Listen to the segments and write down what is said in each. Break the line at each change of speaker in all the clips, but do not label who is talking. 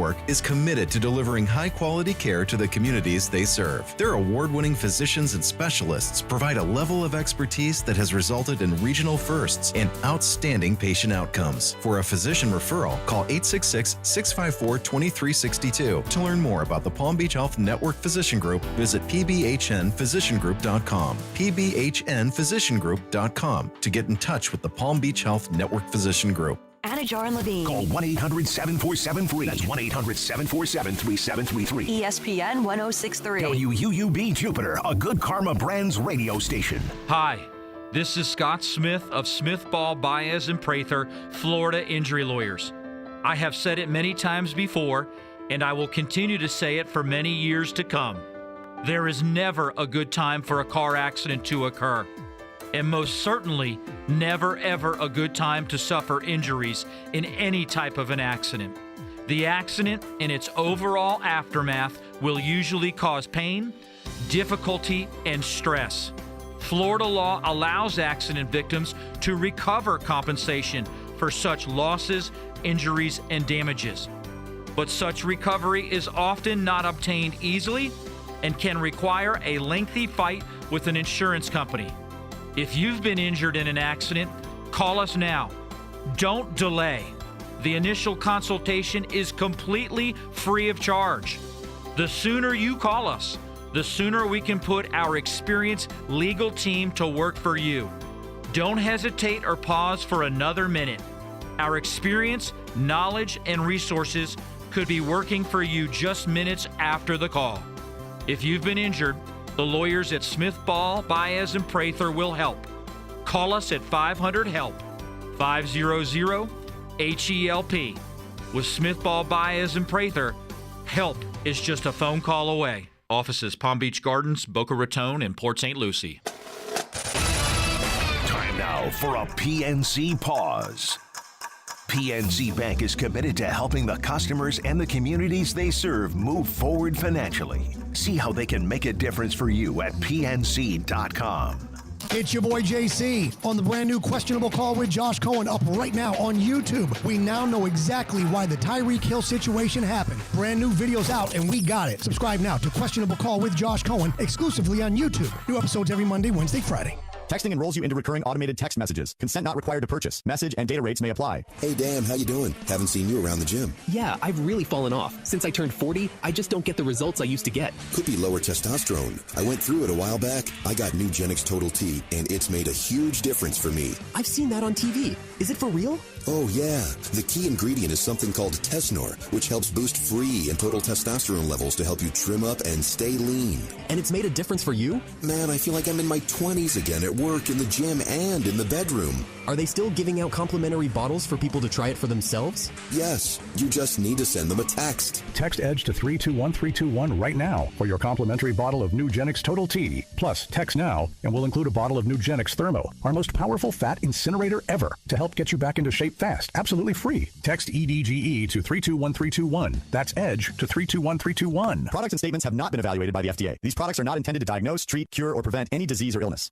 Network is committed to delivering high-quality care to the communities they serve. Their award-winning physicians and specialists provide a level of expertise that has resulted in regional firsts and outstanding patient outcomes. For a physician referral, call 866-654-2362. To learn more about the Palm Beach Health Network Physician Group, visit pbhnphysiciangroup.com. pbhnphysiciangroup.com to get in touch with the Palm Beach Health Network Physician Group.
Anajar and Levine.
Call 1-800-747-FREE. That's 1-800-747-3733.
ESPN 1063.
WUUB Jupiter, a Good Karma Brands radio station.
Hi, this is Scott Smith of Smith Ball, Baez, and Prather, Florida Injury Lawyers. I have said it many times before, and I will continue to say it for many years to come. There is never a good time for a car accident to occur. And most certainly, never ever a good time to suffer injuries in any type of an accident. The accident and its overall aftermath will usually cause pain, difficulty, and stress. Florida law allows accident victims to recover compensation for such losses, injuries, and damages. But such recovery is often not obtained easily and can require a lengthy fight with an insurance company. If you've been injured in an accident, call us now. Don't delay. The initial consultation is completely free of charge. The sooner you call us, the sooner we can put our experienced legal team to work for you. Don't hesitate or pause for another minute. Our experience, knowledge, and resources could be working for you just minutes after the call. If you've been injured, the lawyers at Smith Ball, Baez, and Prather will help. Call us at 500-HELP, 500-HELP. With Smith Ball, Baez, and Prather, help is just a phone call away. Offices Palm Beach Gardens, Boca Raton, and Port St. Lucie.
Time now for a PNC pause. PNC Bank is committed to helping the customers and the communities they serve move forward financially. See how they can make a difference for you at pnc.com.
It's your boy JC on the brand new Questionable Call with Josh Cohen, up right now on YouTube. We now know exactly why the Tyreek Hill situation happened. Brand new videos out and we got it. Subscribe now to Questionable Call with Josh Cohen exclusively on YouTube. New episodes every Monday, Wednesday, Friday.
Texting enrolls you into recurring automated text messages. Consent not required to purchase. Message and data rates may apply.
Hey, Dan, how you doing? Haven't seen you around the gym.
Yeah, I've really fallen off. Since I turned 40, I just don't get the results I used to get.
Could be lower testosterone. I went through it a while back. I got new Genix Total T, and it's made a huge difference for me.
I've seen that on TV. Is it for real?
Oh, yeah. The key ingredient is something called Tesnor, which helps boost free and total testosterone levels to help you trim up and stay lean.
And it's made a difference for you?
Man, I feel like I'm in my 20s again at work, in the gym, and in the bedroom.
Are they still giving out complimentary bottles for people to try it for themselves?
Yes. You just need to send them a text.
Text EDGE to 321321 right now for your complimentary bottle of new Genix Total T. Plus, text now and we'll include a bottle of new Genix Thermo, our most powerful fat incinerator ever, to help get you back into shape fast, absolutely free. Text EDGE to 321321. That's EDGE to 321321.
Products and statements have not been evaluated by the FDA. These products are not intended to diagnose, treat, cure, or prevent any disease or illness.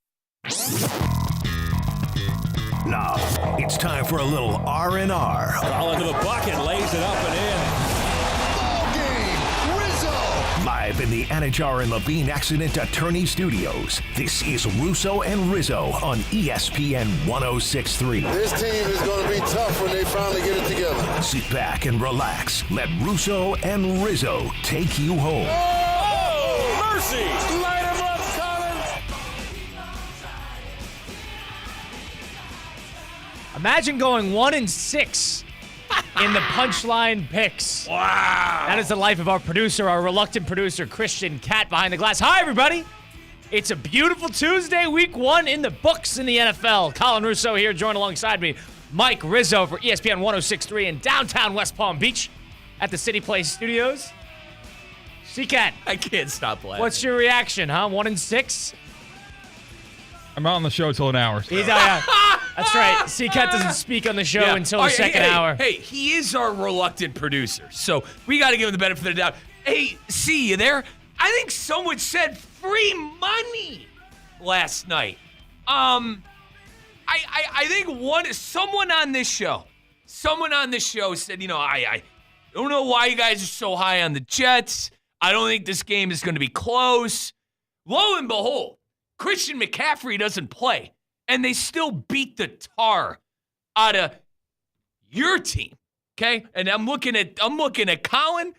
Now, it's time for a little R&R.
All into the bucket, lays it up and in.
Ball game, Rizzo! Live in the Anajar and Levine Accident Attorney Studios, this is Russo and Rizzo on ESPN 1063.
This team is going to be tough when they finally get it together.
Sit back and relax. Let Russo and Rizzo take you home.
Oh, mercy! Light him up, Colin!
Imagine going 1-6 in the punchline picks.
Wow.
That is the life of our producer, our reluctant producer, Christian Cat behind the glass. Hi, everybody. It's a beautiful Tuesday, week 1 in the books in the NFL. Colin Russo here, joined alongside me, Mike Rizzo for ESPN 1063 in downtown West Palm Beach at the City Place Studios. C-Cat.
I can't stop laughing.
What's your reaction, huh? 1-6?
I'm out on the show till an hour. So.
That's right. C-Cat doesn't speak on the show until the second hour.
Hey, he is our reluctant producer, so we got to give him the benefit of the doubt. Hey, C, you there? I think someone said free money last night. I think someone on this show said, I don't know why you guys are so high on the Jets. I don't think this game is going to be close. Lo and behold, Christian McCaffrey doesn't play, and they still beat the tar out of your team, okay? And I'm looking at Colin,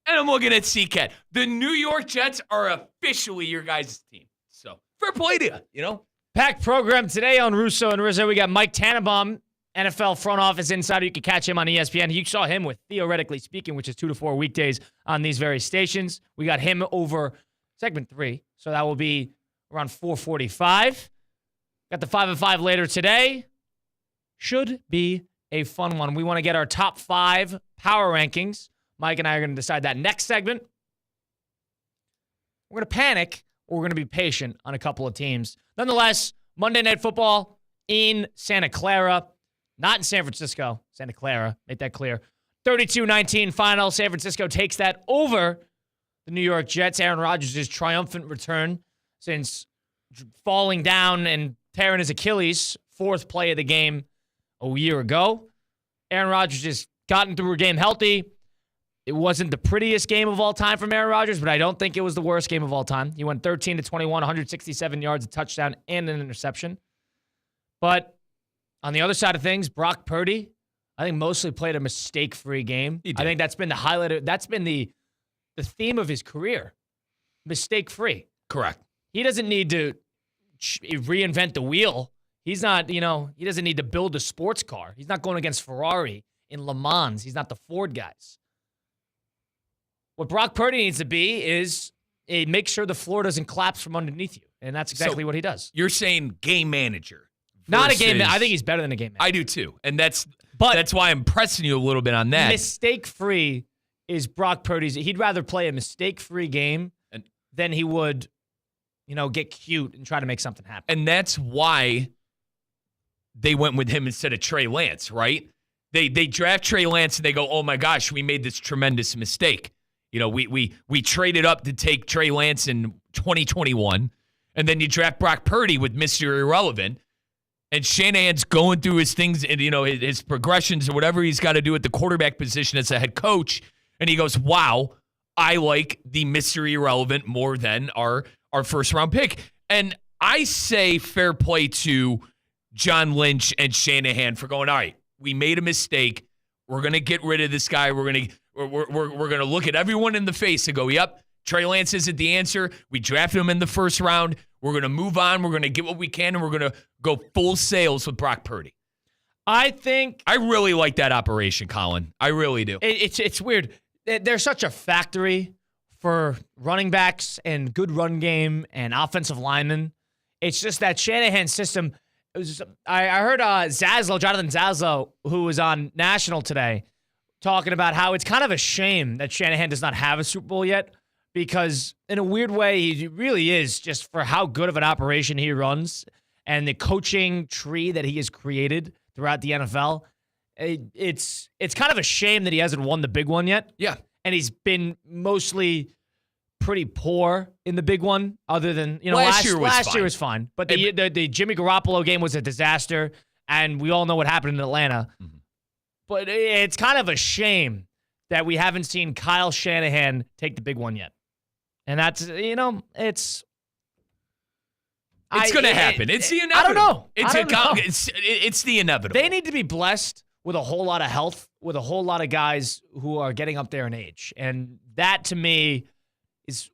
and I'm looking at C-Cat. The New York Jets are officially your guys' team. So, fair play to you,
Packed program today on Russo and Rizzo. We got Mike Tannenbaum, NFL front office insider. You can catch him on ESPN. You saw him with Theoretically Speaking, which is 2 to 4 weekdays on these very stations. We got him over segment 3, so that will be around 4:45. Got the 5 and 5 later today. Should be a fun one. We want to get our top 5 power rankings. Mike and I are going to decide that next segment. We're going to panic, or we're going to be patient on a couple of teams. Nonetheless, Monday Night Football in Santa Clara. Not in San Francisco. Santa Clara. Make that clear. 32-19 final. San Francisco takes that over the New York Jets. Aaron Rodgers' triumphant return since falling down and tearing his Achilles. 4th play of the game a year ago. Aaron Rodgers just gotten through a game healthy. It wasn't the prettiest game of all time from Aaron Rodgers, but I don't think it was the worst game of all time. He went 13-21, 167 yards, a touchdown, and an interception. But on the other side of things, Brock Purdy, I think mostly played a mistake-free game. I think that's been the highlight. That's been the theme of his career. Mistake-free.
Correct.
He doesn't need to reinvent the wheel. He's not, he doesn't need to build a sports car. He's not going against Ferrari in Le Mans. He's not the Ford guys. What Brock Purdy needs to be is make sure the floor doesn't collapse from underneath you. And that's exactly what he does.
You're saying game manager.
Not a game manager. I think he's better than a game manager.
I do too. And that's why I'm pressing you a little bit on that.
Mistake-free is Brock Purdy's. He'd rather play a mistake-free game than he would, get cute and try to make something happen.
And that's why they went with him instead of Trey Lance, right? They draft Trey Lance and they go, oh my gosh, we made this tremendous mistake. We traded up to take Trey Lance in 2021, and then you draft Brock Purdy with Mr. Irrelevant, and Shanahan's going through his things and, his progressions or whatever he's got to do at the quarterback position as a head coach, and he goes, wow, I like the Mr. Irrelevant more than our first-round pick. And I say fair play to John Lynch and Shanahan for going, all right, we made a mistake. We're going to get rid of this guy. We're going to look at everyone in the face and go, yep, Trey Lance isn't the answer. We drafted him in the first round. We're going to move on. We're going to get what we can, and we're going to go full sales with Brock Purdy.
I
really like that operation, Colin. I really do.
It's weird. They're such a factory for running backs and good run game and offensive linemen. It's just that Shanahan system. I heard Jonathan Zaslow, who was on National today, talking about how it's kind of a shame that Shanahan does not have a Super Bowl yet, because in a weird way, he really is, just for how good of an operation he runs and the coaching tree that he has created throughout the NFL. It's kind of a shame that he hasn't won the big one yet.
Yeah.
And he's been mostly pretty poor in the big one, other than,
last year
was fine. But the Jimmy Garoppolo game was a disaster, and we all know what happened in Atlanta. Mm-hmm. But it's kind of a shame that we haven't seen Kyle Shanahan take the big one yet. And that's, it's
going to happen. It's the inevitable.
I don't know.
It's the inevitable.
They need to be blessed with a whole lot of health, with a whole lot of guys who are getting up there in age. And that, to me, is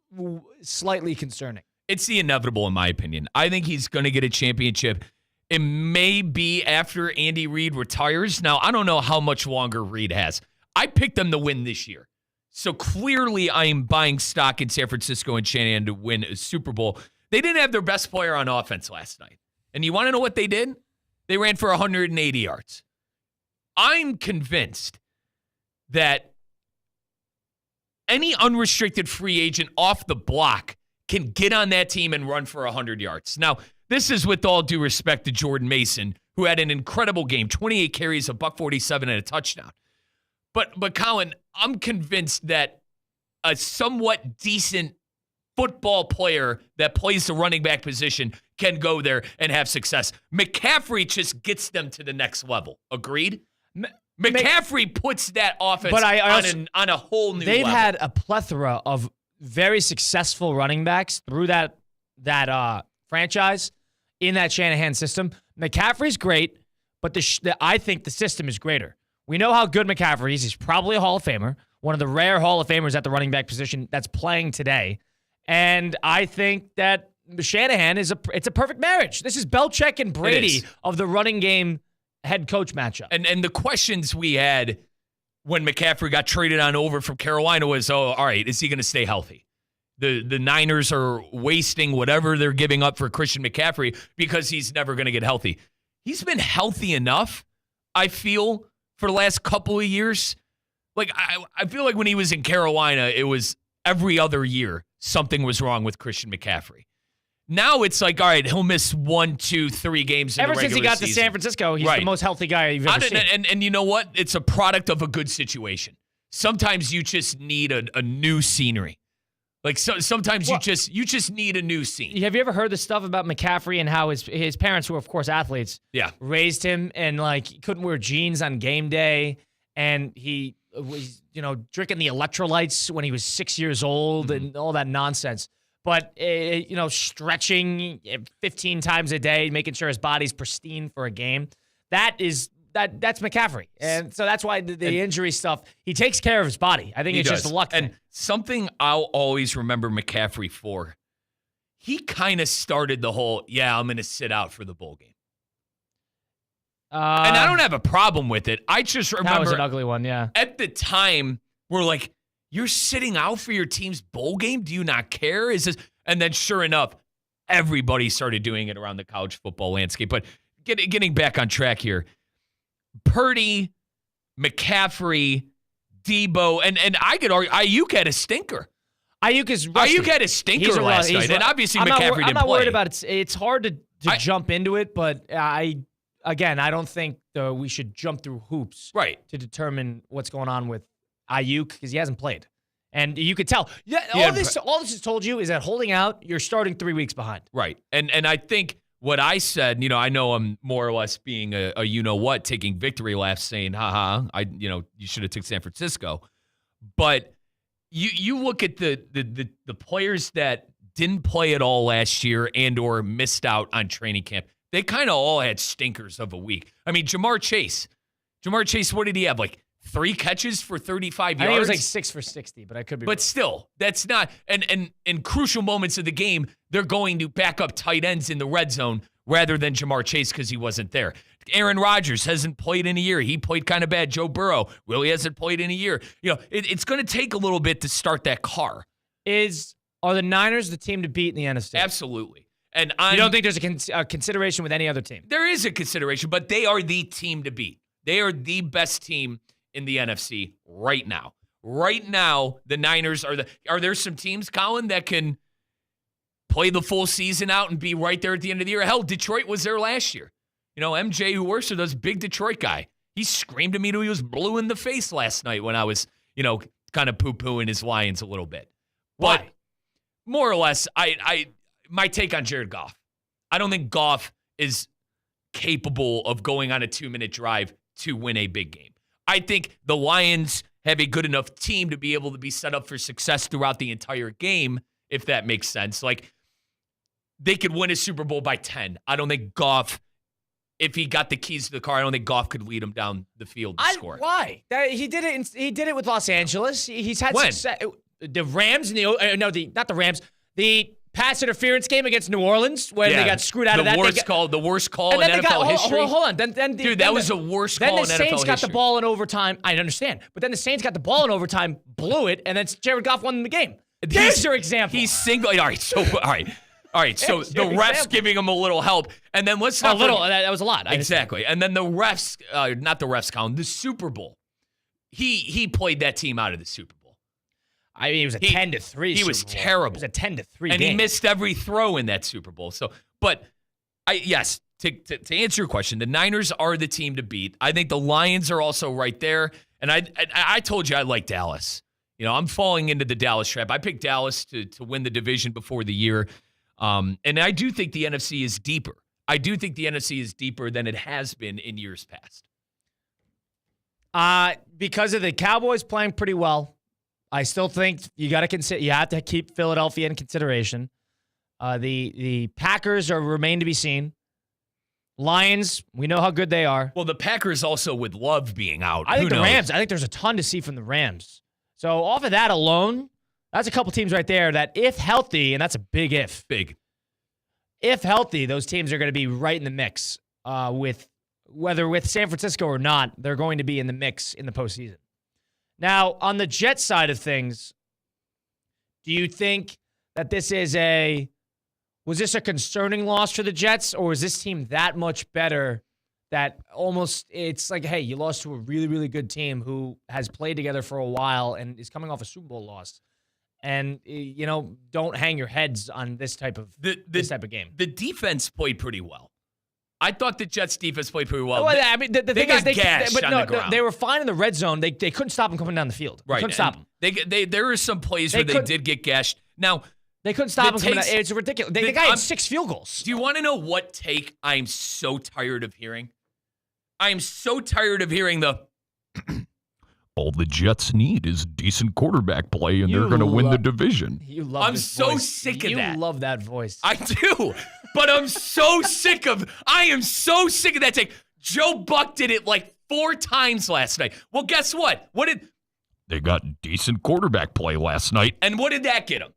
slightly concerning.
It's the inevitable, in my opinion. I think he's going to get a championship. It may be after Andy Reid retires. Now, I don't know how much longer Reid has. I picked them to win this year. So clearly I am buying stock in San Francisco and Shanahan to win a Super Bowl. They didn't have their best player on offense last night. And you want to know what they did? They ran for 180 yards. I'm convinced that any unrestricted free agent off the block can get on that team and run for 100 yards. Now, this is with all due respect to Jordan Mason, who had an incredible game, 28 carries, $147, and a touchdown. But Colin, I'm convinced that a somewhat decent football player that plays the running back position can go there and have success. McCaffrey just gets them to the next level. Agreed? McCaffrey puts that offense on a whole new level.
They've had a plethora of very successful running backs through that franchise in that Shanahan system. McCaffrey's great, but I think the system is greater. We know how good McCaffrey is. He's probably a Hall of Famer, one of the rare Hall of Famers at the running back position that's playing today. And I think that Shanahan it's a perfect marriage. This is Belichick and Brady of the running game head coach matchup.
And the questions we had when McCaffrey got traded on over from Carolina was, all right, is he going to stay healthy? The Niners are wasting whatever they're giving up for Christian McCaffrey because he's never going to get healthy. He's been healthy enough, I feel, for the last couple of years. Like, I feel like when he was in Carolina, it was every other year something was wrong with Christian McCaffrey. Now it's like, all right, he'll miss 1, 2, 3 games in the regular season.
Ever since he got to San Francisco, he's the most healthy guy you've ever seen.
And you know what? It's a product of a good situation. Sometimes you just need a new scenery. Like sometimes you just need a new scene.
Have you ever heard the stuff about McCaffrey and how his parents, who are of course athletes, raised him and like he couldn't wear jeans on game day, and he was drinking the electrolytes when he was 6 years old and all that nonsense. But, stretching 15 times a day, making sure his body's pristine for a game, that's McCaffrey. And so that's why the injury stuff, he takes care of his body. I think it's just a luck thing.
And something I'll always remember McCaffrey for, he kind of started the whole, I'm going to sit out for the bowl game. And I don't have a problem with it. I just remember.
That was an ugly one, yeah.
At the time, we're like, you're sitting out for your team's bowl game? Do you not care? And then sure enough, everybody started doing it around the college football landscape. But getting back on track here, Purdy, McCaffrey, Debo, and I could argue Ayuk had a stinker.
Ayuk
had a stinker last night, and obviously McCaffrey didn't play.
I'm not worried about it. It's hard to jump into it, but I don't think we should jump through hoops to determine what's going on with Ayuk because he hasn't played. And you could tell. All this has told you is that holding out, you're starting 3 weeks behind.
Right. And I think what I said, I know I'm more or less being a you-know-what, taking victory laps, saying, you should have took San Francisco. But you look at the players that didn't play at all last year and or missed out on training camp. They kind of all had stinkers of a week. I mean, Jamar Chase, what did he have? Like 3 catches for 35 yards?
I think it was like 6 for 60, but I could be wrong.
But still, that's not – and in crucial moments of the game, they're going to back up tight ends in the red zone rather than Jamar Chase because he wasn't there. Aaron Rodgers hasn't played in a year. He played kind of bad. Joe Burrow really hasn't played in a year. It's going to take a little bit to start that car.
Are the Niners the team to beat in the NFC?
Absolutely. And
you don't think there's a consideration with any other team?
There is a consideration, but they are the team to beat. They are the best team in the NFC right now. Right now, the Niners are there some teams, Colin, that can play the full season out and be right there at the end of the year? Hell, Detroit was there last year. MJ, who works with us, big Detroit guy. He screamed at me till he was blue in the face last night when I was, kind of poo-pooing his Lions a little bit.
Why?
But more or less, my take on Jared Goff. I don't think Goff is capable of going on a 2-minute drive to win a big game. I think the Lions have a good enough team to be able to be set up for success throughout the entire game, if that makes sense. Like, they could win a Super Bowl by 10. I don't think Goff, if he got the keys to the car, I don't think Goff could lead him down the field to score.
Why? He did it. He did it with Los Angeles. He's had success. The Rams, not the Rams. The pass interference game against New Orleans when they got screwed out of that.
The worst call in NFL history.
Hold on.
That was the worst call in NFL history.
Then the Saints got the ball in overtime. I understand. But then the Saints got the ball in overtime, blew it, and then Jared Goff won the game. There's your example.
He's single. All right. So the refs giving him a little help. And then let's not.
That was a lot.
Exactly. And then the refs, not the refs, Colin, the Super Bowl. He played that team out of the Super Bowl.
I mean, it was a 10-3.
He was terrible.
It was a 10-3
and
game.
He missed every throw in that Super Bowl. So, but yes, to answer your question, the Niners are the team to beat. I think the Lions are also right there. And I told you I like Dallas. I'm falling into the Dallas trap. I picked Dallas to win the division before the year. And I do think the NFC is deeper. I do think the NFC is deeper than it has been in years past.
Because of the Cowboys playing pretty well, I still think you have to keep Philadelphia in consideration. The Packers remain to be seen. Lions, we know how good they are.
Well, the Packers also with Love being out.
I think the Rams, I think there's a ton to see from the Rams. So off of that alone, that's a couple teams right there that if healthy, and that's a big if.
Big.
If healthy, those teams are going to be right in the mix whether with San Francisco or not, they're going to be in the mix in the postseason. Now, on the Jets side of things, do you think that was this a concerning loss for the Jets, or is this team that much better that almost it's like, hey, you lost to a really, really good team who has played together for a while and is coming off a Super Bowl loss? And, don't hang your heads on this type of game.
The defense played pretty well. I thought the Jets' defense played pretty well.
Well, I mean, the thing is,
they got gashed on the ground.
They were fine in the red zone. They couldn't stop them coming down the field. They couldn't stop them.
There were some plays where they did get gashed. Now,
they couldn't stop them coming down. It's ridiculous. The guy had 6 field goals.
Do you want to know what take I'm so tired of hearing? I am so tired of hearing the
all the Jets need is decent quarterback play, and they're going to win the division.
I'm so sick of that.
You love that voice.
I do, but I'm so sick of. I am so sick of that take. Joe Buck did it like 4 times last night. Well, guess what?
They got decent quarterback play last night,
and what did that get them?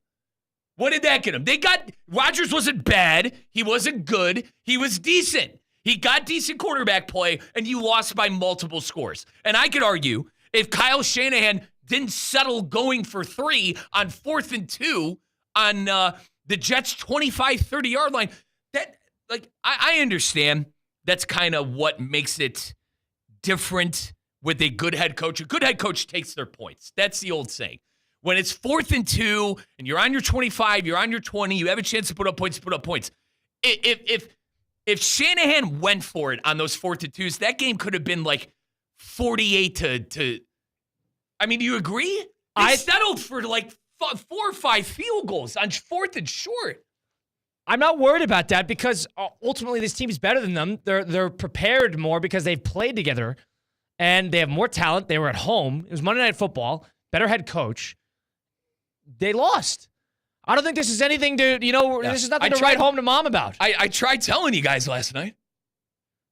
Rodgers wasn't bad. He wasn't good. He was decent. He got decent quarterback play, and you lost by multiple scores. And I could argue, if Kyle Shanahan didn't settle going for 3 on 4th and 2 on the Jets' 25, 30-yard line, I understand that's kind of what makes it different with a good head coach. A good head coach takes their points. That's the old saying. When it's 4th and 2 and you're on your 25, you're on your 20, you have a chance to put up points. If Shanahan went for it on those 4th and 2s, that game could have been like 48 to I mean, do you agree? They settled for like 4 or 5 field goals on 4th and short.
I'm not worried about that because ultimately this team is better than them. They're prepared more because they've played together and they have more talent. They were at home. It was Monday Night Football. Better head coach. They lost. I don't think this is anything to, this is nothing to write home to mom about.
I tried telling you guys last night.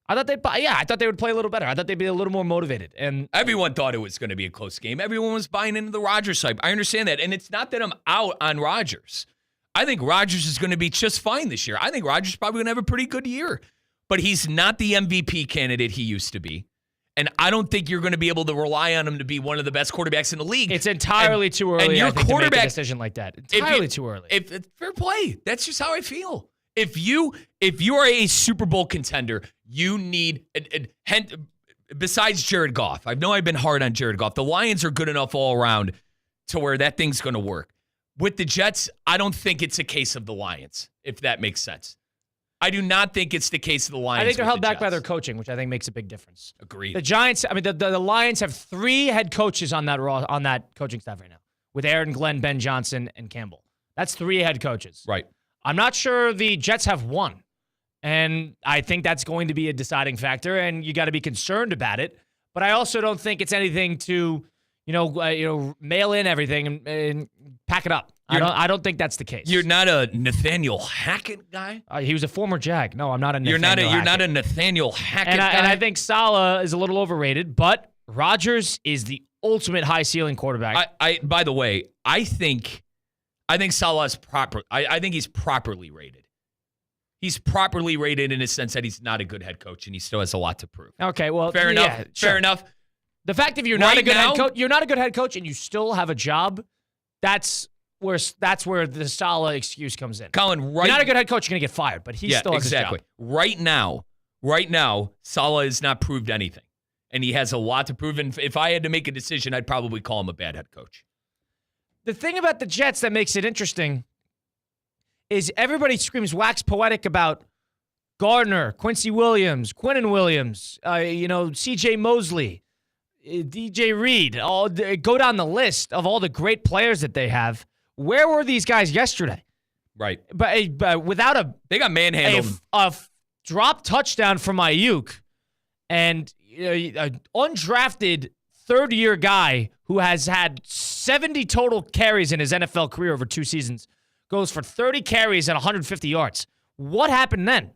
I thought they would play a little better. I thought they'd be a little more motivated. And
everyone thought it was going to be a close game. Everyone was buying into the Rodgers hype. I understand that. And it's not that I'm out on Rodgers. I think Rodgers is going to be just fine this year. I think Rodgers is probably going to have a pretty good year. But he's not the MVP candidate he used to be. And I don't think you're going to be able to rely on him to be one of the best quarterbacks in the league.
It's entirely too early, I think, to make a decision like that. Entirely too early.
Fair play. That's just how I feel. If you are a Super Bowl contender, you need, besides Jared Goff, I know I've been hard on Jared Goff. The Lions are good enough all around to where that thing's going to work. With the Jets, I don't think it's a case of the Lions, if that makes sense. I do not think it's the case of the Lions.
I think they're held back by their coaching, which I think makes a big difference.
Agreed.
The Giants, the Lions have 3 head coaches on that coaching staff right now, with Aaron Glenn, Ben Johnson, and Campbell. That's 3 head coaches.
Right.
I'm not sure the Jets have 1. And I think that's going to be a deciding factor, and you got to be concerned about it. But I also don't think it's anything to, mail in everything and pack it up. I don't think that's the case.
You're not a Nathaniel Hackett guy?
He was a former Jag. No, I'm not a Nathaniel Hackett.
You're not a Nathaniel Hackett guy?
And I think Saleh is a little overrated, but Rodgers is the ultimate high ceiling quarterback.
By the way, I think Saleh is proper. I think he's properly rated. He's properly rated in the sense that he's not a good head coach and he still has a lot to prove.
Okay, well,
fair enough. Sure. Fair enough.
The fact that you're not a good head coach, you're not a good head coach, and you still have a job. That's where the Saleh excuse comes in.
Colin,
you're not a good head coach, you're gonna get fired, but he still has his job.
Right now, Saleh has not proved anything, and he has a lot to prove. And if I had to make a decision, I'd probably call him a bad head coach.
The thing about the Jets that makes it interesting is everybody screams wax poetic about Gardner, Quincy Williams, Quinnen Williams, C.J. Mosley, DJ Reed. Go down the list of all the great players that they have. Where were these guys yesterday?
Right.
But without
they got manhandled.
A drop touchdown from Ayuk, and an undrafted third-year guy who has had 70 total carries in his NFL career over 2 seasons goes for 30 carries and 150 yards. What happened then?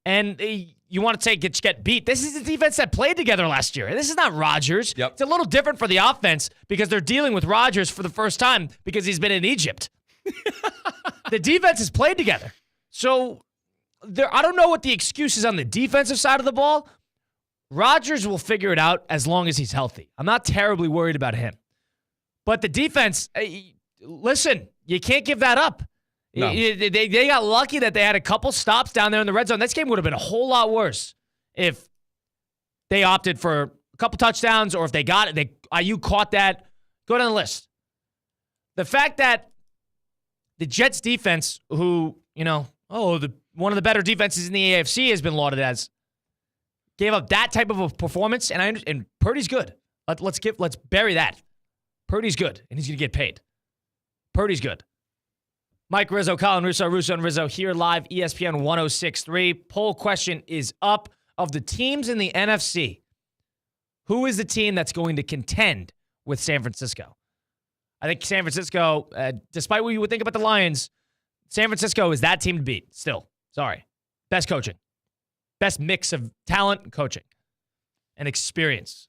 And you want to say get beat. This is the defense that played together last year. This is not Rodgers.
Yep.
It's a little different for the offense because they're dealing with Rodgers for the first time because he's been in Egypt. The defense has played together. So I don't know what the excuse is on the defensive side of the ball. Rodgers will figure it out as long as he's healthy. I'm not terribly worried about him. But the defense, listen, you can't give that up. No. They got lucky that they had a couple stops down there in the red zone. This game would have been a whole lot worse if they opted for a couple touchdowns or if they got it. IU caught that. Go down the list. The fact that the Jets defense, who, one of the better defenses in the AFC has been lauded as, gave up that type of a performance, and Purdy's good. Let's bury that. Purdy's good, and he's going to get paid. Purdy's good. Mike Rizzo, Colin Russo, Russo and Rizzo here live, ESPN 106.3. Poll question is up. Of the teams in the NFC, who is the team that's going to contend with San Francisco? I think San Francisco, despite what you would think about the Lions, San Francisco is that team to beat still. Sorry. Best coaching. Best mix of talent and coaching and experience.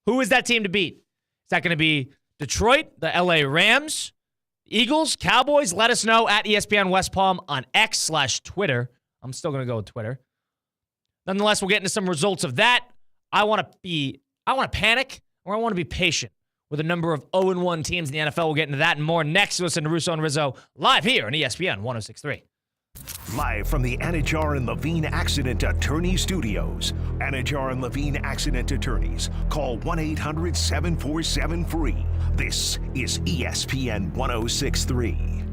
Who is that team to beat? Is that going to be Detroit, the LA Rams, Eagles, Cowboys? Let us know at ESPN West Palm on X/Twitter. I'm still going to go with Twitter. Nonetheless, we'll get into some results of that. I want to panic, or I want to be patient with a number of 0-1 teams in the NFL. We'll get into that and more next. Listen to Russo and Rizzo live here on ESPN 106.3.
Live from the Anajar and Levine Accident Attorney Studios. Anajar and Levine Accident Attorneys. Call 1-800-747-FREE. This is ESPN 106.3.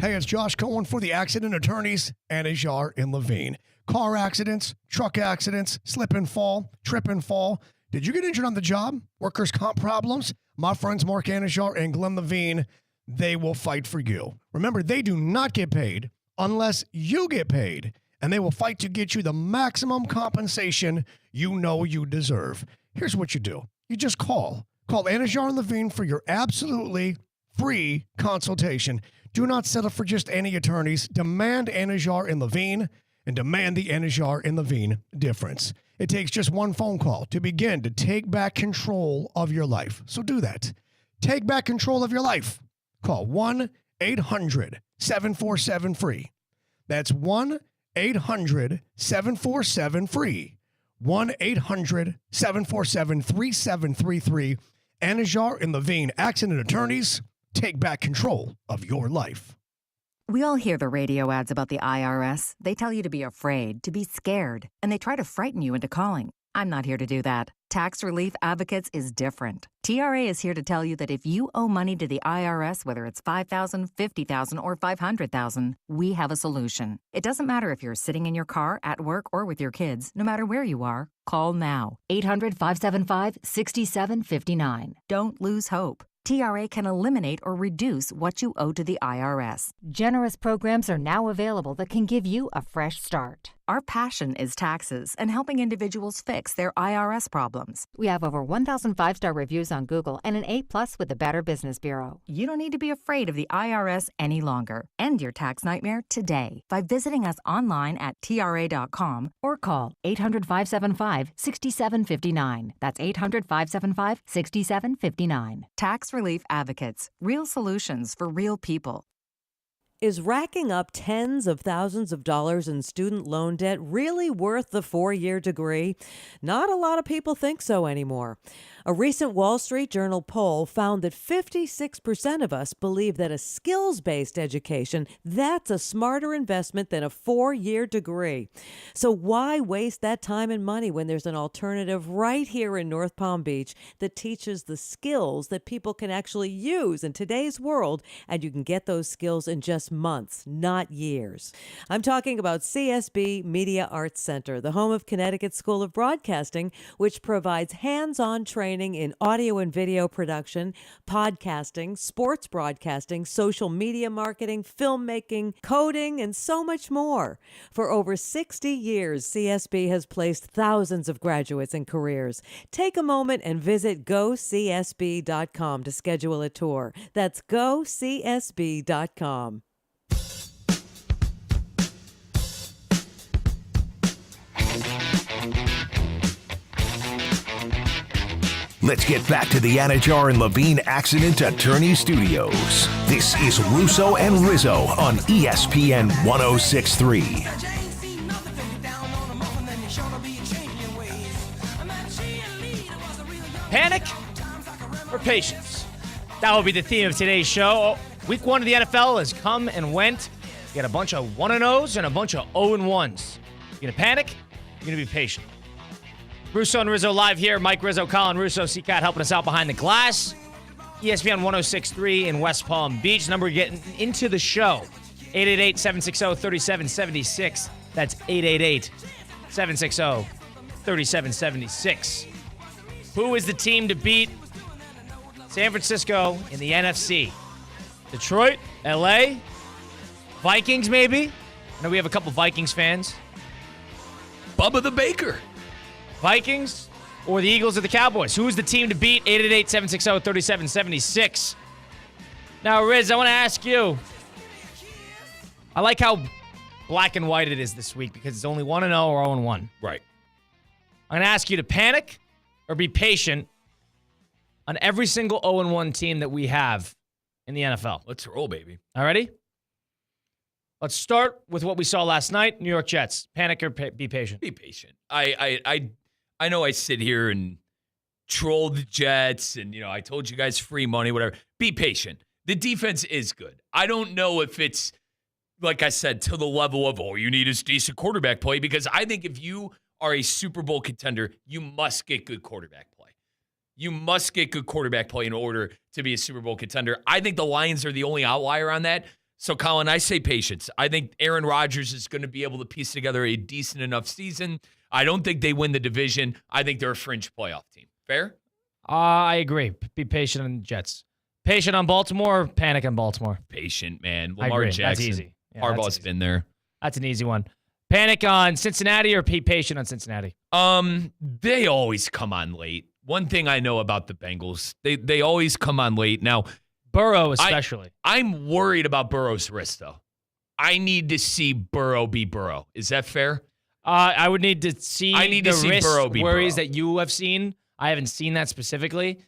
Hey, it's Josh Cohen for the Accident Attorneys, Anajar and Levine. Car accidents, truck accidents, slip and fall, trip and fall. Did you get injured on the job? Workers' comp problems? My friends Mark Anajar and Glenn Levine, they will fight for you. Remember, they do not get paid unless you get paid, and they will fight to get you the maximum compensation you know you deserve. Here's what you do. You just call. Call Anajar and Levine for your absolutely free consultation. Do not settle for just any attorneys. Demand Anajar and Levine, and demand the Anajar and Levine difference. It takes just one phone call to begin to take back control of your life. So do that. Take back control of your life. Call 1-800-747-FREE. That's 1-800-747-FREE. 1-800-747-3733. Anajar and Levine, Accident Attorneys. Take back control of your life.
We all hear the radio ads about the IRS. They tell you to be afraid, to be scared, and they try to frighten you into calling. I'm not here to do that. Tax Relief Advocates is different. TRA is here to tell you that if you owe money to the IRS, whether it's $5,000, $50,000, or $500,000, we have a solution. It doesn't matter if you're sitting in your car, at work, or with your kids. No matter where you are, call now. 800-575-6759. Don't lose hope. TRA can eliminate or reduce what you owe to the IRS.
Generous programs are now available that can give you a fresh start.
Our passion is taxes and helping individuals fix their IRS problems.
We have over 1,000 5-star reviews on Google and an A+ with the Better Business Bureau.
You don't need to be afraid of the IRS any longer. End your tax nightmare today by visiting us online at TRA.com
or call 800-575-6759. That's 800-575-6759.
Tax Relief Advocates. Real solutions for real people.
Is racking up tens of thousands of dollars in student loan debt really worth the 4-year degree? Not a lot of people think so anymore. A recent Wall Street Journal poll found that 56% of us believe that a skills-based education, that's a smarter investment than a 4-year degree. So why waste that time and money when there's an alternative right here in North Palm Beach that teaches the skills that people can actually use in today's world, and you can get those skills in just just months, not years. I'm talking about CSB Media Arts Center, the home of Connecticut School of Broadcasting, which provides hands-on training in audio and video production, podcasting, sports broadcasting, social media marketing, filmmaking, coding, and so much more. For over 60 years, CSB has placed thousands of graduates and careers. Take a moment and visit gocsb.com to schedule a tour. That's gocsb.com.
Let's get back to the Anajar and Levine Accident Attorney Studios. This is Russo and Rizzo on ESPN 106.3.
Panic or patience? That will be the theme of today's show. Week 1 of the NFL has come and went. You got a bunch of 1-0s and a bunch of 0-1s. You're going to panic? You're going to be patient. Russo and Rizzo live here. Mike Rizzo, Colin Russo, C-Cat helping us out behind the glass. ESPN 106.3 in West Palm Beach. Number getting into the show. 888-760-3776. That's 888-760-3776. Who is the team to beat San Francisco in the NFC? Detroit? LA? Vikings, maybe? I know we have a couple Vikings fans.
Bubba the Baker.
Vikings or the Eagles or the Cowboys? Who is the team to beat? 888-760-3776. Now, Riz, I want to ask you. I like how black and white it is this week because it's only 1-0 or 0-1.
Right.
I'm going to ask you to panic or be patient on every single 0-1 team that we have in the NFL.
Let's roll, baby.
All ready? Let's start with what we saw last night. New York Jets. Panic or be patient?
Be patient. I know I sit here and troll the Jets and, I told you guys free money, whatever. Be patient. The defense is good. I don't know if it's, like I said, to the level of, all you need is decent quarterback play, because I think if you are a Super Bowl contender, you must get good quarterback play. You must get good quarterback play in order to be a Super Bowl contender. I think the Lions are the only outlier on that. So, Colin, I say patience. I think Aaron Rodgers is going to be able to piece together a decent enough season. I don't think they win the division. I think they're a fringe playoff team. Fair?
I agree. Be patient on the Jets. Patient on Baltimore, panic on Baltimore.
Patient, man.
I
Lamar
agree.
Jackson.
That's easy. Yeah,
Harbaugh's been there.
That's an easy one. Panic on Cincinnati or be patient on Cincinnati?
They always come on late. One thing I know about the Bengals, they always come on late. Now,
Burrow especially.
I'm worried about Burrow's wrist, though. I need to see Burrow be Burrow. Is that fair?
I would need to see wrist
Burrow be
worries
Burrow.
that you have seen. I haven't seen that specifically.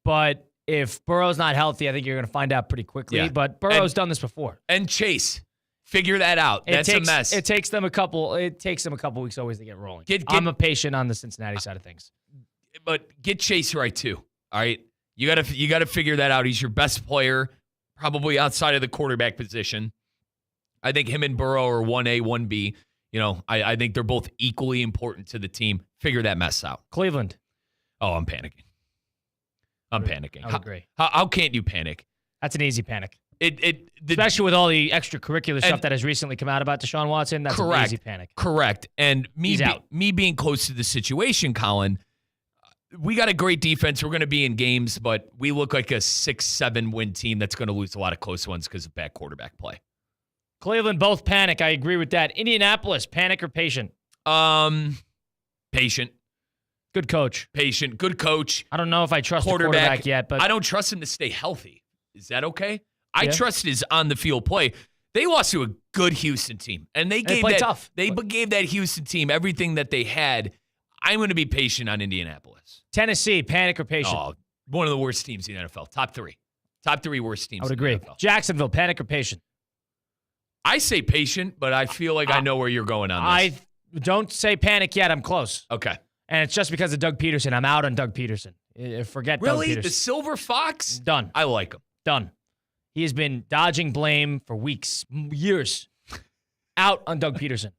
But if Burrow's not healthy, I think you're going to find out pretty quickly.
Yeah.
But Burrow's done this before.
And Chase, figure that out. That's a mess.
It takes them a couple weeks always to get rolling. I'm a patient on the Cincinnati side of things.
But get Chase right, too. All right? You gotta figure that out. He's your best player, probably outside of the quarterback position. I think him and Burrow are 1A, 1B. I think they're both equally important to the team. Figure that mess out.
Cleveland.
Oh, I'm panicking. I'm panicking.
I agree.
How can't you panic?
That's an easy panic. Especially with all the extracurricular stuff that has recently come out about Deshaun Watson. That's an easy panic.
Correct. And me being close to the situation, Colin, we got a great defense. We're going to be in games, but we look like a 6-7 win team that's going to lose a lot of close ones because of bad quarterback play.
Cleveland, both panic. I agree with that. Indianapolis, panic or patient?
Patient.
Good coach.
Patient. Good coach.
I don't know if I trust the quarterback yet, but
I don't trust him to stay healthy. Is that okay? I trust his on-the-field play. They lost to a good Houston team, and they gave that Houston team everything that they had. I'm going to be patient on Indianapolis.
Tennessee, panic or patient?
Oh, one of the worst teams in the NFL. Top three worst teams.
I would agree.
NFL.
Jacksonville, panic or patient?
I say patient, but I feel like I know where you're going on this.
I don't say panic yet. I'm close.
Okay.
And it's just because of Doug Peterson. I'm out on Doug Peterson. Forget Doug Peterson.
The Silver Fox?
Done.
I like him.
Done. He has been dodging blame for weeks, years. Out on Doug Peterson.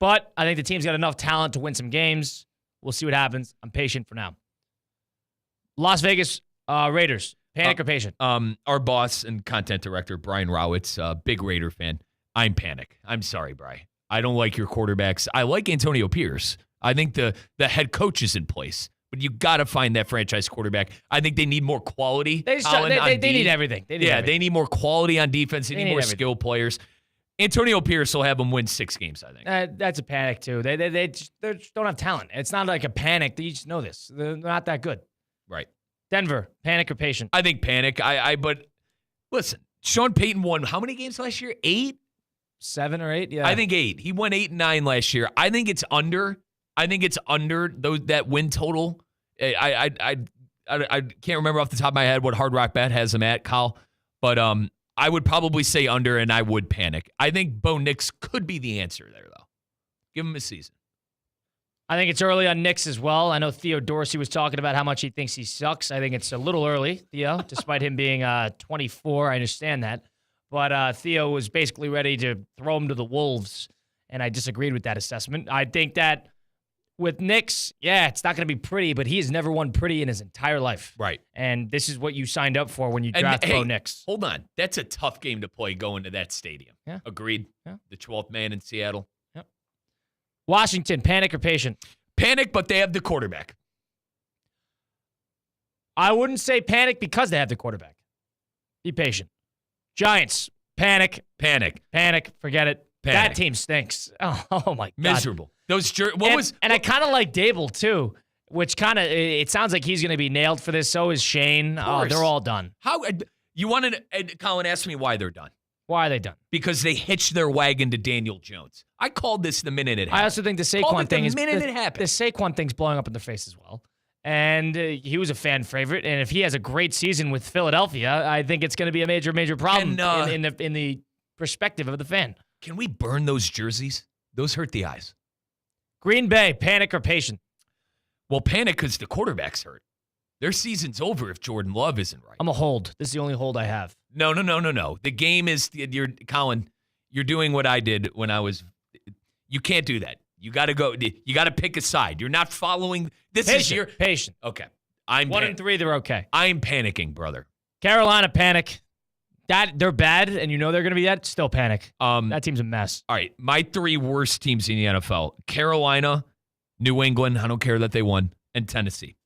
But I think the team's got enough talent to win some games. We'll see what happens. I'm patient for now. Las Vegas Raiders, Panic or patient?
Our boss and content director, Brian Rowitz, big Raider fan. I'm panic. I'm sorry, Bri. I don't like your quarterbacks. I like Antonio Pierce. I think the head coach is in place. But you got to find that franchise quarterback. I think they need more quality.
They need everything.
They need more quality on defense. They need more skill players. Antonio Pierce will have them win 6 games, I think.
That's a panic, too. They just don't have talent. It's not like a panic. You just know this. They're not that good.
Right.
Denver, panic or patient?
I think panic. But listen, Sean Payton won how many games last year? 8?
7 or 8? Yeah.
I think 8. He won 8 and 9 last year. I think it's under. That win total. I can't remember off the top of my head what Hard Rock Bet has them at, Kyle. But I would probably say under, and I would panic. I think Bo Nix could be the answer there, though. Give him a season.
I think it's early on Nix as well. I know Theo Dorsey was talking about how much he thinks he sucks. I think it's a little early, Theo, despite him being 24. I understand that. But Theo was basically ready to throw him to the wolves, and I disagreed with that assessment. I think that with Nix, it's not going to be pretty, but he has never won pretty in his entire life.
Right.
And this is what you signed up for when you draft Bo Nix.
Hold on. That's a tough game to play going to that stadium.
Yeah.
Agreed?
Yeah.
The 12th man in Seattle.
Yep. Washington, panic or patient?
Panic, but they have the quarterback.
I wouldn't say panic because they have the quarterback. Be patient. Giants, panic.
Panic.
Forget it.
Panic.
That team stinks. Oh my God.
Miserable.
And I kind of like Dable too, which kind of it sounds like he's going to be nailed for this. So is Shane. Oh, they're all done.
How you wanted? Colin asked me why they're done.
Why are they done?
Because they hitched their wagon to Daniel Jones. I called this the minute it happened.
I also think the Saquon thing
it happened.
The Saquon thing's blowing up in their face as well. And he was a fan favorite. And if he has a great season with Philadelphia, I think it's going to be a major, major problem in the perspective of the fan.
Can we burn those jerseys? Those hurt the eyes.
Green Bay, panic or patient?
Well, panic because the quarterback's hurt. Their season's over if Jordan Love isn't right.
I'm a hold. This is the only hold I have.
No. The game is Colin. You're doing what I did when I was. You can't do that. You got to go. You got to pick a side. You're not following.
Patient.
Okay.
1 and 3. They're okay.
I'm panicking, brother.
Carolina, panic. They're bad, and you know they're going to be that. Still panic. That team's a mess.
All right, my 3 worst teams in the NFL: Carolina, New England. I don't care that they won, and Tennessee.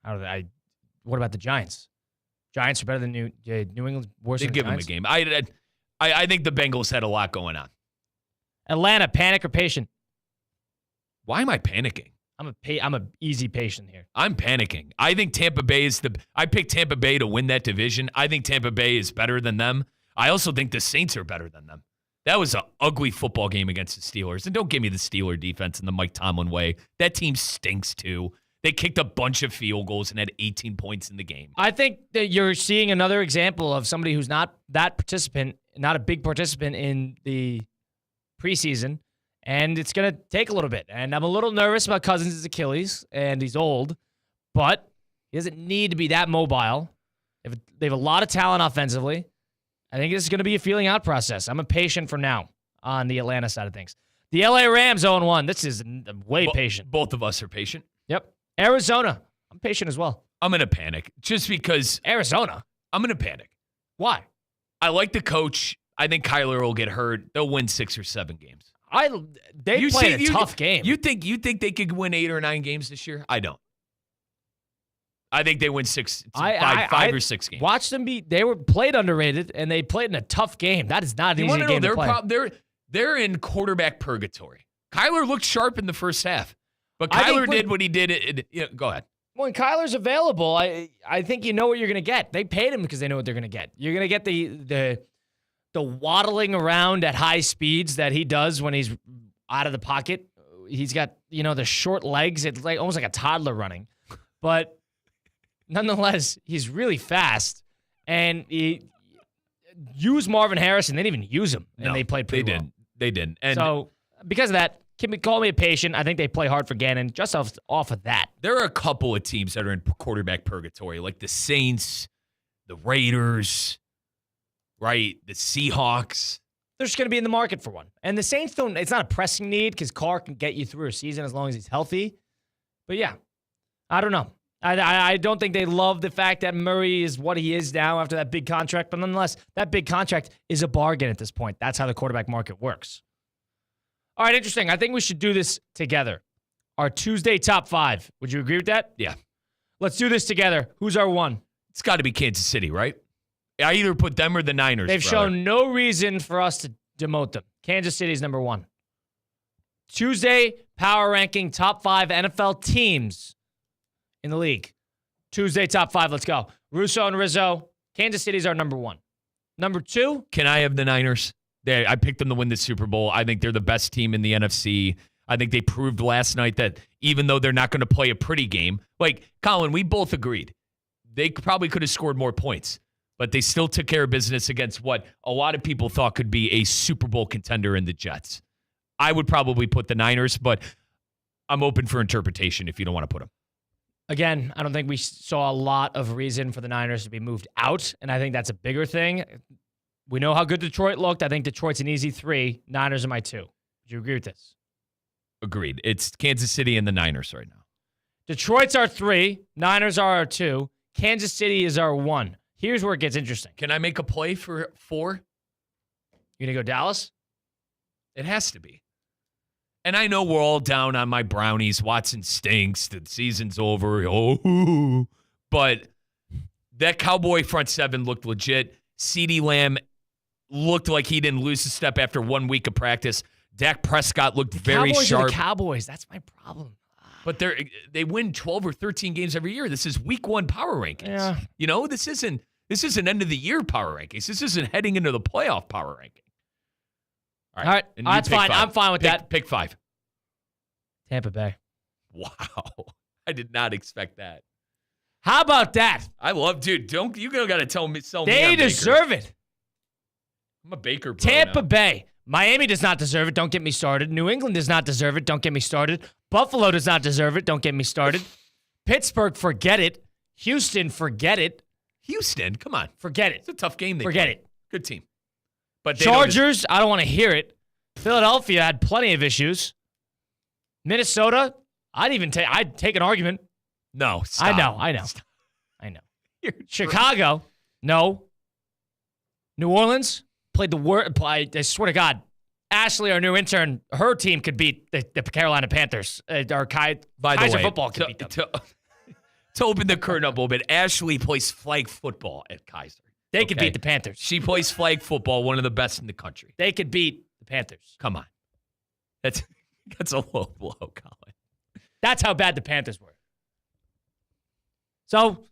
What about the Giants? Giants are better than New England's worse.
They
than
give
Giants?
them a game. I think the Bengals had a lot going on.
Atlanta, panic or patient?
Why am I panicking?
I'm a easy patient here.
I'm panicking. I think Tampa Bay I picked Tampa Bay to win that division. I think Tampa Bay is better than them. I also think the Saints are better than them. That was an ugly football game against the Steelers. And don't give me the Steeler defense in the Mike Tomlin way. That team stinks too. They kicked a bunch of field goals and had 18 points in the game.
I think that you're seeing another example of somebody who's not that participant, not a big participant in the preseason. And it's going to take a little bit. And I'm a little nervous about Cousins' Achilles, and he's old, but he doesn't need to be that mobile. They have a lot of talent offensively. I think this is going to be a feeling out process. I'm a patient for now on the Atlanta side of things. The LA Rams 0-1. This is way patient.
Both of us are patient.
Yep. Arizona. I'm patient as well.
I'm going to panic just because.
Arizona.
I'm going to panic.
Why?
I like the coach. I think Kyler will get hurt. They'll win 6 or 7 games.
They played a tough game.
You think they could win 8 or 9 games this year? I don't. I think they win 5 or 6 games.
Watch them they were played underrated, and they played in a tough game. That is not an easy game to play.
They're in quarterback purgatory. Kyler looked sharp in the first half, but Kyler did what he did. Go ahead.
When Kyler's available, I think you know what you're going to get. They paid him because they know what they're going to get. You're going to get the waddling around at high speeds that he does when he's out of the pocket. He's got, the short legs. It's like almost like a toddler running. But nonetheless, he's really fast. And he used Marvin Harrison. They didn't even use him. And they played pretty well.
They didn't. And
so because of that, call me a patient. I think they play hard for Gannon just off of that.
There are a couple of teams that are in quarterback purgatory, like the Saints, the Raiders, right? The Seahawks.
They're just going to be in the market for one. And the Saints it's not a pressing need because Carr can get you through a season as long as he's healthy. But yeah, I don't know. I don't think they love the fact that Murray is what he is now after that big contract, but nonetheless, that big contract is a bargain at this point. That's how the quarterback market works. All right, interesting. I think we should do this together. Our Tuesday top 5. Would you agree with that?
Yeah.
Let's do this together. Who's our 1?
It's got to be Kansas City, right? I either put them or the Niners.
They've shown no reason for us to demote them. Kansas City's number 1. Tuesday power ranking top 5 NFL teams in the league. Tuesday top 5. Let's go. Russo and Rizzo. Kansas City's our number 1. Number 2.
Can I have the Niners? I picked them to win the Super Bowl. I think they're the best team in the NFC. I think they proved last night that even though they're not going to play a pretty game, like, Colin, we both agreed. They probably could have scored more points, but they still took care of business against what a lot of people thought could be a Super Bowl contender in the Jets. I would probably put the Niners, but I'm open for interpretation if you don't want to put them.
Again, I don't think we saw a lot of reason for the Niners to be moved out, and I think that's a bigger thing. We know how good Detroit looked. I think Detroit's an easy 3. Niners are my 2. Would you agree with this?
Agreed. It's Kansas City and the Niners right now.
Detroit's our 3. Niners are our 2. Kansas City is our 1. Here's where it gets interesting.
Can I make a play for 4?
You going to go Dallas?
It has to be. And I know we're all down on my Brownies. Watson stinks. The season's over. Oh, but that Cowboy front 7 looked legit. CeeDee Lamb looked like he didn't lose a step after 1 week of practice. Dak Prescott looked very
Cowboys
sharp.
Are the Cowboys. That's my problem.
But they win 12 or 13 games every year. This is week 1 power rankings.
Yeah.
You know, this isn't end of the year power rankings. This isn't heading into the playoff power ranking.
All right. That's fine.
5.
I'm fine with that.
Pick 5.
Tampa Bay.
Wow. I did not expect that.
How about that?
I love, dude. Don't you got to tell me?
They deserve it.
I'm a Baker bro
Tampa
now.
Bay. Miami does not deserve it. Don't get me started. New England does not deserve it. Don't get me started. Buffalo does not deserve it. Don't get me started. Pittsburgh, forget it. Houston, forget it.
Houston, come on.
Forget it.
It's a tough game.
Forget it.
Good team. But
Chargers, I don't want to hear it. Philadelphia had plenty of issues. Minnesota, I'd take an argument.
No, stop.
I know. Chicago, no. New Orleans played the worst. I swear to God, Ashley, our new intern, her team could beat the Carolina Panthers. By the
way,
football could beat them.
To open the curtain up a little bit, Ashley plays flag football at Kaiser.
They could beat the Panthers.
She plays flag football, one of the best in the country.
They could beat the Panthers.
Come on. That's a low blow, Colin.
That's how bad the Panthers were. So,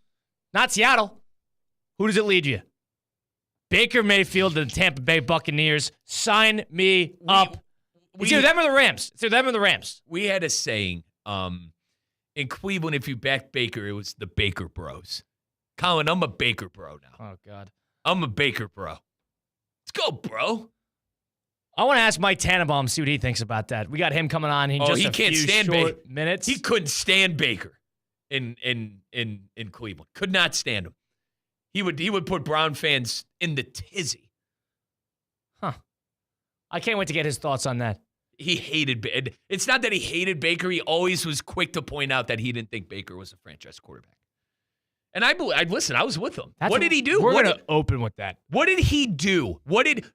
not Seattle. Who does it lead you? Baker Mayfield and the Tampa Bay Buccaneers. Sign me up. It's either them or the Rams.
We had a saying in Cleveland, if you backed Baker, it was the Baker Bros. Colin, I'm a Baker bro now.
Oh, God.
I'm a Baker bro. Let's go, bro.
I want to ask Mike Tannenbaum, see what he thinks about that. We got him coming on in just a few short minutes.
He couldn't stand Baker in Cleveland. Could not stand him. He would put Brown fans in the tizzy.
Huh. I can't wait to get his thoughts on that.
He hated Baker. It's not that he hated Baker. He always was quick to point out that he didn't think Baker was a franchise quarterback. And I was with him. What did he do?
We're going to open with that.
What did he do?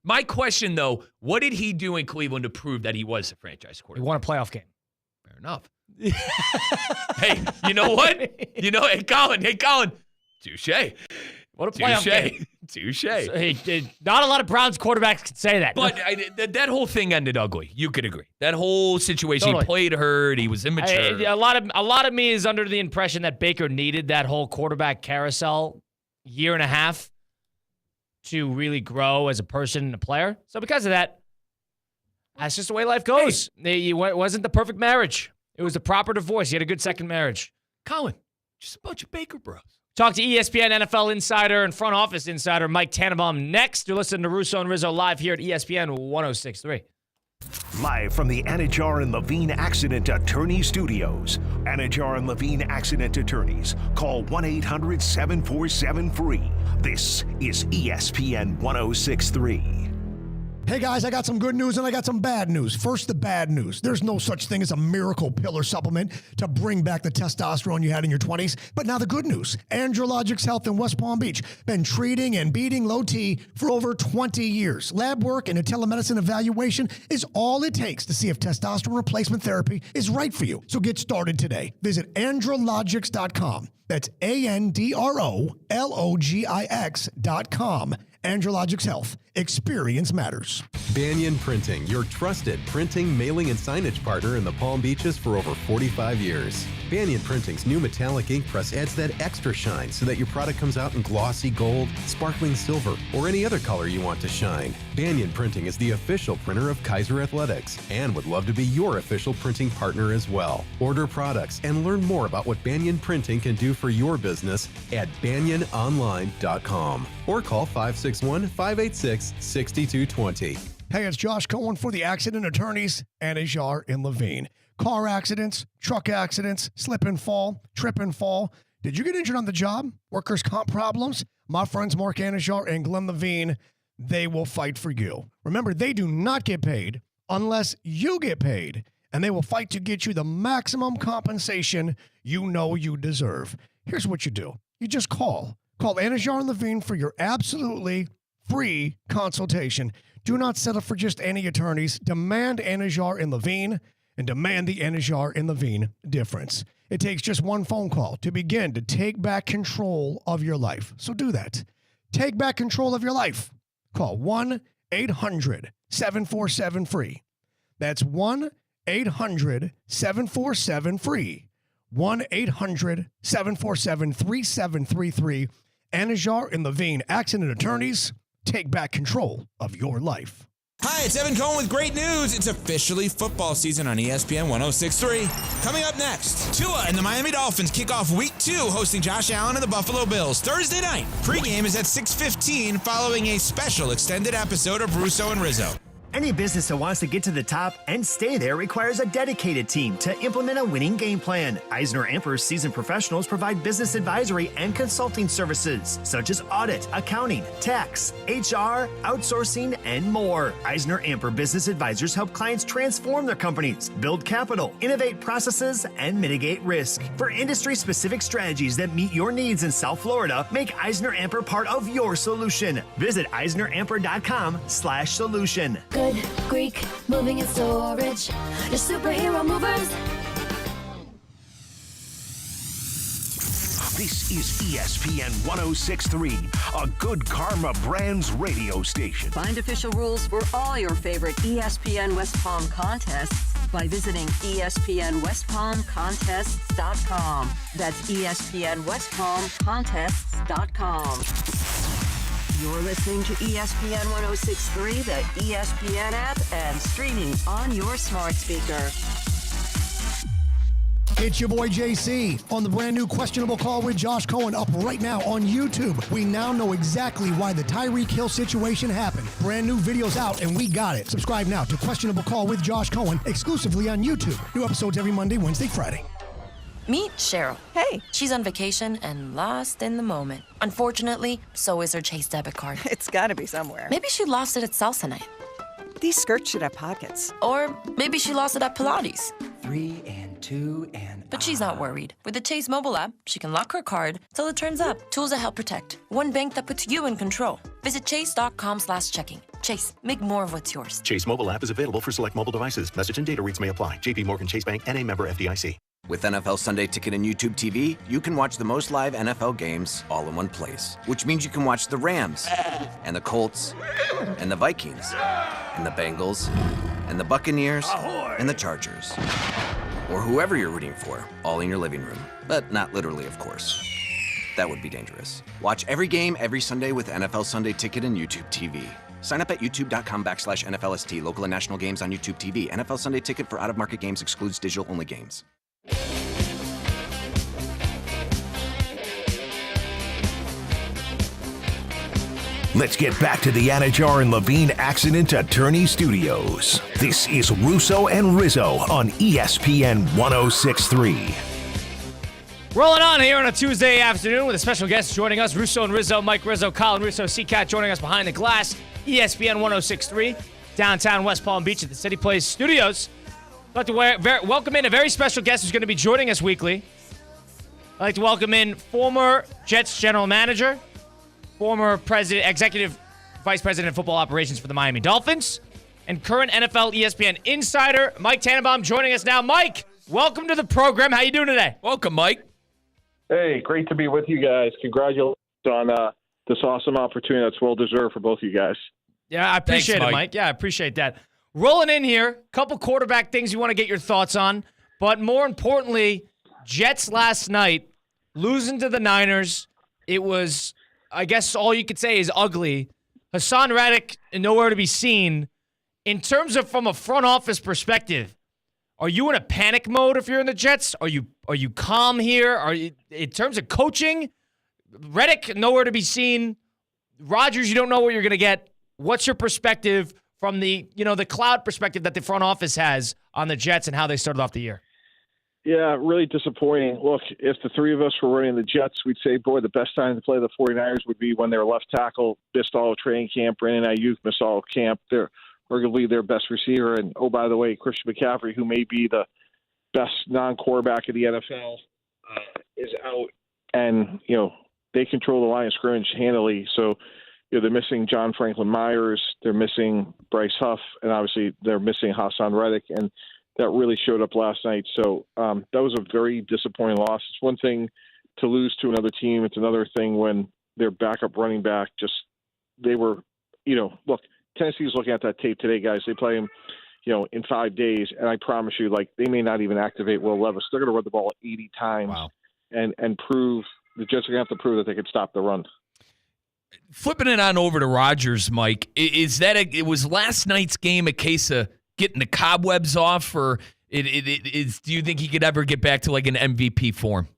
My question, though, what did he do in Cleveland to prove that he was a franchise quarterback?
He won a playoff game.
Fair enough. Hey, you know what? Hey, Colin. Touche.
What a playoff game.
Touche.
Not a lot of Browns quarterbacks can say that.
But that whole thing ended ugly. You could agree. That whole situation,
Totally.
He played hurt. He was immature.
A lot of me is under the impression that Baker needed that whole quarterback carousel year and a half to really grow as a person and a player. So because of that, that's just the way life goes. It wasn't the perfect marriage. It was the proper divorce. He had a good second marriage.
Colin, just a bunch of Baker bros.
Talk to ESPN NFL insider and front office insider Mike Tannenbaum next. You're listening to Russo and Rizzo live here at ESPN 106.3.
Live from the Anajar and Levine Accident Attorney Studios. Anajar and Levine Accident Attorneys. Call 1-800-747-FREE. This is ESPN 106.3.
Hey guys, I got some good news and I got some bad news. First, the bad news. There's no such thing as a miracle pill or supplement to bring back the testosterone you had in your 20s. But now the good news. Andrologix Health in West Palm Beach. Been treating and beating low T for over 20 years. Lab work and a telemedicine evaluation is all it takes to see if testosterone replacement therapy is right for you. So get started today. Visit andrologix.com. That's ANDROLOGIX.com. Andrologix Health. Experience matters.
Banyan Printing, your trusted printing, mailing, and signage partner in the Palm Beaches for over 45 years. Banyan Printing's new metallic ink press adds that extra shine so that your product comes out in glossy gold, sparkling silver, or any other color you want to shine. Banyan Printing is the official printer of Kaiser Athletics and would love to be your official printing partner as well. Order products and learn more about what Banyan Printing can do for your business at banyanonline.com or call 561-586-6220.
Hey, it's Josh Cohen for the Accident Attorneys, Anajar in Levine. Car accidents, truck accidents, slip and fall, trip and fall. Did you get injured on the job? Workers' comp problems? My friends Mark Anajar and Glenn Levine, they will fight for you. Remember, they do not get paid unless you get paid, and they will fight to get you the maximum compensation you know you deserve. Here's what you do. You just call. Call Anajar and Levine for your absolutely free consultation. Do not settle for just any attorneys. Demand Anajar and Levine and demand the Anajar and Levine difference. It takes just one phone call to begin to take back control of your life. So do that. Take back control of your life. Call 1-800-747-FREE. That's 1-800-747-FREE. 1-800-747-3733. Anajar and Levine, Accident Attorneys. Take back control of your life.
Hi, it's Evan Cohen with great news. It's officially football season on ESPN 106.3. Coming up next, Tua and the Miami Dolphins kick off Week 2, hosting Josh Allen and the Buffalo Bills. Thursday night, pregame is at 6:15, following a special extended episode of Russo and Rizzo.
Any business that wants to get to the top and stay there requires a dedicated team to implement a winning game plan. Eisner-Amper's seasoned professionals provide business advisory and consulting services, such as audit, accounting, tax, HR, outsourcing, and more. Eisner-Amper business advisors help clients transform their companies, build capital, innovate processes, and mitigate risk. For industry-specific strategies that meet your needs in South Florida, make Eisner-Amper part of your solution. Visit EisnerAmper.com/solution.
Good Greek moving and storage. Your superhero movers.
This is ESPN 106.3, a Good Karma Brands radio station.
Find official rules for all your favorite ESPN West Palm contests by visiting ESPNWestPalmContests.com. That's ESPNWestPalmContests.com. You're listening to ESPN 106.3, the ESPN app, and streaming on your smart speaker.
It's your boy JC on the brand new Questionable Call with Josh Cohen, up right now on YouTube. We now know exactly why the Tyreek Hill situation happened. Brand new videos out, and we got it. Subscribe now to Questionable Call with Josh Cohen, exclusively on YouTube. New episodes every Monday, Wednesday, Friday.
Meet Cheryl. Hey. She's on vacation and lost in the moment. Unfortunately, so is her Chase debit card.
It's gotta be somewhere.
Maybe she lost it at salsa night.
These skirts should have pockets.
Or maybe she lost it at Pilates.
3 and 2 and...
But she's not worried. With the Chase mobile app, she can lock her card till it turns up. Tools that help protect. One bank that puts you in control. Visit chase.com/checking. Chase, make more of what's yours.
Chase mobile app is available for select mobile devices. Message and data rates may apply. JP Morgan Chase Bank, N.A. member FDIC.
With NFL Sunday Ticket and YouTube TV, you can watch the most live NFL games all in one place. Which means you can watch the Rams, and the Colts, and the Vikings, and the Bengals, and the Buccaneers, and the Chargers. Or whoever you're rooting for, all in your living room. But not literally, of course. That would be dangerous. Watch every game every Sunday with NFL Sunday Ticket and YouTube TV. Sign up at youtube.com/NFLST. Local and national games on YouTube TV. NFL Sunday Ticket for out-of-market games excludes digital-only games.
Let's get back to the Anajar and Levine Accident Attorney Studios. This is Russo and Rizzo on ESPN 106.3.
Rolling on here on a Tuesday afternoon with a special guest joining us, Russo and Rizzo, Mike Rizzo, Colin Russo, C-Cat joining us behind the glass, ESPN 106.3. downtown West Palm Beach at the City Place Studios. I'd like to welcome in a very special guest who's going to be joining us weekly. I'd like to welcome in former Jets general manager, former executive vice president of football operations for the Miami Dolphins, and current NFL ESPN insider, Mike Tannenbaum, joining us now. Mike, welcome to the program. How you doing today?
Welcome, Mike.
Hey, great to be with you guys. Congratulations on this awesome opportunity that's well-deserved for both of you guys.
Yeah, I appreciate it, Mike. Yeah, I appreciate that. Rolling in here, couple quarterback things you want to get your thoughts on, but more importantly, Jets last night, losing to the Niners. It was, I guess all you could say is ugly. Hassan Reddick, nowhere to be seen. In terms of from a front office perspective, are you in a panic mode if you're in the Jets? Are you calm here? Are you, in terms of coaching, Reddick, nowhere to be seen. Rodgers, you don't know what you're going to get. What's your perspective from the cloud perspective that the front office has on the Jets and how they started off the year?
Yeah, really disappointing. Look, if the three of us were running the Jets, we'd say, boy, the best time to play the 49ers would be when their left tackle missed all of training camp, Brandon Ayuk missed all of camp. They're arguably their best receiver. And, oh, by the way, Christian McCaffrey, who may be the best non-quarterback in the NFL, is out. And, they control the line of scrimmage handily. So, they're missing John Franklin Myers. They're missing Bryce Huff. And, obviously, they're missing Hassan Reddick. And that really showed up last night. So that was a very disappointing loss. It's one thing to lose to another team. It's another thing when their backup running back look, Tennessee's looking at that tape today, guys. They play him, in 5 days. And I promise you, they may not even activate Will Levis. They're going to run the ball 80 times.
Wow.
And prove – the Jets are going to have to prove that they could stop the run.
Flipping it on over to Rodgers, Mike, it was last night's game a case of getting the cobwebs off, or do you think he could ever get back to like an MVP form?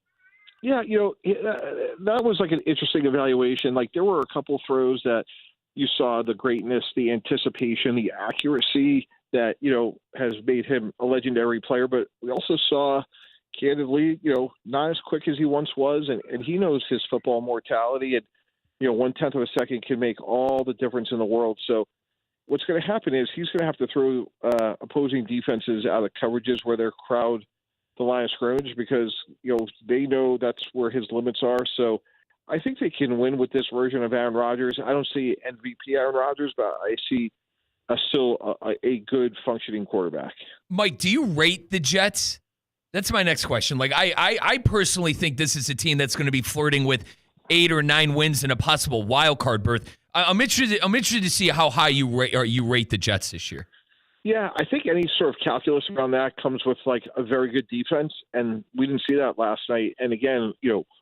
Yeah, that was like an interesting evaluation. There were a couple throws that you saw the greatness, the anticipation, the accuracy that, has made him a legendary player. But we also saw, candidly, not as quick as he once was. And he knows his football mortality. And, 1/10 of a second can make all the difference in the world. So, what's going to happen is he's going to have to throw opposing defenses out of coverages where they're crowd the line of scrimmage because, they know that's where his limits are. So I think they can win with this version of Aaron Rodgers. I don't see MVP Aaron Rodgers, but I see still a good functioning quarterback.
Mike, do you rate the Jets? That's my next question. I personally think this is a team that's going to be flirting with 8 or 9 wins and a possible wild card berth. I'm interested to see how high you rate the Jets this year.
Yeah, I think any sort of calculus around that comes with a very good defense, and we didn't see that last night. And again,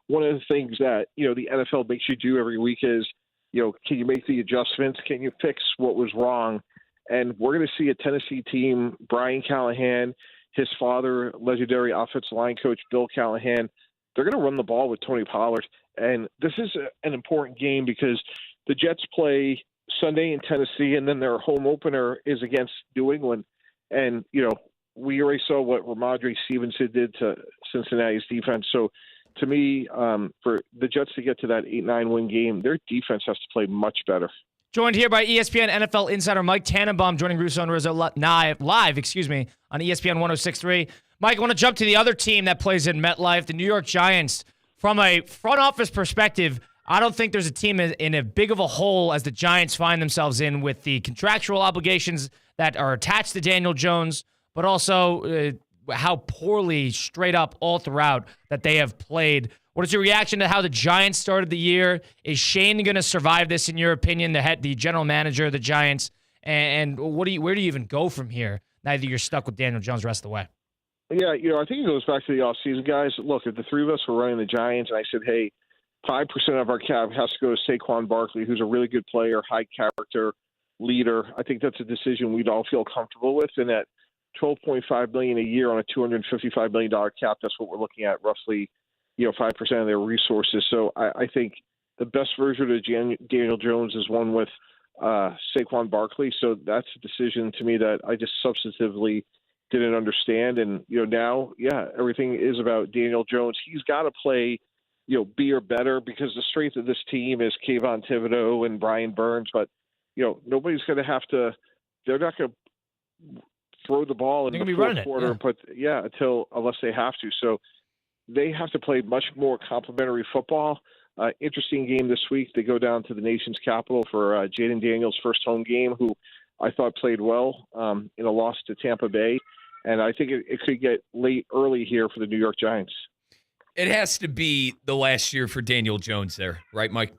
one of the things that the NFL makes you do every week is, can you make the adjustments? Can you fix what was wrong? And we're going to see a Tennessee team, Brian Callahan, his father, legendary offensive line coach Bill Callahan. They're going to run the ball with Tony Pollard, and this is an important game because the Jets play Sunday in Tennessee, and then their home opener is against New England. And, we already saw what Ramondre Stevenson did to Cincinnati's defense. So, to me, for the Jets to get to that 8-9 win game, their defense has to play much better.
Joined here by ESPN NFL insider Mike Tannenbaum, joining Russo Rizzo live, on ESPN 106.3. Mike, I want to jump to the other team that plays in MetLife, the New York Giants. From a front office perspective, I don't think there's a team in as big of a hole as the Giants find themselves in with the contractual obligations that are attached to Daniel Jones, but also how poorly, straight up, all throughout that they have played. What is your reaction to how the Giants started the year? Is Shane going to survive this, in your opinion, the general manager of the Giants? And where do you even go from here? Now that you're stuck with Daniel Jones the rest of the way.
Yeah, I think it goes back to the offseason, guys. Look, if the three of us were running the Giants and I said, hey, 5% of our cap has to go to Saquon Barkley, who's a really good player, high character leader, I think that's a decision we'd all feel comfortable with. And at $12.5 million a year on a $255 million cap, that's what we're looking at, roughly, 5% of their resources. So I think the best version of Daniel Jones is one with Saquon Barkley. So that's a decision to me that I just substantively didn't understand. And, now, everything is about Daniel Jones. He's got to play, be or better because the strength of this team is Kayvon Thibodeau and Brian Burns. But, nobody's going to have to they're not going to throw the ball in the fourth quarter, unless they have to. So they have to play much more complementary football. Interesting game this week. They go down to the nation's capital for Jaden Daniels' first home game, who I thought played well in a loss to Tampa Bay. And I think it could get late early here for the New York Giants.
It has to be the last year for Daniel Jones there, right, Mike?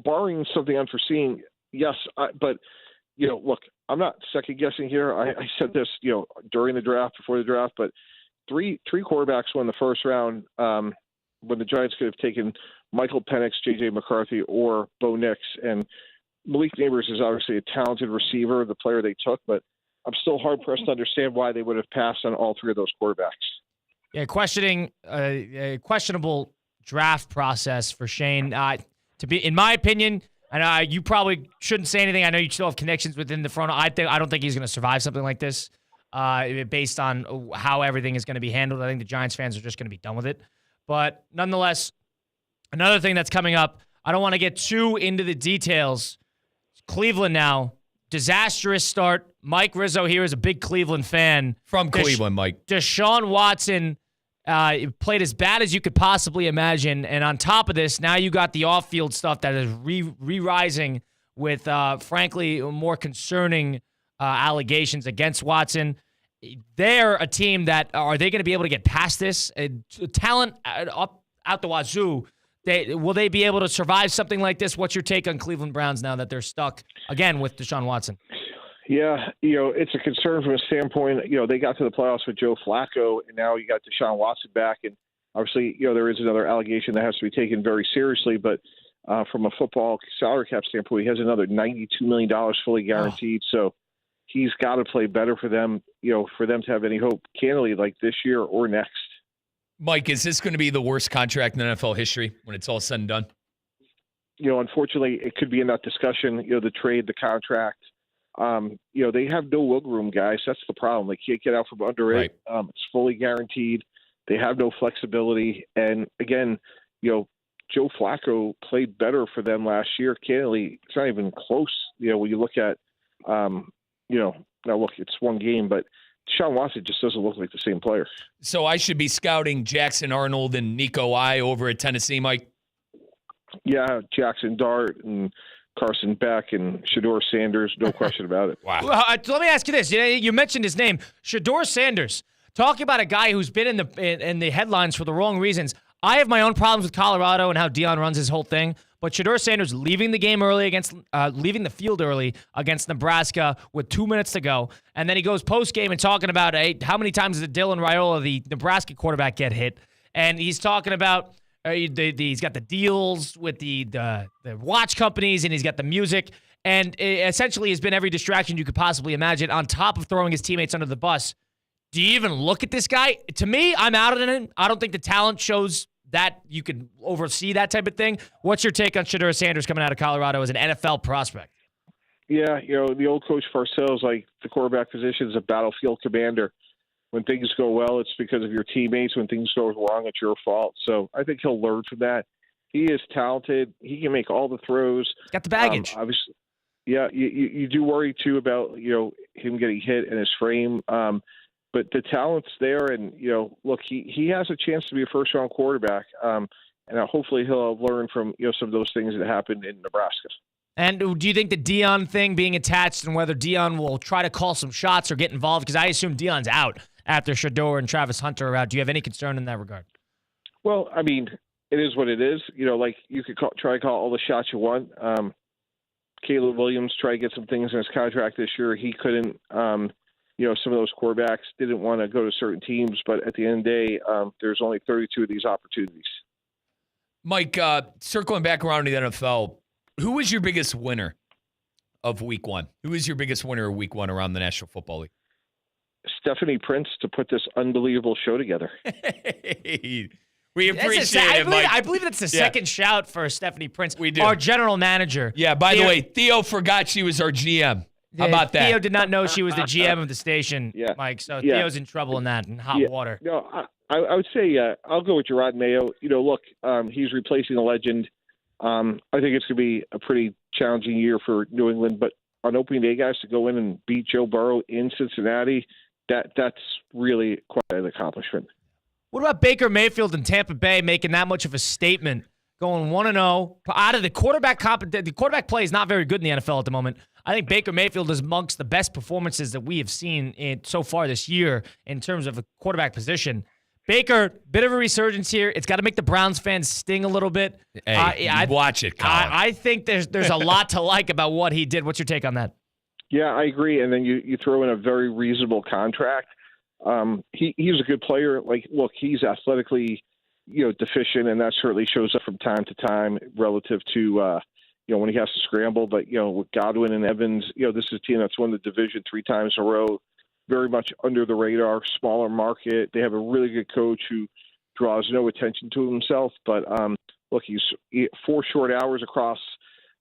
Barring something unforeseen, yes. But, look, I'm not second-guessing here. I said this, during the draft, before the draft, but three quarterbacks won the first round when the Giants could have taken Michael Penix, J.J. McCarthy, or Bo Nix. And Malik Neighbors is obviously a talented receiver, the player they took, but I'm still hard-pressed to understand why they would have passed on all three of those quarterbacks.
Yeah, questioning a questionable draft process for Shane. To be, in my opinion, and you probably shouldn't say anything. I know you still have connections within the front. I don't think he's going to survive something like this based on how everything is going to be handled. I think the Giants fans are just going to be done with it. But nonetheless, another thing that's coming up, I don't want to get too into the details. Cleveland now, disastrous start. Mike Rizzo here is a big Cleveland fan.
From Cleveland, Mike.
Deshaun Watson played as bad as you could possibly imagine. And on top of this, now you got the off-field stuff that is re-rising with, frankly, more concerning allegations against Watson. They're a team that, are they going to be able to get past this? Talent up out the wazoo. Will they be able to survive something like this? What's your take on Cleveland Browns now that they're stuck, again, with Deshaun Watson?
Yeah, it's a concern from a standpoint, they got to the playoffs with Joe Flacco, and now you got Deshaun Watson back. And obviously, there is another allegation that has to be taken very seriously. But from a football salary cap standpoint, he has another $92 million fully guaranteed. So he's got to play better for them, for them to have any hope, candidly, like this year or next.
Mike, is this going to be the worst contract in NFL history when it's all said and done?
Unfortunately, it could be in that discussion, the trade, the contract. They have no wiggle room, guys. That's the problem. They can't get out from under it. It's fully guaranteed. They have no flexibility. And again, Joe Flacco played better for them last year. Candidly, it's not even close. When you look at, now look, it's one game, but Deshaun Watson just doesn't look like the same player.
So I should be scouting Jackson Arnold and Nico I over at Tennessee, Mike?
Yeah, Jackson Dart and Carson Beck and Shedeur Sanders, no question about it.
Wow. Well, let me ask you this. You mentioned his name, Shedeur Sanders. Talking about a guy who's been in the headlines for the wrong reasons. I have my own problems with Colorado and how Deion runs his whole thing, but Shedeur Sanders leaving the field early against Nebraska with 2 minutes to go, and then he goes post-game and talking about, hey, how many times did Dylan Raiola, the Nebraska quarterback, get hit? And he's talking about he's got the deals with the watch companies, and he's got the music, and essentially has been every distraction you could possibly imagine, on top of throwing his teammates under the bus. Do you even look at this guy? To me, I'm out on it. I don't think the talent shows that you could oversee that type of thing. What's your take on Shedeur Sanders coming out of Colorado as an NFL prospect?
Yeah, the old coach Parcells, like the quarterback position is a battlefield commander. When things go well, it's because of your teammates. When things go wrong, it's your fault. So I think he'll learn from that. He is talented. He can make all the throws.
He's got the baggage.
Obviously, yeah, you do worry, too, about, him getting hit in his frame. But the talent's there, and, look, he has a chance to be a first-round quarterback, and hopefully he'll learn from, some of those things that happened in Nebraska.
And do you think the Deion thing being attached and whether Deion will try to call some shots or get involved? Because I assume Deion's out after Shedeur and Travis Hunter are out. Do you have any concern in that regard?
Well, I mean, it is what it is. Like you could try to call all the shots you want. Caleb Williams tried to get some things in his contract this year. He couldn't. Some of those quarterbacks didn't want to go to certain teams, but at the end of the day, there's only 32 of these opportunities.
Mike, circling back around to the NFL, who was your biggest winner of Week 1? Who is your biggest winner of Week 1 around the National Football League?
Stephanie Prince to put this unbelievable show together.
We appreciate it, Mike.
I believe it's the second shout for Stephanie Prince.
We do.
Our general manager.
Yeah, by the way, Theo forgot she was our GM. How about that?
Theo did not know she was the GM of the station, Mike. So Theo's in trouble in hot water.
No, I would say I'll go with Gerard Mayo. Look, he's replacing a legend. I think it's going to be a pretty challenging year for New England, but on opening day, guys, to go in and beat Joe Burrow in Cincinnati, that's really quite an accomplishment.
What about Baker Mayfield in Tampa Bay making that much of a statement, going 1-0 out of the quarterback the quarterback play is not very good in the NFL at the moment. I think Baker Mayfield is amongst the best performances that we have seen so far this year in terms of a quarterback position. Baker, bit of a resurgence here. It's got to make the Browns fans sting a little bit.
Hey, watch it, Colin.
I think there's a lot to like about what he did. What's your take on that?
Yeah, I agree. And then you throw in a very reasonable contract. He's a good player. Like, look, he's athletically, deficient, and that certainly shows up from time to time relative to, when he has to scramble. But, with Godwin and Evans, this is a team that's won the division 3 times in a row, very much under the radar, smaller market. They have a really good coach who draws no attention to himself. But, look, he's 4 short hours across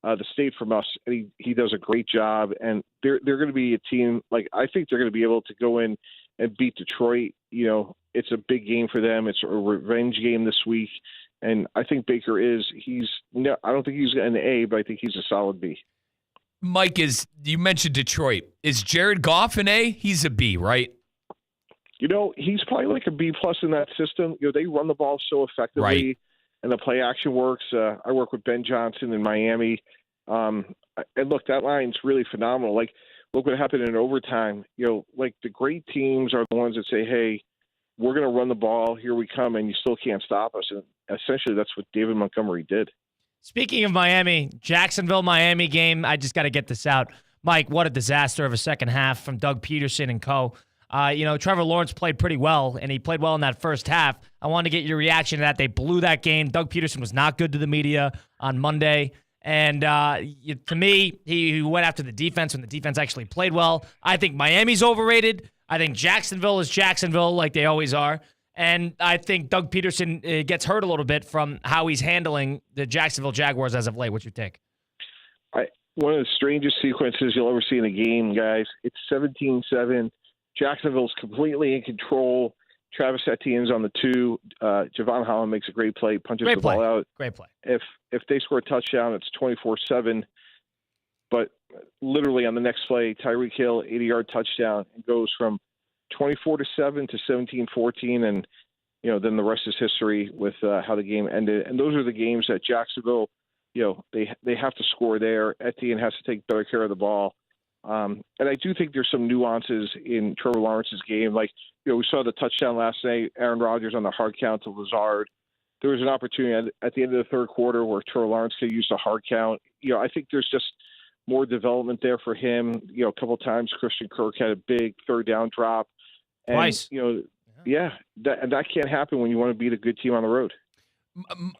the state from us, and he does a great job. And they're going to be a team, like, I think they're going to be able to go in and beat Detroit. It's a big game for them. It's a revenge game this week. And I think Baker I don't think he's an A, but I think he's a solid B.
Mike, you mentioned Detroit. Is Jared Goff an A? He's a B, right?
He's probably like a B plus in that system. They run the ball so effectively,
right,
and the play action works. I work with Ben Johnson in Miami. And look, that line's really phenomenal. Like, look what happened in overtime. Like, the great teams are the ones that say, hey, we're going to run the ball. Here we come, and you still can't stop us. And essentially, that's what David Montgomery did.
Speaking of Miami, Jacksonville-Miami game, I just got to get this out. Mike, what a disaster of a second half from Doug Peterson and co. Trevor Lawrence played pretty well, and he played well in that first half. I wanted to get your reaction to that. They blew that game. Doug Peterson was not good to the media on Monday. And to me, he went after the defense when the defense actually played well. I think Miami's overrated. I think Jacksonville is Jacksonville like they always are. And I think Doug Peterson gets hurt a little bit from how he's handling the Jacksonville Jaguars as of late. What's your take?
One of the strangest sequences you'll ever see in a game, guys. It's 17-7. Jacksonville's completely in control. Travis Etienne's on the 2. Javon Holland makes a great play, punches the ball out.
Great play. If
they score a touchdown, it's 24-7. But literally on the next play, Tyreek Hill, 80-yard touchdown, and goes from 24-7 to 17-14, and then the rest is history with how the game ended. And those are the games that Jacksonville, they have to score there. Etienne has to take better care of the ball. And I do think there's some nuances in Trevor Lawrence's game. Like, we saw the touchdown last night, Aaron Rodgers on the hard count to Lazard. There was an opportunity at the end of the third quarter where Trevor Lawrence could use the hard count. I think there's just more development there for him. A couple of times Christian Kirk had a big third down drop. And,
Twice.
That can't happen when you want to beat a good team on the road.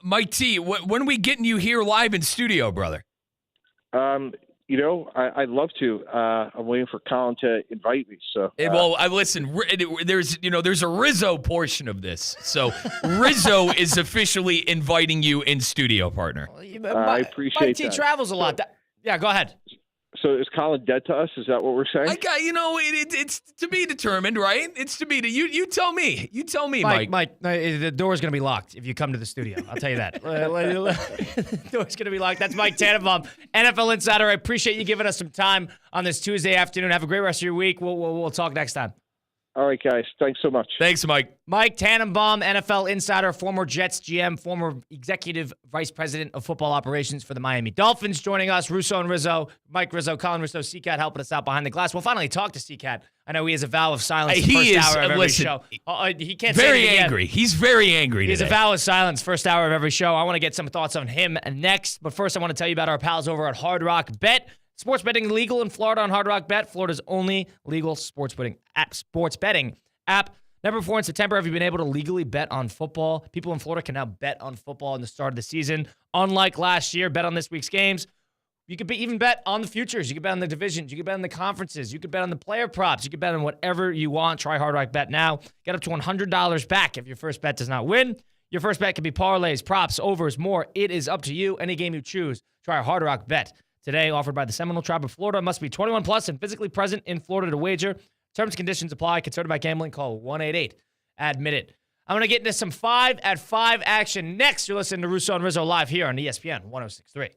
Mike T, when are we getting you here live in studio, brother?
I'd love to. I'm waiting for Colin to invite me. So,
listen. There's a Rizzo portion of this, so Rizzo is officially inviting you in studio, partner.
I appreciate
Mike T
that.
travels a lot. Yeah, go ahead.
So is Colin dead to us? Is that what we're saying?
It's to be determined, right? It's to be you tell me. You tell me, Mike.
Mike, the door's going to be locked if you come to the studio. I'll tell you that. The door's going to be locked. That's Mike Tannenbaum, NFL Insider. I appreciate you giving us some time on this Tuesday afternoon. Have a great rest of your week. We'll talk next time.
All right, guys. Thanks so much.
Thanks, Mike.
Mike Tannenbaum, NFL Insider, former Jets GM, former Executive Vice President of Football Operations for the Miami Dolphins, joining us. Russo and Rizzo, Mike Rizzo, Colin Rizzo, C-Cat helping us out behind the glass. We'll finally talk to C-Cat. I know he has a vow of silence the first hour of every show. He can't say
very angry. He's very angry today.
He has a vow of silence first hour of every show. I want to get some thoughts on him next. But first, I want to tell you about our pals over at Hard Rock Bet. Sports betting legal in Florida on Hard Rock Bet, Florida's only legal sports betting app. Never before in September have you been able to legally bet on football. People in Florida can now bet on football in the start of the season. Unlike last year, bet on this week's games. You could even bet on the futures. You could bet on the divisions. You could bet on the conferences. You could bet on the player props. You could bet on whatever you want. Try Hard Rock Bet now. Get up to $100 back if your first bet does not win. Your first bet can be parlays, props, overs, more. It is up to you. Any game you choose. Try Hard Rock Bet today, offered by the Seminole Tribe of Florida. Must be 21 plus and physically present in Florida to wager. Terms and conditions apply. Concerned about gambling? Call 1-888-ADMIT-IT. I'm going to get into some 5 at 5 action next. You're listening to Russo and Rizzo live here on ESPN 106.3.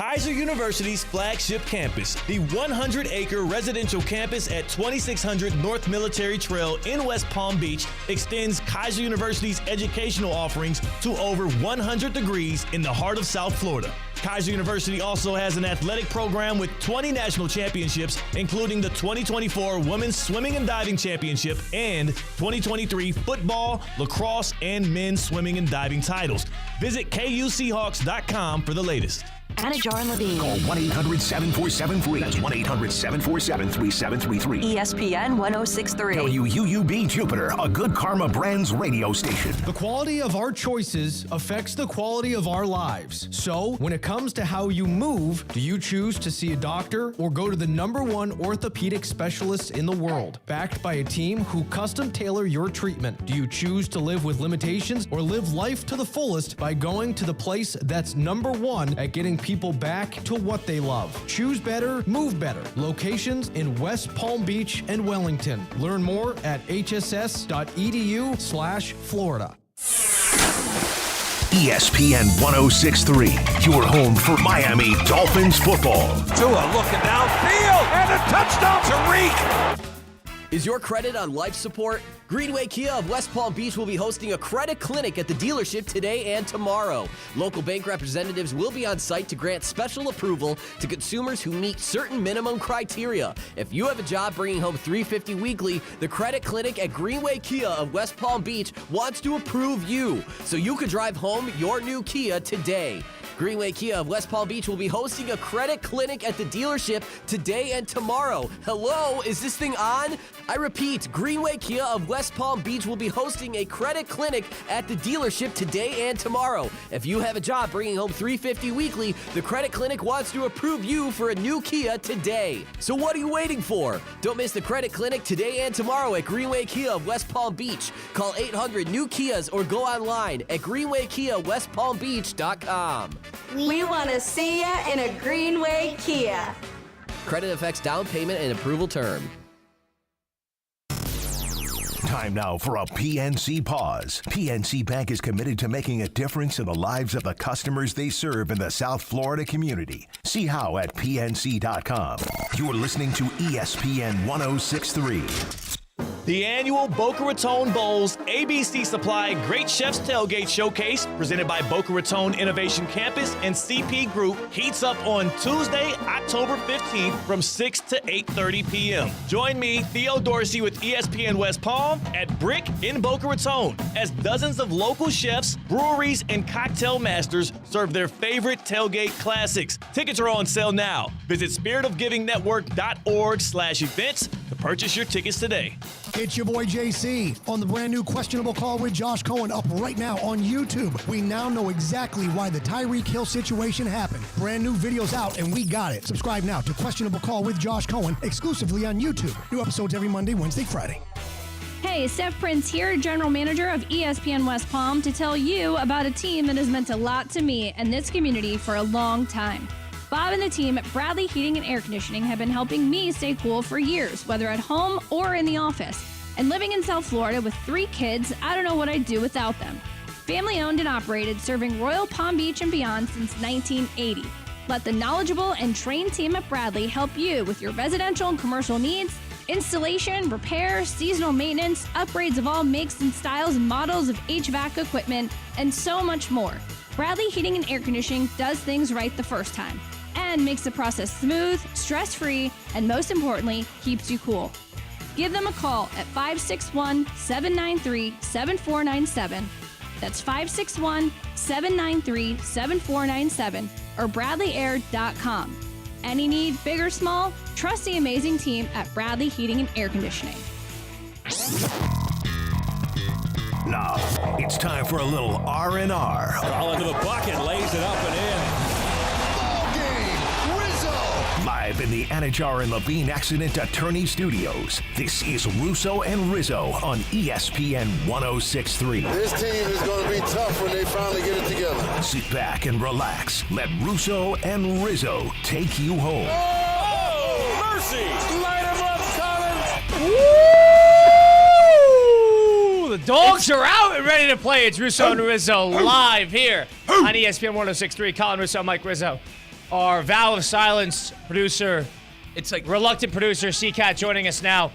Kaiser University's flagship campus, the 100-acre residential campus at 2600 North Military Trail in West Palm Beach, extends Kaiser University's educational offerings to over 100 degrees in the heart of South Florida. Kaiser University also has an athletic program with 20 national championships, including the 2024 Women's Swimming and Diving Championship and 2023 football, lacrosse, and men's swimming and diving titles. Visit KUSeahawks.com for the latest.
Anajar and Levine.
Call 1-800-747-FREE. That's 1-800-747-3733.
ESPN 1063.
WUUB Jupiter, a Good Karma Brands radio station.
The quality of our choices affects the quality of our lives. So, when it comes to how you move, do you choose to see a doctor or go to the #1 orthopedic specialist in the world, backed by a team who custom tailor your treatment? Do you choose to live with limitations or live life to the fullest by going to the place that's #1 at getting people back to what they love? Choose better, move better. Locations in West Palm Beach and Wellington. Learn more at hss.edu/Florida.
ESPN 1063, your home for Miami Dolphins football.
Tua looking downfield and a touchdown to Reek.
Is your credit on life support? Greenway Kia of West Palm Beach will be hosting a credit clinic at the dealership today and tomorrow. Local bank representatives will be on site to grant special approval to consumers who meet certain minimum criteria. If you have a job bringing home $350 weekly, the credit clinic at Greenway Kia of West Palm Beach wants to approve you so you can drive home your new Kia today. Greenway Kia of West Palm Beach will be hosting a credit clinic at the dealership today and tomorrow. Hello, is this thing on? I repeat, Greenway Kia of West Palm Beach will be hosting a credit clinic at the dealership today and tomorrow. If you have a job bringing home $350 weekly, the credit clinic wants to approve you for a new Kia today. So what are you waiting for? Don't miss the credit clinic today and tomorrow at Greenway Kia of West Palm Beach. Call 800-NEW-KIAs or go online at greenwaykiawestpalmbeach.com.
We want to see ya in a Greenway Kia.
Credit affects down payment and approval term.
Time now for a PNC pause. PNC Bank is committed to making a difference in the lives of the customers they serve in the South Florida community. See how at PNC.com. You're listening to ESPN 1063.
The annual Boca Raton Bowls ABC Supply Great Chefs Tailgate Showcase, presented by Boca Raton Innovation Campus and CP Group, heats up on Tuesday, October 15th from 6 to 8:30 p.m. Join me, Theo Dorsey, with ESPN West Palm at Brick in Boca Raton as dozens of local chefs, breweries, and cocktail masters serve their favorite tailgate classics. Tickets are on sale now. Visit spiritofgivingnetwork.org/events to purchase your tickets today.
It's your boy JC on the brand new Questionable Call with Josh Cohen, up right now on YouTube. We now know exactly why the Tyreek Hill situation happened. Brand new videos out, and we got it. Subscribe now to Questionable Call with Josh Cohen exclusively on YouTube. New episodes every Monday, Wednesday, Friday.
Hey, Steph Prince here, General Manager of ESPN West Palm, to tell you about a team that has meant a lot to me and this community for a long time. Bob and the team at Bradley Heating and Air Conditioning have been helping me stay cool for years, whether at home or in the office. And living in South Florida with 3 kids, I don't know what I'd do without them. Family owned and operated, serving Royal Palm Beach and beyond since 1980. Let the knowledgeable and trained team at Bradley help you with your residential and commercial needs, installation, repair, seasonal maintenance, upgrades of all makes and styles and models of HVAC equipment, and so much more. Bradley Heating and Air Conditioning does things right the first time and makes the process smooth, stress-free, and most importantly, keeps you cool. Give them a call at 561-793-7497. That's 561-793-7497 or bradleyair.com. Any need, big or small, trust the amazing team at Bradley Heating and Air Conditioning.
Now, it's time for a little R&R.
Ball into the bucket, lays it up and in.
Live in the Anajar and Levine Accident Attorney Studios, this is Russo and Rizzo on ESPN 1063.
This team is going to be tough when they finally get it together.
Sit back and relax. Let Russo and Rizzo take you home.
Oh, mercy! Light him up, Colin!
Woo! The dogs are out and ready to play. It's Russo and Rizzo live here on ESPN 1063. Colin Russo, Mike Rizzo. Our vow of silence producer,
it's like
reluctant producer, C-Cat joining us now.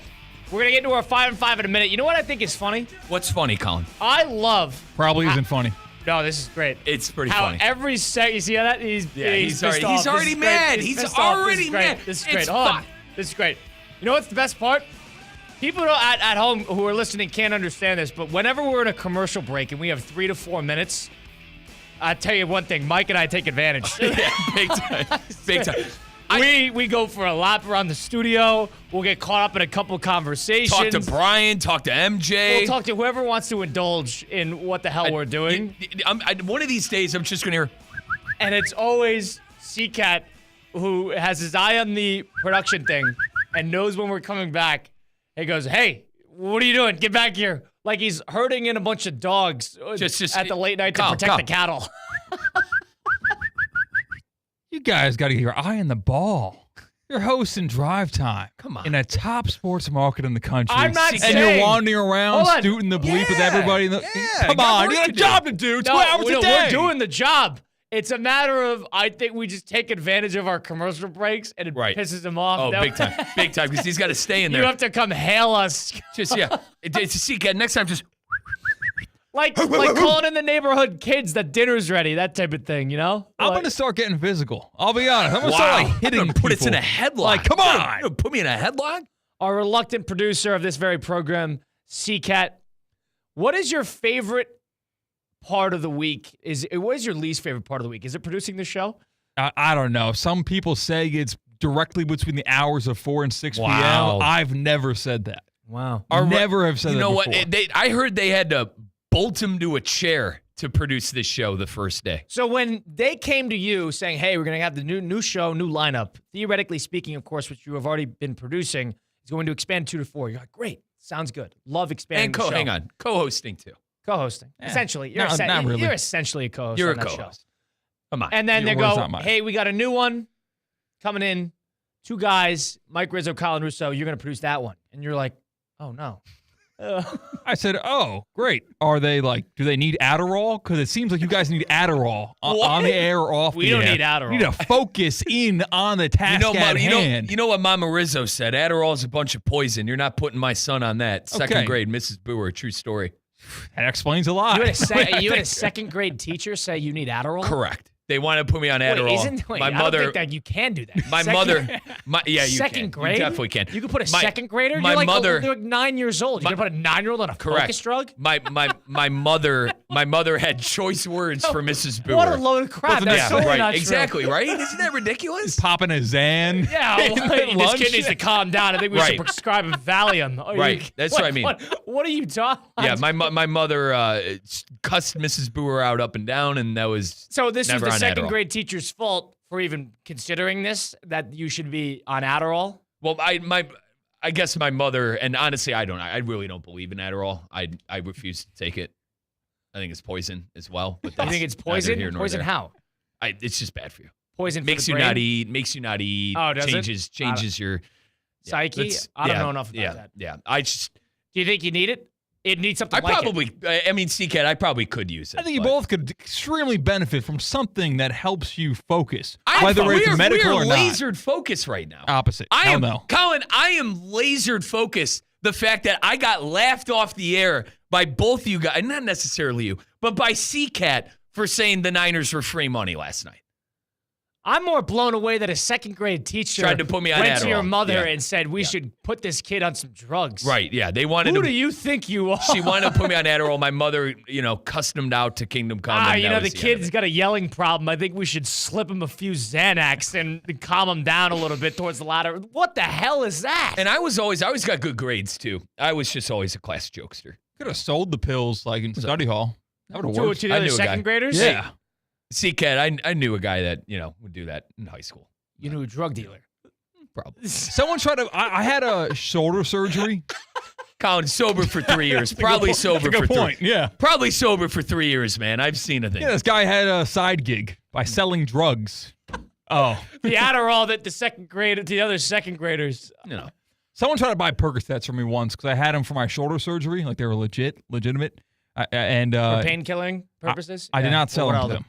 We're going to get into our 5 and 5 in a minute. You know what I think is funny?
What's funny, Colin?
I love...
Probably isn't funny.
No, this is great.
It's pretty
how
funny.
Every second, you see how that? He's
already mad. He's already mad.
This is great. Hold on. This is great. You know what's the best part? People at home who are listening can't understand this, but whenever we're in a commercial break and we have 3 to 4 minutes, I tell you one thing, Mike and I take advantage.
Yeah, big time. Big time.
We go for a lap around the studio. We'll get caught up in a couple conversations.
Talk to Brian. Talk to MJ.
We'll talk to whoever wants to indulge in what the hell we're doing.
One of these days, I'm just going to hear.
And it's always C-Cat who has his eye on the production thing and knows when we're coming back. He goes, hey, what are you doing? Get back here. Like he's herding in a bunch of dogs just at the late night to protect the cattle.
You guys got to get your eye on the ball. You're hosting Drive Time.
Come on.
In a top sports market in the country.
I'm not saying.
And you're wandering around, scooting the bleep with everybody. Come on, you got a job to do. 2 hours a day.
We're doing the job. It's a matter of, I think we just take advantage of our commercial breaks and it pisses him off.
Oh, big time. Big time, because he's got to stay in there.
You have to come hail us.
Just, yeah. Next time, just...
Like calling in the neighborhood kids that dinner's ready, that type of thing, you know?
I'm going to start getting physical. I'll be honest. I'm going to start hitting
put us in a headlock.
Like, come on.
You put me in a headlock?
Our reluctant producer of this very program, C-Cat, what is your favorite part of the week? What is your least favorite part of the week? Is it producing the show?
I don't know. Some people say it's directly between the hours of 4 and 6 p.m. I've never said that.
Wow.
Never have said that before.
You know what? I heard they had to bolt him to a chair to produce this show the first day.
So when they came to you saying, hey, we're going to have the new show, new lineup, theoretically speaking, of course, which you have already been producing, is going to expand 2 to 4. You're like, great. Sounds good. Love expanding the show.
Hang on. Co-hosting, too.
Co-hosting. Essentially. You're essentially a co-host
You're
on
a
that
co-host.
show.
Come on.
And then they go, hey, we got a new one coming in. 2 guys, Mike Rizzo, Colin Russo. You're going to produce that one. And you're like, oh, no.
I said, oh, great. Are they do they need Adderall? Because it seems like you guys need Adderall on the air or off
we
the air.
We don't need Adderall.
You need to focus in on the task at hand.
You know what Mama Rizzo said? Adderall is a bunch of poison. You're not putting my son on that. Second grade, Mrs. Brewer, true story.
That explains a lot.
You had a second grade teacher say you need Adderall?
Correct. They want to put me on Adderall.
Wait, I don't think that you can do that.
My mother, you
second
can.
grade?
You definitely can.
You could put a second grader?
My mother.
They're like 9 years old. You're going to put a 9-year-old on a focus drug?
My mother had choice words for Mrs. Brewer.
What a load of crap. That's totally not true.
Exactly, right? Isn't that ridiculous?
He's popping a Xan.
Yeah, this kid needs to calm down. I think we should prescribe him Valium.
Right, that's what I mean.
What are you talking about?
Yeah, my mother cussed Mrs. Brewer out up and down, and that was
So this was the second
Adderall.
grade teacher's fault for even considering this, that you should be on Adderall?
Well, I guess my mother, and honestly, I really don't believe in Adderall. I refuse to take it. I think it's poison as well. But
you think it's poison? Poison how?
It's just bad for you.
Poison for
makes
the
you
brain?
not eat. Makes you not eat.
Oh, does
changes your
psyche? I don't know enough about that.
Yeah.
Do you think you need it? It needs something
C-Cat, I probably could use it.
I think you both could extremely benefit from something that helps you focus,
whether
it's medical or not.
We are lasered focused right now.
Opposite.
Colin, I am lasered focused. The fact that I got laughed off the air by both you guys, not necessarily you, but by C-Cat for saying the Niners were free money last night.
I'm more blown away that a second grade teacher
tried to put me on
went
Adderall.
to your mother and said, we should put this kid on some drugs.
Right, yeah. They wanted
Who do you think you are?
She wanted to put me on Adderall. My mother, customed out to Kingdom Come.
The kid's got a yelling problem. I think we should slip him a few Xanax and calm him down a little bit towards the latter. What the hell is that?
And I always got good grades, too. I was just always a class jokester.
Could have sold the pills in study hall. That would have worked.
To the other second graders?
Yeah.
C-Cat, I knew a guy that, would do that in high school.
You knew a drug dealer?
Probably.
Someone tried to, I had a shoulder surgery.
Colin, sober for 3 years. Probably sober for 3 years.
Yeah.
Probably sober for 3 years, man. I've seen a thing.
Yeah, this guy had a side gig by selling drugs. Oh.
The Adderall that the other second graders.
Someone tried to buy Percocets from me once because I had them for my shoulder surgery. They were legitimate.
For painkilling purposes?
I did not sell them to them.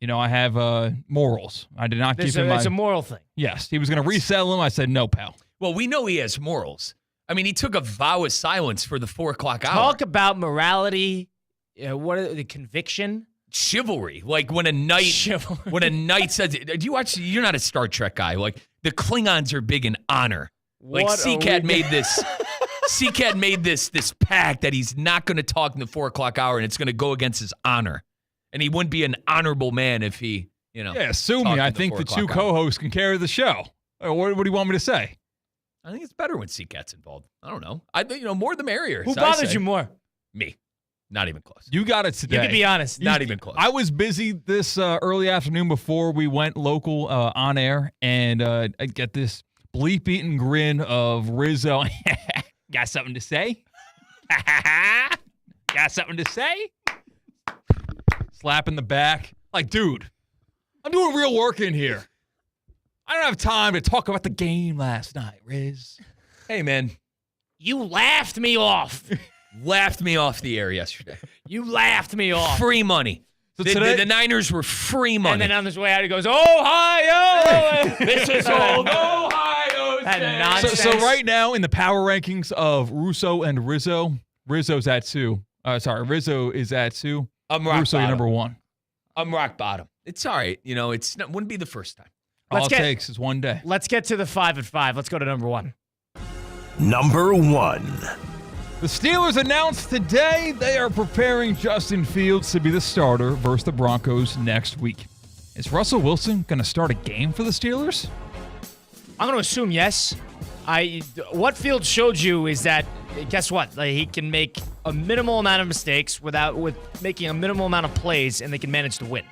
I have morals. I did not give him
It's a moral thing.
Yes, he was going to resell him. I said, no, pal.
Well, we know he has morals. I mean, he took a vow of silence for the 4 o'clock hour.
Talk about morality. What are the conviction?
Chivalry. Like when a knight says, do you watch? You're not a Star Trek guy. Like the Klingons are big in honor. Like Seacat made this. Seacat made this pact that he's not going to talk in the 4 o'clock hour, and it's going to go against his honor. And he wouldn't be an honorable man if he,
Yeah, sue me. I think the 2 co-hosts can carry the show. What do you want me to say?
I think it's better when Seacat's involved. I don't know. I think more the merrier.
Who bothers you more?
Me. Not even close.
You got it today.
You can be honest.
Not even close.
I was busy this early afternoon before we went local on air, and I get this bleep-eating grin of Rizzo. Got something to say? Got something to say? Slap in the back. Like, dude, I'm doing real work in here. I don't have time to talk about the game last night, Riz.
Hey, man.
You laughed me off.
Laughed me off the air yesterday.
You laughed me off.
Free money.
So
the Niners were free money.
And then on his way out, he goes, Ohio!
This is all Ohio State.
So right now in the power rankings of Russo and Rizzo, Rizzo's at 2. Rizzo is at 2.
I'm rock
Russo,
bottom.
number 1.
I'm rock bottom. It's all right. Wouldn't be the first time.
All it takes is one day.
Let's get to the 5 at 5. Let's go to number 1.
Number 1.
The Steelers announced today they are preparing Justin Fields to be the starter versus the Broncos next week. Is Russell Wilson going to start a game for the Steelers?
I'm going to assume yes. What Fields showed you is that, guess what? He can make a minimal amount of mistakes with making a minimal amount of plays, and they can manage to win.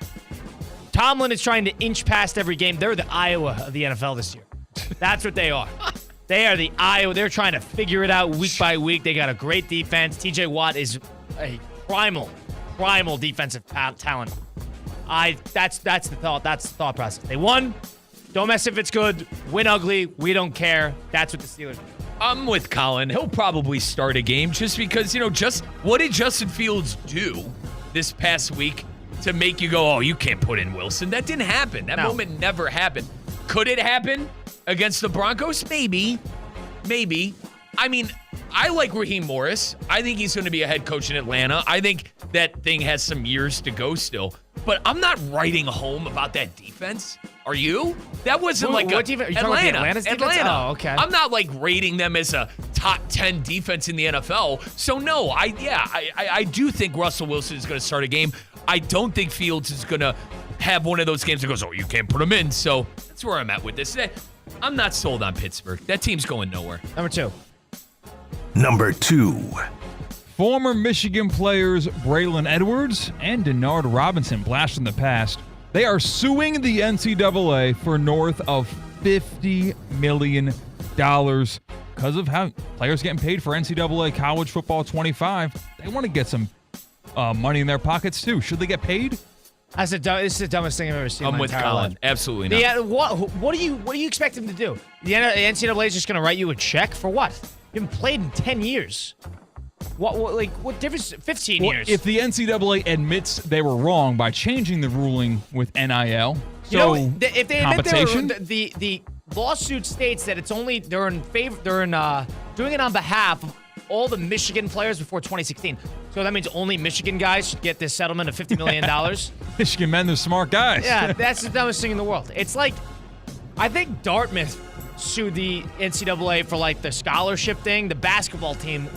Tomlin is trying to inch past every game. They're the Iowa of the NFL this year. That's what they are. They are the Iowa. They're trying to figure it out week by week. They got a great defense. TJ Watt is a primal defensive talent. That's the thought process. They won. Don't mess if it's good. Win ugly. We don't care. That's what the Steelers do.
I'm with Colin. He'll probably start a game just because, just what did Justin Fields do this past week to make you go, oh, you can't put in Wilson? That didn't happen. That moment never happened. Could it happen against the Broncos? Maybe. I mean, I like Raheem Morris. I think he's going to be a head coach in Atlanta. I think that thing has some years to go still. But I'm not writing home about that defense. Are you? That wasn't
what defense? Are you talking about the Atlanta's defense?
Atlanta.
Oh, okay.
I'm not rating them as a top 10 defense in the NFL. So no, I do think Russell Wilson is going to start a game. I don't think Fields is going to have one of those games that goes, oh, you can't put him in. So that's where I'm at with this. I'm not sold on Pittsburgh. That team's going nowhere.
Number 2.
Number 2.
Former Michigan players Braylon Edwards and Denard Robinson, blast from the past. They are suing the NCAA for north of $50 million because of how players getting paid for NCAA college football 25. They want to get some money in their pockets too. Should they get paid?
This is the dumbest thing I've ever seen.
I'm with Colin. Absolutely not.
Yeah, what do you expect him to do? The NCAA is just going to write you a check for what? You haven't played in 10 years. What difference? 15 years.
If the NCAA admits they were wrong by changing the ruling with NIL,
if they admit they were, the lawsuit states that it's only they're in doing it on behalf of all the Michigan players before 2016. So that means only Michigan guys should get this settlement of $50 million.
Michigan men, they're smart guys.
Yeah, that's the dumbest thing in the world. It's like, I think Dartmouth sued the NCAA for the scholarship thing, the basketball team,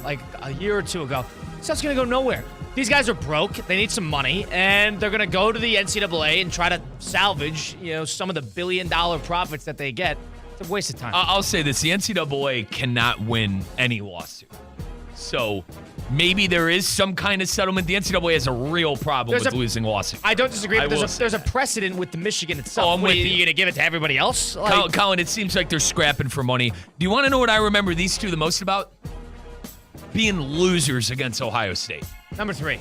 a year or two ago. Stuff's going to go nowhere. These guys are broke. They need some money, and they're going to go to the NCAA and try to salvage, some of the billion-dollar profits that they get. It's a waste of time.
I'll say this. The NCAA cannot win any lawsuit. So maybe there is some kind of settlement. The NCAA has a real problem with losing lawsuits.
I don't disagree, but there's a precedent with the Michigan itself.
Oh, I'm with you.
Are you going to give it to everybody else?
Colin, it seems like they're scrapping for money. Do you want to know what I remember these two the most about? Being losers against Ohio State.
Number 3.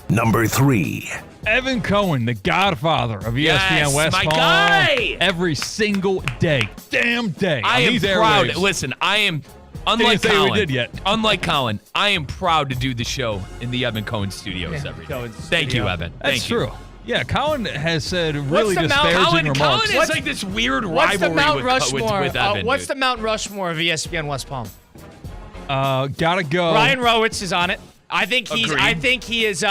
Number 3.
Evan Cohen, the godfather of ESPN West Palm.
My guy!
Every single day. Damn day.
I am proud.
Airwaves.
Listen, I am... Unlike Colin, I am proud to do the show in the Evan Cohen studios every day. Thank you, Evan.
That's true. Yeah, Colin has said really disparaging remarks.
Colin is like this weird
what's the
rivalry
Mount Rushmore?
with Evan.
What's the Mount Rushmore of ESPN West Palm?
Gotta go.
Ryan Rowitz is on it. I think
Agreed.
he is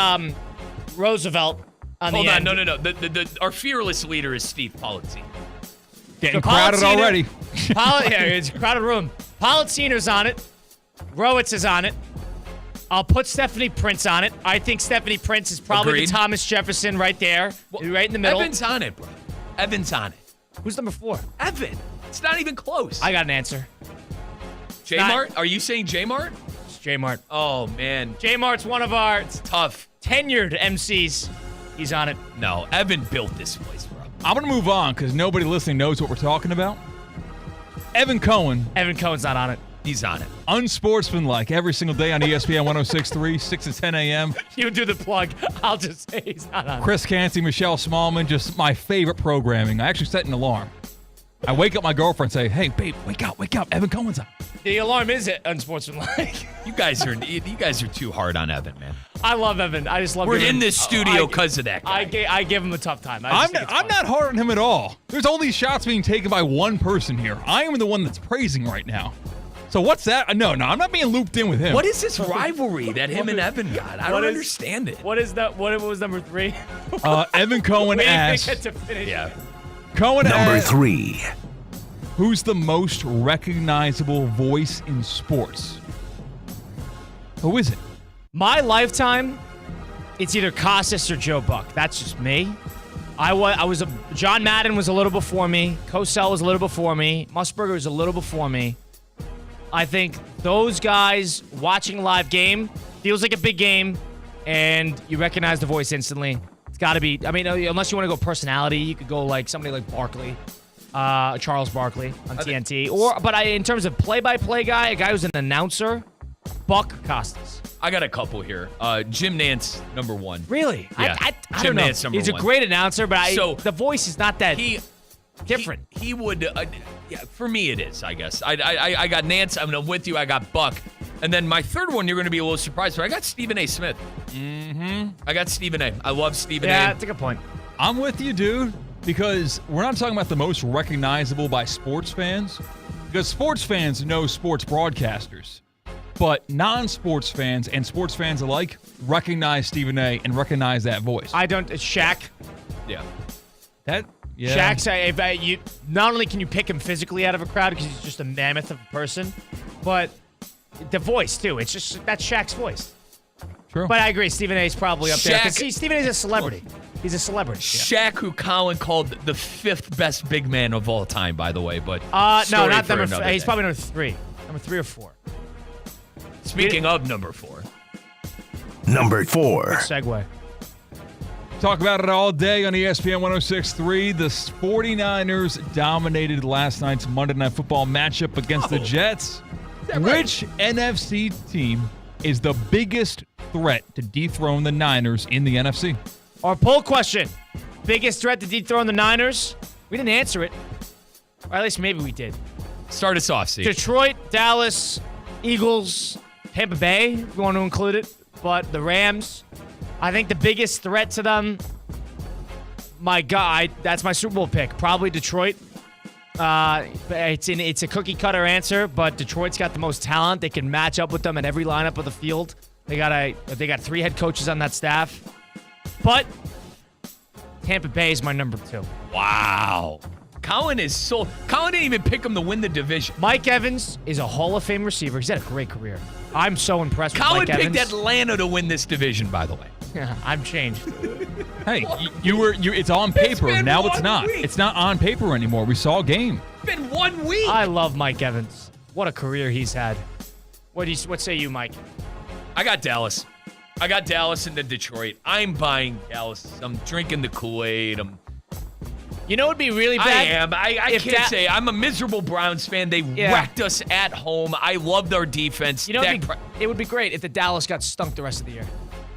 Roosevelt on
Hold
the
on,
end.
no. Our fearless leader is Steve Politzine.
Getting crowded already.
Yeah, it's a crowded room. Politziner's on it. Rowitz is on it. I'll put Stephanie Prince on it. I think Stephanie Prince is probably
Agreed.
the Thomas Jefferson right there, right in the middle.
Evan's on it, bro. Evan's on it.
Who's number 4?
Evan. It's not even close.
I got an answer.
J-Mart? Are you saying J-Mart?
It's J-Mart.
Oh, man.
J-Mart's one of our
Tough.
tenured MCs. He's on it.
No, Evan built this place, bro.
I'm going to move on because nobody listening knows what we're talking about. Evan Cohen.
Evan Cohen's not on it.
He's on it.
Unsportsmanlike every single day on ESPN 106.3, 6 to 10 a.m.
You do the plug. I'll just say he's not on it.
Chris Canty, Michelle Smallman, just my favorite programming. I actually set an alarm. I wake up my girlfriend and say, hey, babe, wake up. Evan Cohen's on.
The alarm is unsportsmanlike.
You guys are too hard on Evan, man.
I love Evan. I just love.
We're in this studio because of that guy.
I give him a tough time.
I'm not hard on him at all. There's all these shots being taken by one person here. I am the one that's praising right now. So what's that? No, I'm not being looped in with him.
What is this rivalry that him and Evan got? I don't understand it.
What is that? What was number 3?
Evan Cohen asked.
Yeah.
Cohen
Number
asked,
3.
who's the most recognizable voice in sports? Who is it?
My lifetime, it's either Costas or Joe Buck. That's just me. John Madden was a little before me. Cosell was a little before me. Musburger was a little before me. I think those guys watching a live game feels like a big game, and you recognize the voice instantly. It's got to be. I mean, unless you want to go personality, you could go like somebody like Barkley, Charles Barkley on TNT. In terms of play-by-play guy, a guy who's an announcer, Buck Costas.
I got a couple here. Jim Nance, number 1.
Really?
Yeah.
I
Jim
don't know.
Nance, number 1.
He's a great announcer, but the voice is not that different.
He would. Yeah, for me it is, I guess. I got Nance. I'm with you. I got Buck. And then my third one, you're going to be a little surprised, but I got Stephen A. Smith.
Mm-hmm.
I got Stephen A. I love Stephen A.
Yeah, that's a good point.
I'm with you, dude, because we're not talking about the most recognizable by sports fans, because sports fans know sports broadcasters, but non-sports fans and sports fans alike recognize Stephen A. and recognize that voice.
I don't. Shaq.
Yeah.
Yeah.
Shaq's, not only can you pick him physically out of a crowd because he's just a mammoth of a person, but the voice, too. It's just, that's Shaq's voice.
True.
But I agree, Stephen A.'s probably up there. Because Stephen A.'s a celebrity. He's a celebrity.
Shaq, who Colin called the 5th best big man of all time, by the way. But
no, not number 4. He's probably number 3. Number 3 or 4.
Speaking of number 4.
Number 4.
Good segue.
Talk about it all day on ESPN 106.3. The 49ers dominated last night's Monday Night Football matchup against the Jets. Which NFC team is the biggest threat to dethrone the Niners in the NFC?
Our poll question. Biggest threat to dethrone the Niners? We didn't answer it. Or at least maybe we did.
Start us off, Steve.
Detroit, Dallas, Eagles, Tampa Bay, if you want to include it. But the Rams, I think the biggest threat to them, my God, that's my Super Bowl pick. Probably Detroit. It's a cookie-cutter answer, but Detroit's got the most talent. They can match up with them at every lineup of the field. They got 3 head coaches on that staff. But Tampa Bay is my number 2.
Wow. Colin didn't even pick him to win the division.
Mike Evans is a Hall of Fame receiver. He's had a great career. I'm so impressed with Mike Evans.
Colin picked Atlanta to win this division, by the way.
Yeah, I'm changed.
Hey, it's on paper. Now it's not.
Week.
It's not on paper anymore. We saw a game.
It's been 1 week.
I love Mike Evans. What a career he's had. What say you, Mike?
I got Dallas. I got Dallas and then Detroit. I'm buying Dallas. I'm drinking the Kool-Aid.
You know what would be really bad?
I am. I can't say. I'm a miserable Browns fan. They wrecked us at home. I loved our defense.
You know, it would be great if the Dallas got stunk the rest of the year.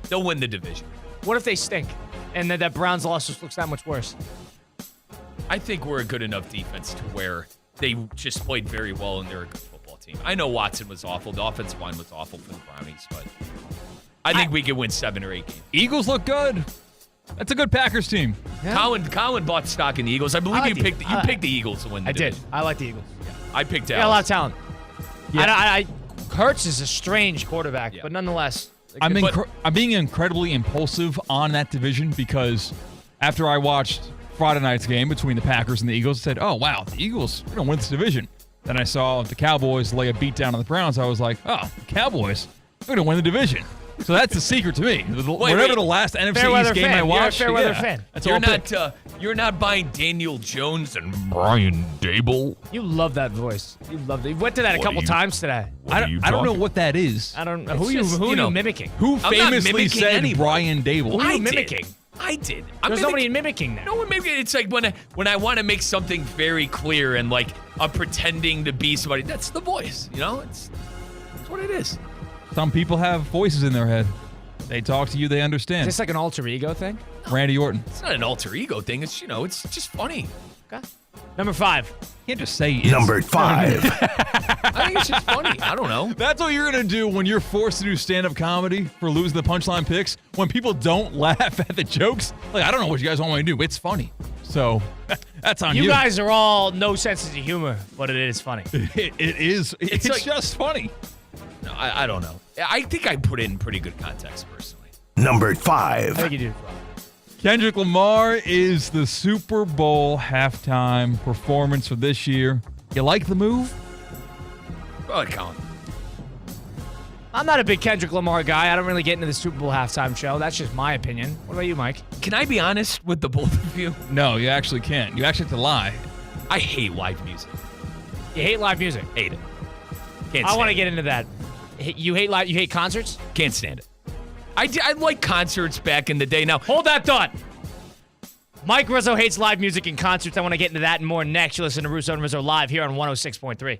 They'll win the division.
What if they stink and that Browns loss just looks that much worse?
I think we're a good enough defense to where they just played very well and they're a good football team. I know Watson was awful. The offensive line was awful for the Brownies, but I think we could win 7 or 8 games.
Eagles look good. That's a good Packers team.
Yeah. Colin bought stock in the Eagles. I believe you picked the Eagles to win the division.
Did. I like the Eagles.
Yeah. I picked Dallas.
Got a lot of talent. Yeah. Hurts is a strange quarterback, but nonetheless.
I'm being incredibly impulsive on that division because after I watched Friday night's game between the Packers and the Eagles, I said, oh, wow, the Eagles are going to win this division. Then I saw the Cowboys lay a beat down on the Browns. I was like, oh, the Cowboys are going to win the division. So that's the secret to me. Whatever the last NFC East game I watched,
you're a fair weather fan.
You're not buying Daniel Jones and Brian Dable.
You love that voice. You love that. You went to that a couple times today.
I don't know what that is.
I don't know. Who are you mimicking?
Who famously said Brian Dable?
Who are you mimicking?
I did.
There's nobody mimicking that.
No one mimicking. It's like when I want to make something very clear and like I'm pretending to be somebody. That's the voice. It's what it is.
Some people have voices in their head. They talk to you, they understand.
Is this like an alter ego thing?
Randy Orton.
It's not an alter ego thing. It's it's just funny.
Okay. Number 5.
You can't just say it's
Number 5.
I think it's just funny. I don't know.
That's what you're going to do when you're forced to do stand-up comedy for losing the punchline picks. When people don't laugh at the jokes, like, I don't know what you guys want me to do. It's funny. So that's on you.
You guys are all no sense of humor, but it is funny.
It is. It's like, just funny.
No, I don't know. I think I put it in pretty good context, personally.
Number 5.
I think you do.
Kendrick Lamar is the Super Bowl halftime performance for this year. You like the move?
Go ahead, Colin.
I'm not a big Kendrick Lamar guy. I don't really get into the Super Bowl halftime show. That's just my opinion. What about you, Mike?
Can I be honest with the both of you?
No, you actually can't. You actually have to lie.
I hate live music.
You hate live music?
Hate it.
I want to get into that. You hate concerts?
Can't stand it. I like concerts back in the day. Now,
hold that thought. Mike Rizzo hates live music and concerts. I want to get into that and more next. You listen to Russo and Rizzo live here on 106.3.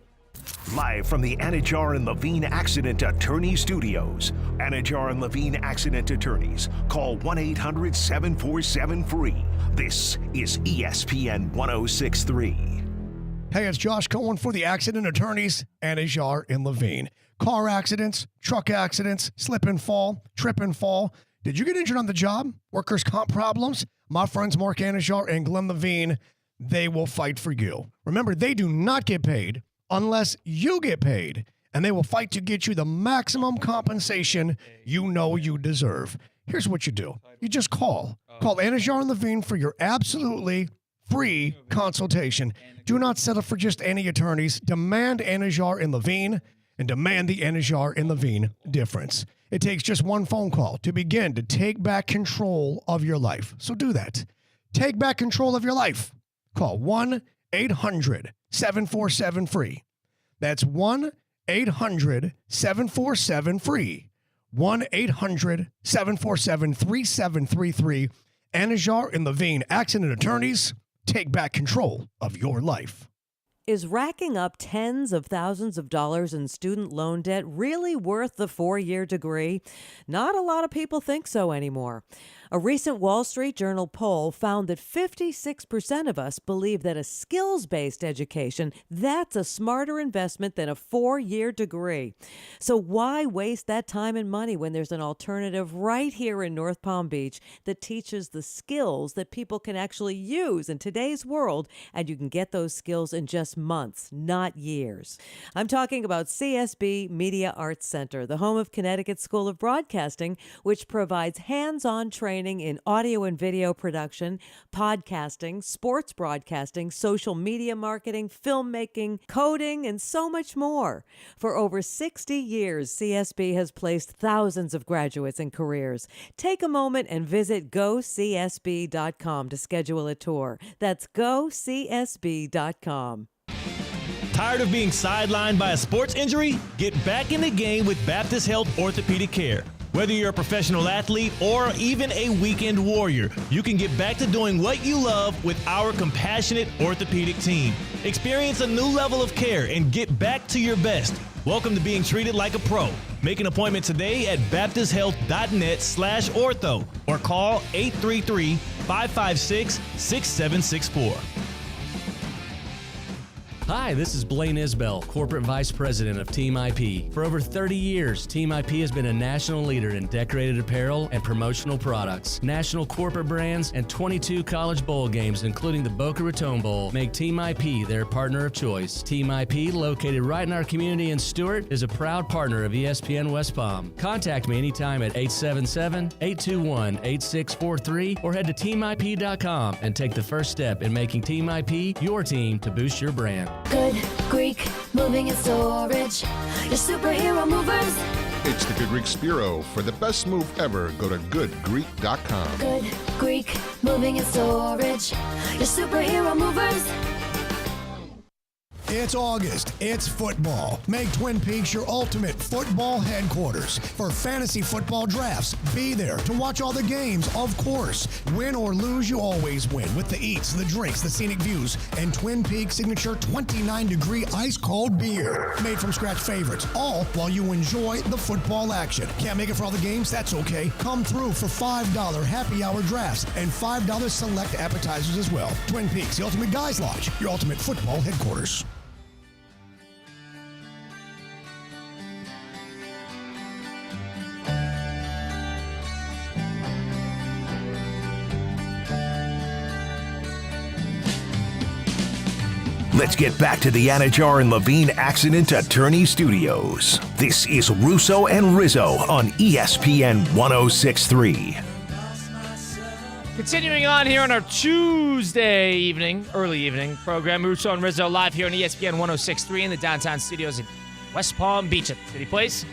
Live from the Anajar and Levine Accident Attorney Studios. Anajar and Levine Accident Attorneys. Call 1-800-747-FREE. This is ESPN 106.3.
Hey, it's Josh Cohen for the Accident Attorneys, Anajar and Levine. Car accidents, truck accidents, slip and fall, trip and fall. Did you get injured on the job? Workers' comp problems? My friends Mark Anajar and Glenn Levine, they will fight for you. Remember, they do not get paid unless you get paid, and they will fight to get you the maximum compensation you know you deserve. Here's what you do. You just call. Call Anajar and Levine for your absolutely free consultation. Do not settle for just any attorneys. Demand Anajar and Levine, and demand the Anajar and Levine difference. It takes just one phone call to begin to take back control of your life. So do that. Take back control of your life. Call 1-800-747-FREE. That's 1-800-747-FREE. 1-800-747-3733. Anajar and Levine, Accident Attorneys. Take back control of your life.
Is racking up tens of thousands of dollars in student loan debt really worth the 4-year degree? Not a lot of people think so anymore. A recent Wall Street Journal poll found that 56% of us believe that a skills-based education, that's a smarter investment than a 4-year degree. So why waste that time and money when there's an alternative right here in North Palm Beach that teaches the skills that people can actually use in today's world, and you can get those skills in just months, not years. I'm talking about CSB Media Arts Center, the home of Connecticut School of Broadcasting, which provides hands-on training in audio and video production, podcasting, sports broadcasting, social media marketing, filmmaking, coding, and so much more. For over 60 years, CSB has placed thousands of graduates in careers. Take a moment and visit gocsb.com to schedule a tour. That's gocsb.com.
Tired of being sidelined by a sports injury? Get back in the game with Baptist Health Orthopedic Care. Whether you're a professional athlete or even a weekend warrior, you can get back to doing what you love with our compassionate orthopedic team. Experience a new level of care and get back to your best. Welcome to being treated like a pro. Make an appointment today at baptisthealth.net/ortho or call 833-556-6764.
Hi, this is Blaine Isbell, Corporate Vice President of Team IP. For over 30 years, Team IP has been a national leader in decorated apparel and promotional products. National corporate brands and 22 college bowl games, including the Boca Raton Bowl, make Team IP their partner of choice. Team IP, located right in our community in Stewart, is a proud partner of ESPN West Palm. Contact me anytime at 877-821-8643 or head to teamip.com and take the first step in making Team IP your team to boost your brand.
Good Greek Moving and Storage, your superhero movers.
It's the Good Greek Spiro. For the best move ever, go to goodgreek.com.
Good Greek Moving and Storage, your superhero movers.
It's August. It's football. Make Twin Peaks your ultimate football headquarters. For fantasy football drafts, be there to watch all the games, of course. Win or lose, you always win with the eats, the drinks, the scenic views, and Twin Peaks signature 29-degree ice-cold beer. Made from scratch favorites, all while you enjoy the football action. Can't make it for all the games? That's okay. Come through for $5 happy hour drafts and $5 select appetizers as well. Twin Peaks, the Ultimate Guys Lodge, your ultimate football headquarters.
Let's get back to the Anajar and Levine Accident Attorney Studios. This is Russo and Rizzo on ESPN 106.3.
Continuing on here on our Tuesday evening, early evening program, Russo and Rizzo live here on ESPN 106.3 in the downtown studios in West Palm Beach at the City Place.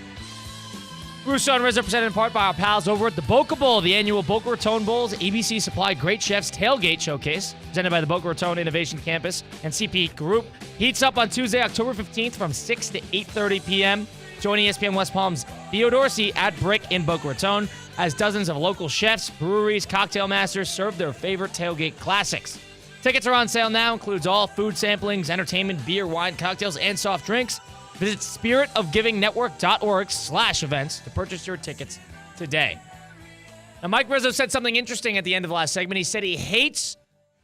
Russo and Rizzo presented in part by our pals over at the Boca Bowl, the annual Boca Raton Bowl's ABC Supply Great Chefs Tailgate Showcase, presented by the Boca Raton Innovation Campus and CP Group. Heats up on Tuesday, October 15th from 6 to 8:30 p.m. Join ESPN West Palm's Theo Dorsey at Brick in Boca Raton as dozens of local chefs, breweries, cocktail masters serve their favorite tailgate classics. Tickets are on sale now, includes all food samplings, entertainment, beer, wine, cocktails, and soft drinks. Visit spiritofgivingnetwork.org/events to purchase your tickets today. Now, Mike Rizzo said something interesting at the end of the last segment. He said he hates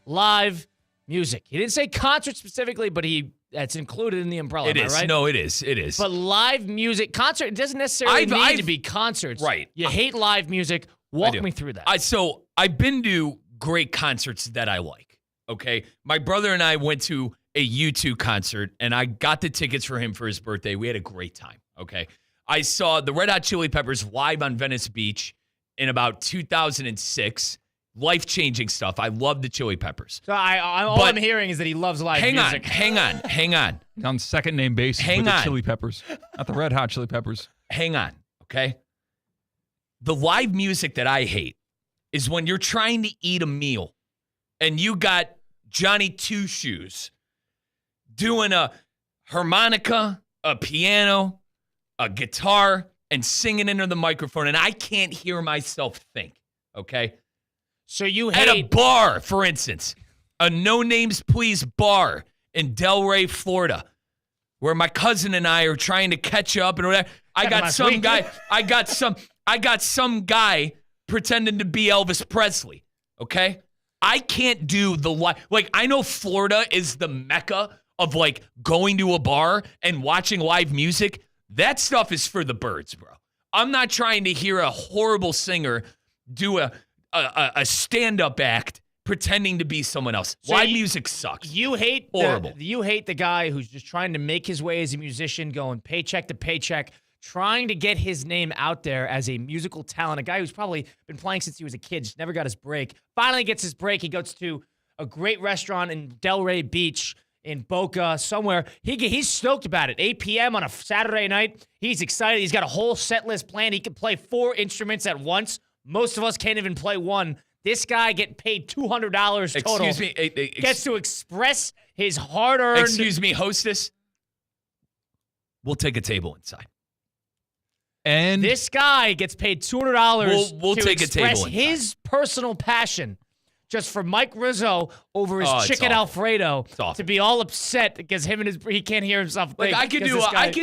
live music. He didn't say concert specifically, but that's included in the umbrella.
It is.
Right?
No, it is. It is.
But live music, concert, it doesn't necessarily need to be concerts.
Right.
You hate live music. Walk me through that.
So I've been to great concerts that I like, okay? My brother and I went to a U2 concert, and I got the tickets for him for his birthday. We had a great time, okay? I saw the Red Hot Chili Peppers live on Venice Beach in about 2006. Life-changing stuff. I love the Chili Peppers.
So all I'm hearing is that he loves live music.
Hang on.
On second name basis with the Chili Peppers, not the Red Hot Chili Peppers.
Hang on, okay? The live music that I hate is when you're trying to eat a meal and you got Johnny Two Shoes doing a harmonica, a piano, a guitar, and singing into the microphone, and I can't hear myself think, okay?
So you
hate... At a bar, for instance, a No Names Please bar in Delray, Florida, where my cousin and I are trying to catch up and whatever. I got some guy pretending to be Elvis Presley, okay? I can't do the live... Like, I know Florida is the mecca of, like, going to a bar and watching live music. That stuff is for the birds, bro. I'm not trying to hear a horrible singer do a stand-up act pretending to be someone else.
So
live music sucks.
You hate
horrible.
You hate the guy who's just trying to make his way as a musician, going paycheck to paycheck, trying to get his name out there as a musical talent, a guy who's probably been playing since he was a kid, just never got his break. Finally gets his break. He goes to a great restaurant in Delray Beach, in Boca, somewhere. He's stoked about it. 8 p.m. on a Saturday night. He's excited. He's got a whole set list planned. He can play 4 instruments at once. Most of us can't even play one. This guy getting paid $200 total.
Excuse me.
Gets to express his hard-earned...
Excuse me, hostess. We'll take a table inside.
And
this guy gets paid $200
we'll
to
take a table
express
inside.
his personal passion just for Mike Rizzo over his
it's
chicken
awful.
Alfredo
It's awful.
to be all upset because he can't hear himself think.
Like I could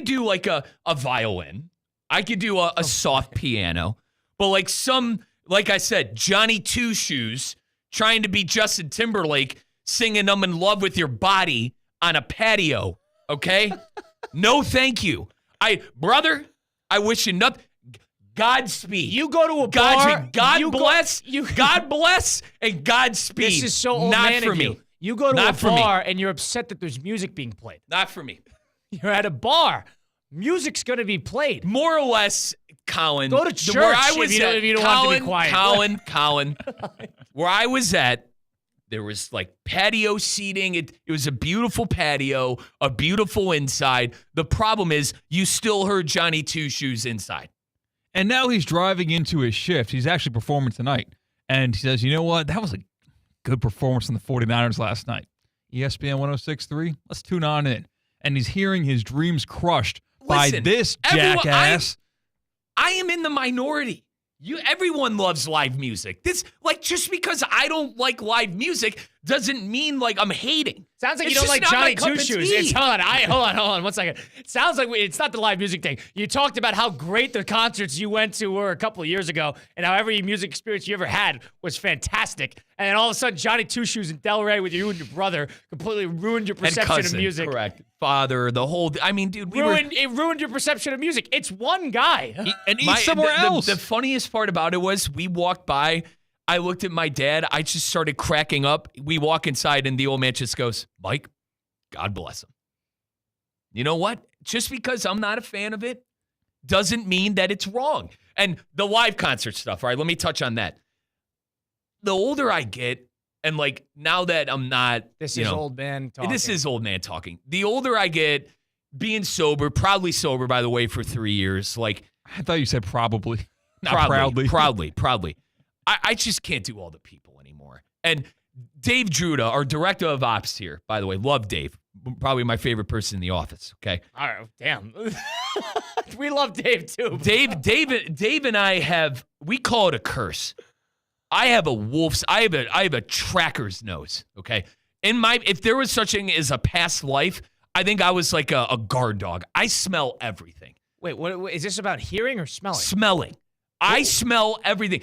do like a violin. I could do a soft piano. But like I said, Johnny Two Shoes trying to be Justin Timberlake singing I'm in love with your body on a patio, okay? No, thank you. Brother, I wish you nothing. Godspeed.
You go to a bar.
God bless, and Godspeed.
This is so old
Not
man
for
of
me.
you. You go to
Not
a
for me.
bar and you're upset that there's music being played.
Not for me.
You're at a bar. Music's going to be played.
More or less, Colin.
Go to church
where I was
if you don't want to be quiet.
Colin. Where I was at, there was like patio seating. It was a beautiful patio, a beautiful inside. The problem is you still heard Johnny Two Shoes inside.
And now he's driving into his shift. He's actually performing tonight. And he says, you know what? That was a good performance from the 49ers last night. ESPN 106.3, let's tune on in. And he's hearing his dreams crushed by this jackass.
I am in the minority. Everyone loves live music. Just because I don't like live music doesn't mean like I'm hating.
Sounds like you don't like Johnny Two Shoes. Hold on 1 second. It sounds like it's not the live music thing. You talked about how great the concerts you went to were a couple of years ago, and how every music experience you ever had was fantastic. And then all of a sudden, Johnny Two Shoes in Delray with you and your brother completely ruined your perception of music.
Correct. Father, the whole. I mean, dude,
it ruined your perception of music. It's one guy.
And he's somewhere else.
The funniest part about it was we walked by. I looked at my dad. I just started cracking up. We walk inside, and the old man just goes, Mike, God bless him. You know what? Just because I'm not a fan of it doesn't mean that it's wrong. And the live concert stuff, all right, let me touch on that. The older I get, and like now that I'm not.
This is old man talking.
This is old man talking. The older I get, being sober, proudly sober, by the way, for 3 years. Like
I thought you said probably. Not
proudly. I just can't do all the people anymore. And Dave Druda, our director of ops here, by the way, love Dave. Probably my favorite person in the office, okay?
All right, damn. We love Dave, too.
Dave and I we call it a curse. I have a tracker's nose, okay? If there was such thing as a past life, I think I was like a guard dog. I smell everything.
Wait, what is this about hearing or smelling?
Smelling. I smell everything.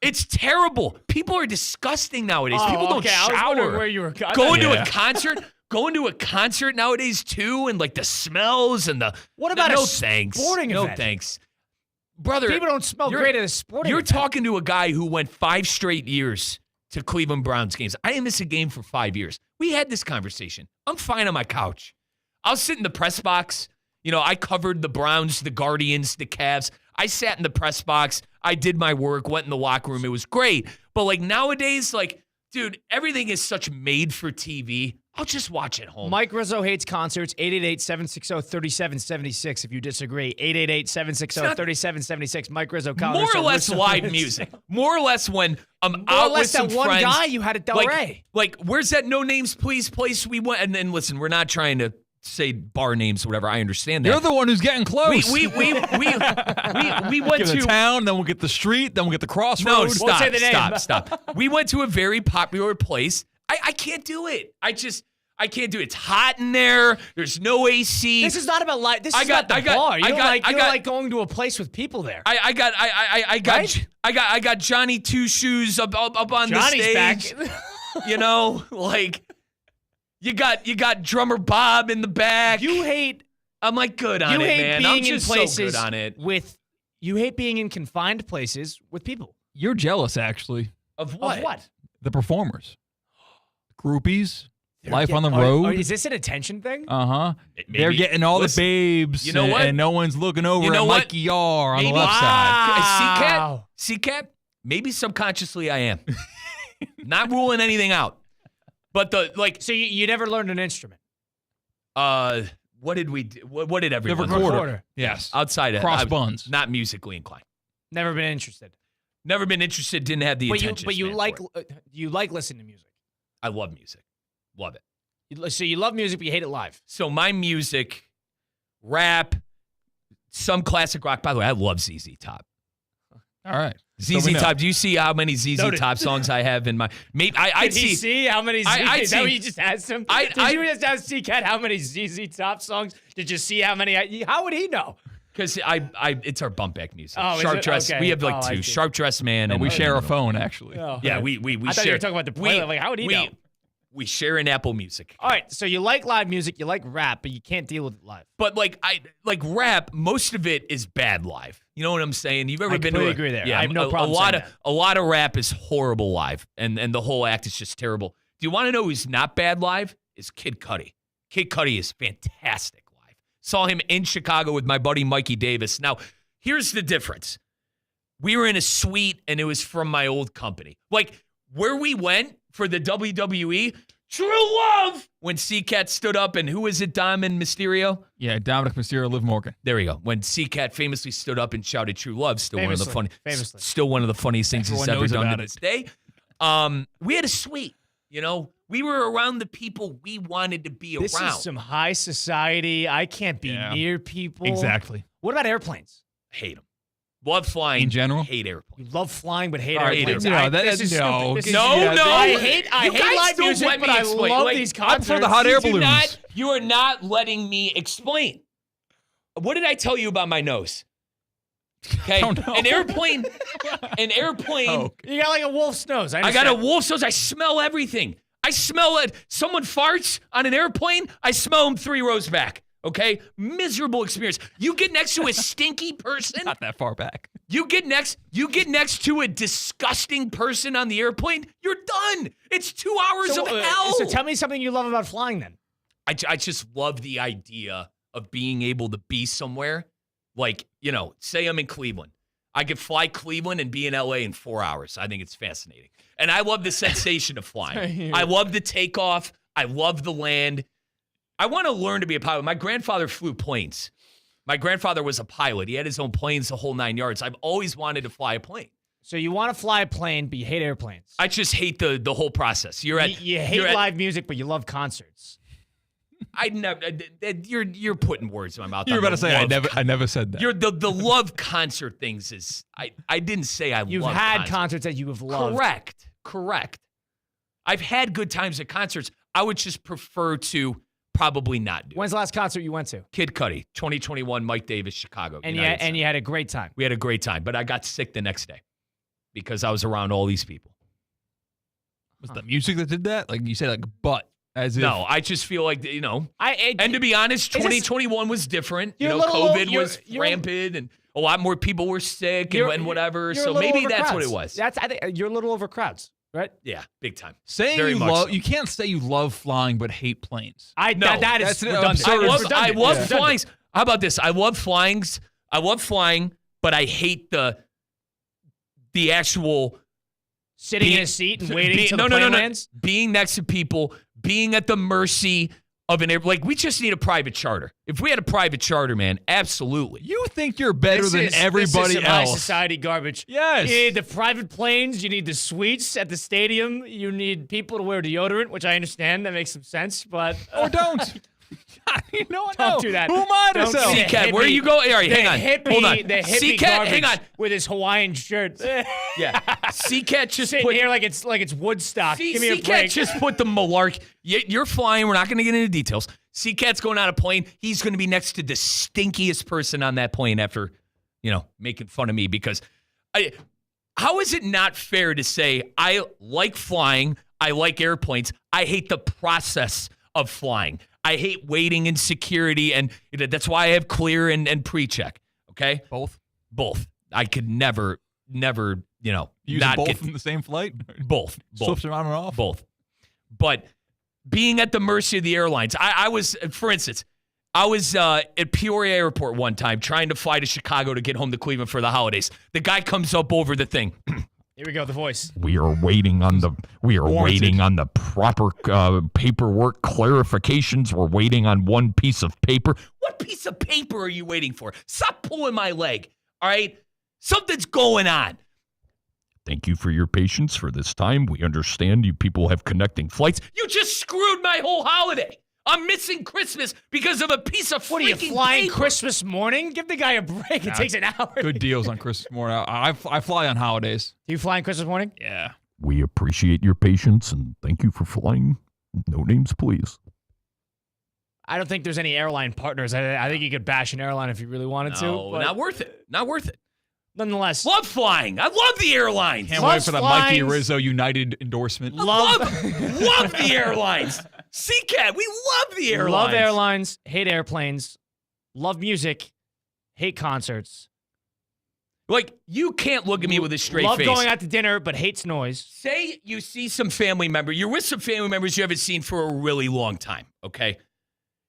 It's terrible. People are disgusting nowadays. People don't shower.
I was wondering where you were
going to a concert. Going to a concert nowadays too, and like the smells and the.
What about
sporting event? No thanks, brother.
People don't smell great at a sporting.
You're
event.
talking to a guy who went 5 straight years to Cleveland Browns games. I didn't miss a game for 5 years. We had this conversation. I'm fine on my couch. I'll sit in the press box. You know, I covered the Browns, the Guardians, the Cavs. I sat in the press box. I did my work, went in the locker room. It was great. But like nowadays, like, dude, everything is such made for TV. I'll just watch at home.
Mike Rizzo hates concerts. 888-760-3776 if you disagree. 888-760-3776. Mike Rizzo.
More or less live music. More or less when I'm out with some friends.
More or less that one guy you had at Delray.
Like, where's that No Names Please place we went? And then listen, we're not trying to say bar names or whatever. I understand that.
You're the one who's getting close.
We went
get
to
the town, then we'll get the street, then we'll get the crossroads.
No, stop. We went to a very popular place. I can't do it. I can't do it. It's hot in there. There's no AC.
This is not about life. This is not the bar. You don't like going to a place with people there.
I got Johnny Two Shoes up on
Johnny's
the stage.
Back.
You know, like you got drummer Bob in the back. I'm like good on it, man. I'm just so good on it.
You hate being in confined places with people.
You're jealous, actually.
Of what?
Of what?
The performers. Groupies. Life on the road.
Is this an attention thing?
Uh-huh. They're getting all the babes.
You know what?
And no one's looking over at Mikey R on the left
side. C-Cat? Maybe subconsciously I am. Not ruling anything out. But
So you never learned an instrument?
What did we do? What did everyone
do? The recorder. Yes.
Outside of
cross buns.
Not musically inclined.
Never been interested.
Didn't have the attention.
But you like listening to music.
I love music. Love it.
So you love music, but you hate it live.
So my music, rap, some classic rock. By the way, I love ZZ Top.
All right.
ZZ Top. Do you see how many ZZ Top songs I have in my? Maybe
Did he see how many? Is that what you just asked him? Did you just ask C-Cat how many ZZ Top songs? Did you see how many? How would he know?
Because it's our bump back music.
Oh,
Sharp Dress.
Okay.
We have like two. Sharp Dress Man.
And we share a phone, actually.
Yeah, we
I thought you were talking about the playlist. Like, how would he know?
We share an Apple Music.
All right, so you like live music, you like rap, but you can't deal with it live.
But like rap, most of it is bad live. You know what I'm saying? You've ever been to
agree there.
Yeah,
I have no problem saying that.
A lot of rap is horrible live, and the whole act is just terrible. Do you want to know who's not bad live? Is Kid Cudi. Kid Cudi is fantastic live. Saw him in Chicago with my buddy Mikey Davis. Now, here's the difference. We were in a suite, and it was from my old company. Like, where we went for the WWE, True Love, when C-Cat stood up, and who was it, Dom and Mysterio?
Yeah, Dominic Mysterio, Liv Morgan.
There we go. When C-Cat famously stood up and shouted True Love, still one of the funniest things he's ever done to this day. We had a suite, you know. We were around the people we wanted to be
This
around.
is some high society. I can't be near people.
Exactly.
What about airplanes?
Hate them. Love flying.
In general?
Hate airplanes.
You love flying, but hate
All right,
airplanes.
no,
This is
no.
stupid. This is
No,
stupid.
no.
I hate
You guys
live
don't
music,
let me
but I
explain.
love
Like,
these
I'm
concerts.
for the hot air balloons.
You are not letting me explain. What did I tell you about my nose? Okay, an airplane.
Oh.
You got like a wolf's nose.
I got a wolf's nose. I smell everything. I smell it. Someone farts on an airplane. I smell them 3 rows back. Okay, miserable experience. You get next to a stinky person.
Not that far back.
You get next to a disgusting person on the airplane. You're done. It's 2 hours of hell.
So tell me something you love about flying then.
I just love the idea of being able to be somewhere. Like, you know, say I'm in Cleveland. I could fly Cleveland and be in LA in 4 hours. I think it's fascinating. And I love the sensation of flying. I love the takeoff. I love the land. I want to learn to be a pilot. My grandfather flew planes. My grandfather was a pilot. He had his own planes, the whole 9 yards. I've always wanted to fly a plane.
So you want to fly a plane, but you hate airplanes.
I just hate the whole process. You
hate live music, but you love concerts.
I never. You're putting words in my mouth.
You were about to say I never said that.
You're the love concert things is. I didn't say I.
You've
love
had concerts that you have loved.
Correct. I've had good times at concerts. I would just prefer to probably not do.
When's the last concert you went to?
Kid Cudi, 2021, Mike Davis, Chicago.
And you had a great time.
We had a great time, but I got sick the next day because I was around all these people.
Was the music that did that? Like you said, like butt.
No, I just feel like, you know. And to be honest, 2021 was different. You know, COVID was rampant and a lot more people were sick and whatever. So maybe that's what it was.
I think you're a little over crowds, right?
Yeah, big time.
Saying
Very
you
much
love,
so.
you can't say you love flying but hate planes.
That is redundant.
I love flying. How about this? I love flying, but I hate the actual
sitting in a seat and waiting till the plane lands.
Being next to people, being at the mercy of an airplane. Like, we just need a private charter. If we had a private charter, man, absolutely.
You think you're better than everybody
this is
else.
high society garbage.
Yes.
You need the private planes. You need the suites at the stadium. You need people to wear deodorant, which I understand. That makes some sense, but...
Or don't.
Don't do that.
Who am I to sell?
C-Cat, where are you going? All right, hang on. Hold on.
The hippie
C-Cat,
garbage
hang on.
with his Hawaiian shirt.
Yeah. C-Cat just
sitting
put...
here like it's Woodstock. Give me a
C-Cat
break.
just put the malark. You're flying. We're not going to get into details. C-Cat's going on a plane. He's going to be next to the stinkiest person on that plane after, you know, making fun of me because how is it not fair to say I like flying, I like airplanes, I hate the process of flying. I hate waiting in security, and that's why I have clear and pre-check, okay?
Both?
Both. I could never, you know,
Use
not
both
get
from the same flight?
Both.
Switch them on and off?
Both. But being at the mercy of the airlines, I was, for instance, at Peoria Airport one time trying to fly to Chicago to get home to Cleveland for the holidays. The guy comes up over the thing.
Here we go, the voice.
We are waiting on the proper paperwork clarifications. We're waiting on one piece of paper.
What piece of paper are you waiting for? Stop pulling my leg, all right? Something's going on.
Thank you for your patience for this time. We understand you people have connecting flights.
You just screwed my whole holiday. I'm missing Christmas because of a piece of
What are you
freaking
flying
paper.
Christmas morning? Give the guy a break. It takes an hour.
Good deals on Christmas morning. I fly on holidays.
Do you fly on Christmas morning?
Yeah.
We appreciate your patience and thank you for flying. No names, please.
I don't think there's any airline partners. I think you could bash an airline if you really wanted to.
No,
but
not worth it. Not worth it.
nonetheless.
Love flying. I love the airlines.
Can't wait for the Mikey Rizzo United endorsement.
Love the airlines. CCAT, we love the airlines.
Love airlines, hate airplanes, love music, hate concerts.
Like, you can't look at me with a straight face.
Love going out to dinner, but hates noise.
Say you see some family member. You're with some family members you haven't seen for a really long time, okay?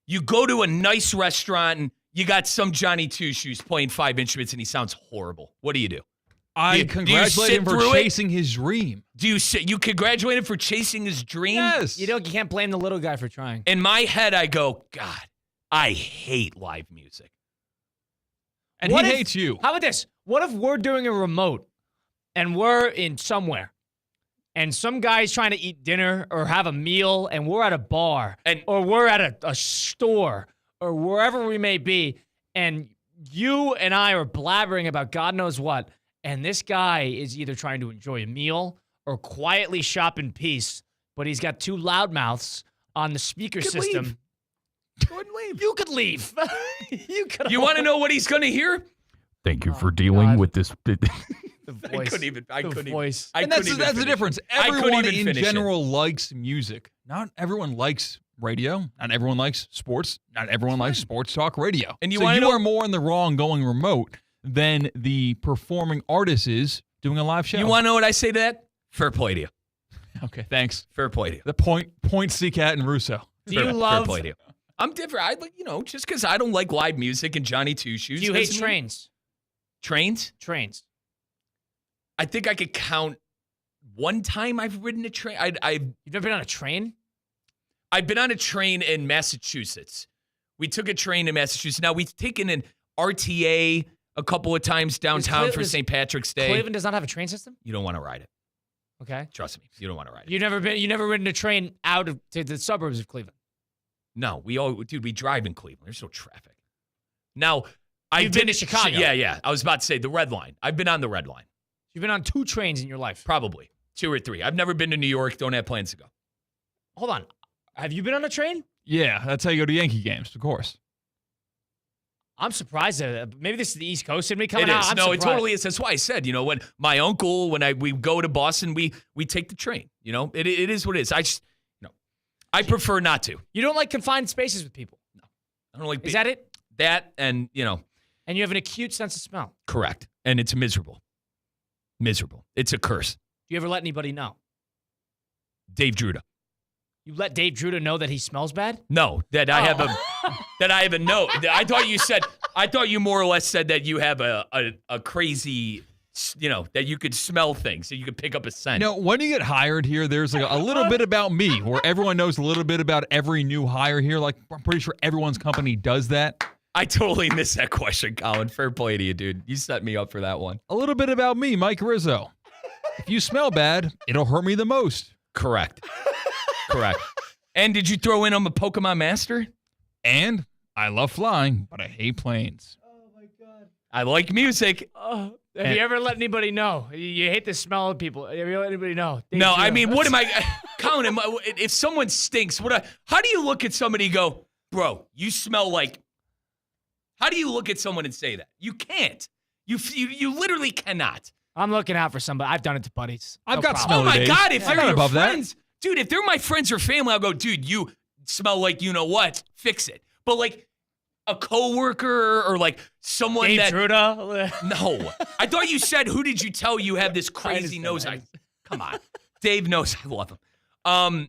You go to a nice restaurant and you got some Johnny Two-Shoes playing 5 instruments and he sounds horrible. What do you do?
I congratulate him for chasing his dream.
You congratulate him for chasing his dream?
Yes.
You can't blame the little guy for trying.
In my head, I go, God, I hate live music.
And he hates you.
How about this? What if we're doing a remote and we're in somewhere and some guy's trying to eat dinner or have a meal and we're at a bar or we're at a store or wherever we may be and you and I are blabbering about God knows what and this guy is either trying to enjoy a meal or quietly shop in peace, but he's got 2 loudmouths on the speaker system.
Leave. Go ahead and leave.
You could leave.
You want to know what he's going to hear?
Thank you for dealing with this.
The
voice.
I couldn't even.
And that's the difference. Everyone in general likes music. Not everyone likes radio. Not everyone likes sports. Not everyone likes sports talk radio.
And
you are more in the wrong going remote than the performing artist is doing a live show.
You want to know what I say to that? Fair play to you.
Okay, thanks.
Fair play to you.
The point CCAT and Russo.
Fair play to you. I'm different. I like, just because I don't like live music and Johnny Two-Shoes.
Do you hate trains?
Trains?
Trains.
I think I could count one time I've ridden a train.
You've never been on a train?
I've been on a train in Massachusetts. We took a train in Massachusetts. Now, we've taken an RTA a couple of times downtown for St. Patrick's Day.
Cleveland does not have a train system?
You don't want to ride it.
Okay.
Trust me. You don't want to ride it.
You never ridden a train out to the suburbs of Cleveland?
No. We drive in Cleveland. There's no traffic. Now,
You've been to Chicago.
Yeah. I was about to say the Red Line. I've been on the Red Line.
You've been on 2 trains in your life?
Probably 2 or 3. I've never been to New York. Don't have plans to go.
Hold on. Have you been on a train?
Yeah, that's how you go to Yankee games, of course.
I'm surprised. Maybe this is the East Coast in me coming out.
It totally is. That's why I said, when my uncle, we go to Boston, we take the train. It is what it is. I prefer not to.
You don't like confined spaces with people?
No. I don't like.
Is that it?
That and,
And you have an acute sense of smell?
Correct. And it's miserable. Miserable. It's a curse.
Do you ever let anybody know?
Dave Druda.
You let Dave Druda know that he smells bad?
No, that I have a note. I thought you more or less said that you have a crazy, that you could smell things, that you could pick up a scent.
When you get hired here, there's like a little bit about me, where everyone knows a little bit about every new hire here. Like, I'm pretty sure everyone's company does that.
I totally missed that question, Colin. Fair play to you, dude. You set me up for that one.
A little bit about me, Mike Rizzo. If you smell bad, it'll hurt me the most.
Correct. And did you throw in I'm a Pokemon master?
And I love flying, but I hate planes.
Oh, my God.
I like music.
Have you ever let anybody know? You hate the smell of people. Have you ever let anybody know?
No, I mean, what am I... Colin, if someone stinks, how do you look at somebody and go, bro, you smell like... How do you look at someone and say that? You can't. You literally cannot.
I'm looking out for somebody. I've done it to buddies.
I've got smelly days.
Oh, my God. If they're your friends...
That.
Dude, if they're my friends or family, I'll go, dude, you smell like you-know-what. Fix it. But, like, a coworker or, like, someone
Dave
that...
Druda?
No. I thought you said, who did you tell you have this crazy nose? Come on. Dave knows I love him.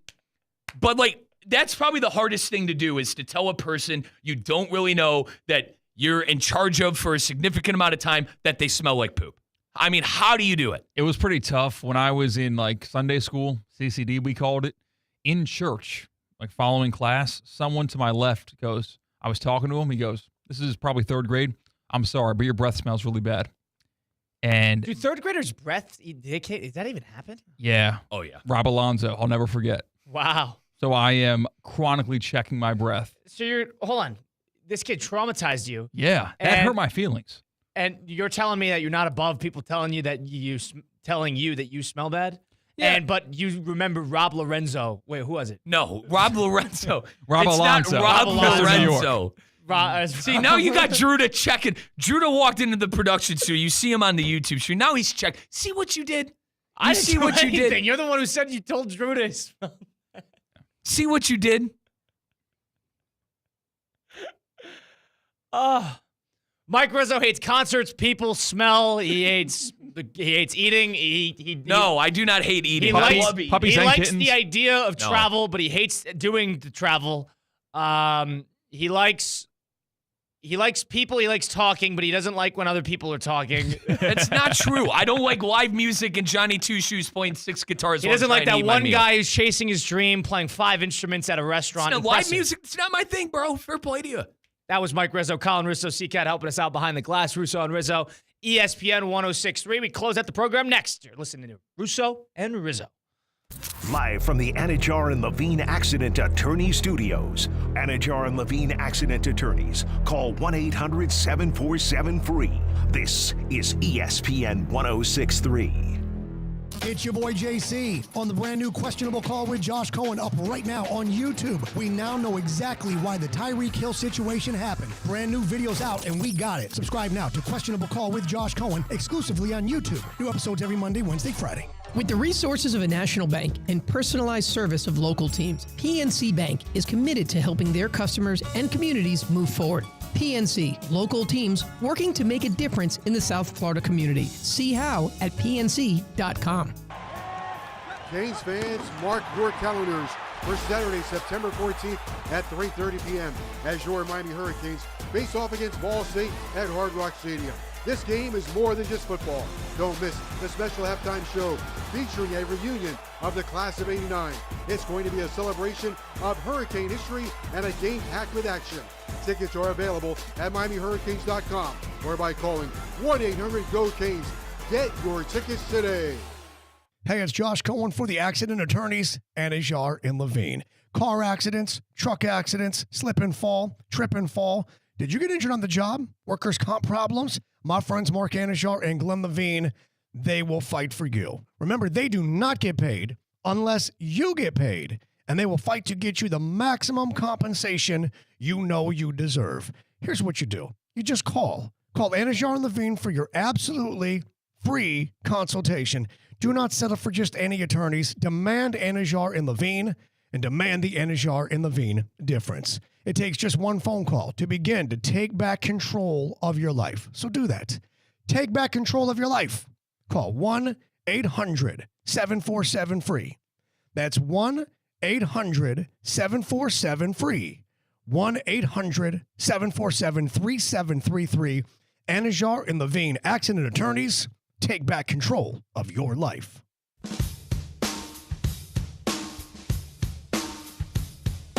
But, like, that's probably the hardest thing to do is to tell a person you don't really know that you're in charge of for a significant amount of time that they smell like poop. I mean, how do you do it?
It was pretty tough when I was in, like, Sunday school, CCD we called it, in church, like following class. Someone to my left goes, I was talking to him. He goes, this is probably 3rd grade. I'm sorry, but your breath smells really bad. And
do 3rd graders' breath indicate? Does that even happen?
Yeah.
Oh, yeah.
Rob Alonzo, I'll never forget.
Wow.
So I am chronically checking my breath.
So hold on. This kid traumatized you.
Yeah, that hurt my feelings.
And you're telling me that you're not above people telling you that you smell bad?
Yeah.
But you remember Rob Lorenzo. Wait, who was it?
No, Rob Lorenzo.
Rob
it's
Alonzo.
Not Rob
Alonzo.
Lorenzo. See, now you got Druda checking. Druda walked into the production studio. You see him on the YouTube stream. Now he's checking. See what you did?
I didn't see what
you did.
You're the one who said you told Drew to smell.
See what you did?
Mike Rizzo hates concerts, people, smell. He hates eating.
No, I do not hate eating.
He
Puppies
likes
and kittens.
the idea of travel, but he hates doing the travel. He likes people. He likes talking, but he doesn't like when other people are talking.
That's not true. I don't like live music and Johnny Two Shoes playing 6 guitars.
He doesn't like that one guy who's chasing his dream, playing 5 instruments at a restaurant.
Live music, it's not my thing, bro. Fair play to you.
That was Mike Rizzo, Colin Russo, C-Cat helping us out behind the glass. Russo and Rizzo, ESPN 106.3. We close out the program next. You're listening to Russo and Rizzo.
Live from the Anajar and Levine Accident Attorney Studios. Anajar and Levine Accident Attorneys. Call 1-800-747-FREE. This is ESPN 106.3.
It's your boy JC on the brand new Questionable Call with Josh Cohen up right now on YouTube. We now know exactly why the Tyreek Hill situation happened. Brand new videos out and we got it. Subscribe now to Questionable Call with Josh Cohen exclusively on YouTube. New episodes every Monday, Wednesday, Friday.
With the resources of a national bank and personalized service of local teams, PNC Bank is committed to helping their customers and communities move forward. PNC, local teams working to make a difference in the South Florida community. See how at pnc.com.
Canes fans, mark your calendars for Saturday, September 14th at 3:30 p.m. as your Miami Hurricanes face off against Ball State at Hard Rock Stadium. This game is more than just football. Don't miss the special halftime show featuring a reunion of the class of '89. It's going to be a celebration of Hurricane history and a game packed with action. Tickets are available at MiamiHurricanes.com or by calling 1-800-GO-CANES. Get your tickets today.
Hey, it's Josh Cohen for the Accident Attorneys, Anajar and Levine. Car accidents, truck accidents, slip and fall, trip and fall. Did you get injured on the job? Workers' comp problems? My friends Mark Anajar and Glenn Levine, they will fight for you. Remember, they do not get paid unless you get paid, and they will fight to get you the maximum compensation you know you deserve. Here's what you do. You just call. Call Anajar and Levine for your absolutely free consultation. Do not settle for just any attorneys. Demand Anajar and Levine, and demand the Anajar and Levine difference. It takes just one phone call to begin to take back control of your life. So do that. Take back control of your life. Call 1-800-747-FREE. That's 1-800-747-FREE. 1-800-747-3733. Anajar and Levine, Accident Attorneys. Take back control of your life.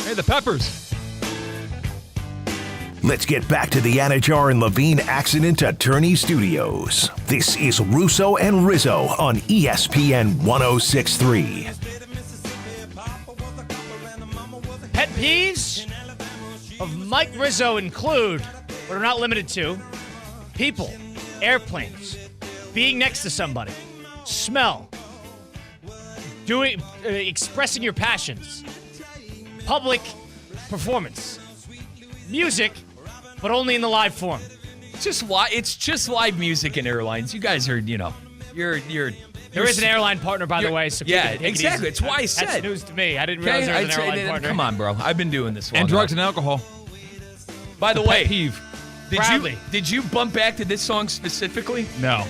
Hey, the Peppers.
Let's get back to the Anajar and Levine Accident Attorney Studios. This is Russo and Rizzo on ESPN 106.3.
Pet peeves of Mike Rizzo include, but are not limited to, people, airplanes, being next to somebody, smell, expressing your passions, public performance, music, but only in the live form.
It's just live music and airlines. You guys are, you're.
There is an airline partner, by the way. So
yeah, exactly. It's why I said.
That's news to me. I didn't realize there was an airline partner.
Come on, bro. I've been doing this long
And drugs
enough.
and alcohol.
By the way,
pet peeve.
Did you bump back to this song specifically?
No.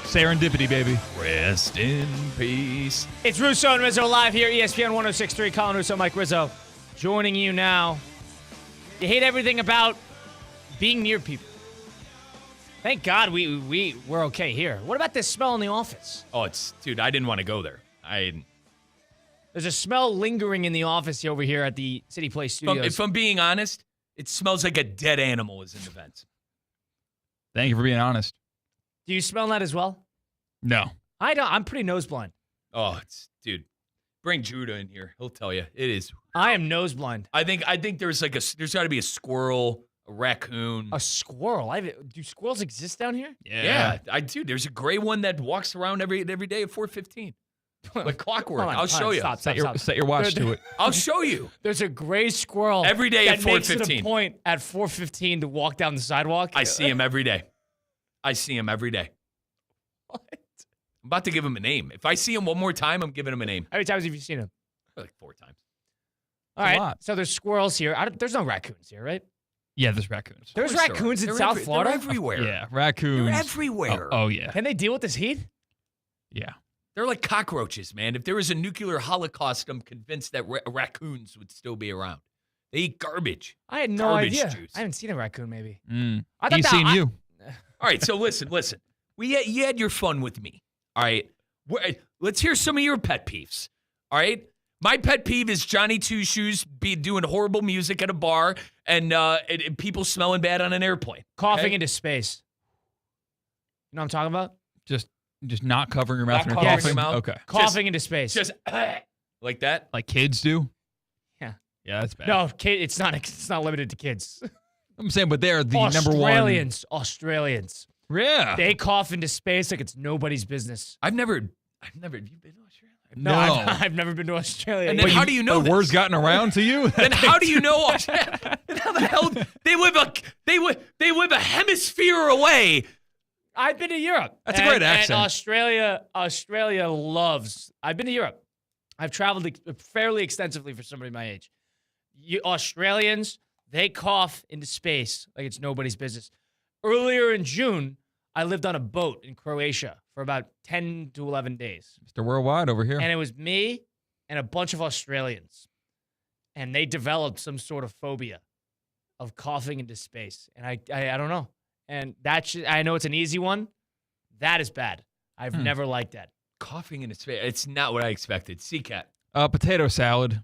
Serendipity, baby.
Rest in peace.
It's Russo and Rizzo live here, ESPN 106.3. Colin Russo, Mike Rizzo, joining you now. You hate everything about being near people. Thank God we're okay here. What about this smell in the office?
Oh, dude, I didn't want to go there.
There's a smell lingering in the office over here at the City Place Studios.
If I'm being honest, it smells like a dead animal is in the vents.
Thank you for being honest.
Do you smell that as well?
No.
I don't. I'm pretty nose blind.
Oh, dude. Bring Judah in here. He'll tell you. It is.
I am nose blind.
I think there's there's got to be a squirrel, a raccoon.
A squirrel? Do squirrels exist down here?
Yeah. There's a gray one that walks around every day at 4:15. Like clockwork.
Hold on,
I'll show you.
Stop.
Set your watch to it.
I'll show you.
There's a gray squirrel
Every day at
that makes it
4:15.
a point at 4:15 to walk down the sidewalk.
I see him every day. What? I'm about to give him a name. If I see him one more time, I'm giving him a name.
How many times have you seen him?
Like 4 times.
All right. So there's squirrels here. There's no raccoons here, right?
Yeah, there's raccoons.
There's raccoons in South Florida?
They're everywhere.
Yeah, raccoons.
They're everywhere.
Oh, yeah.
Can they deal with this heat?
Yeah.
They're like cockroaches, man. If there was a nuclear holocaust, I'm convinced that raccoons would still be around. They eat garbage.
I had no
Garbage
idea.
juice.
I haven't seen a raccoon, maybe.
I thought He's seen you.
All right, so listen. You had your fun with me. All right. Let's hear some of your pet peeves. All right. My pet peeve is Johnny Two Shoes doing horrible music at a bar and people smelling bad on an airplane.
Coughing into space. You know what I'm talking about?
Just not covering your mouth
Not
when you're
covering
coughing.
your mouth.
Okay.
Coughing into space.
Just like that.
Like kids do.
Yeah.
Yeah, that's bad.
No, it's not limited to kids.
I'm saying, but they're the number one.
Australians.
Yeah.
They cough into space like it's nobody's business.
Have you been to Australia?
No. I've never been to Australia.
And then how do you know
the word's gotten around to you?
Then how do you know Australia? How the hell they live a hemisphere away?
I've been to Europe.
That's a great accent.
And Australia loves. I've been to Europe. I've traveled fairly extensively for somebody my age. Australians, they cough into space like it's nobody's business. Earlier in June, I lived on a boat in Croatia for about 10 to 11 days.
Mr. Worldwide over here.
And it was me and a bunch of Australians. And they developed some sort of phobia of coughing into space. And I don't know. And I know it's an easy one. That is bad. I've never liked that.
Coughing into space. It's not what I expected. Cat.
Potato salad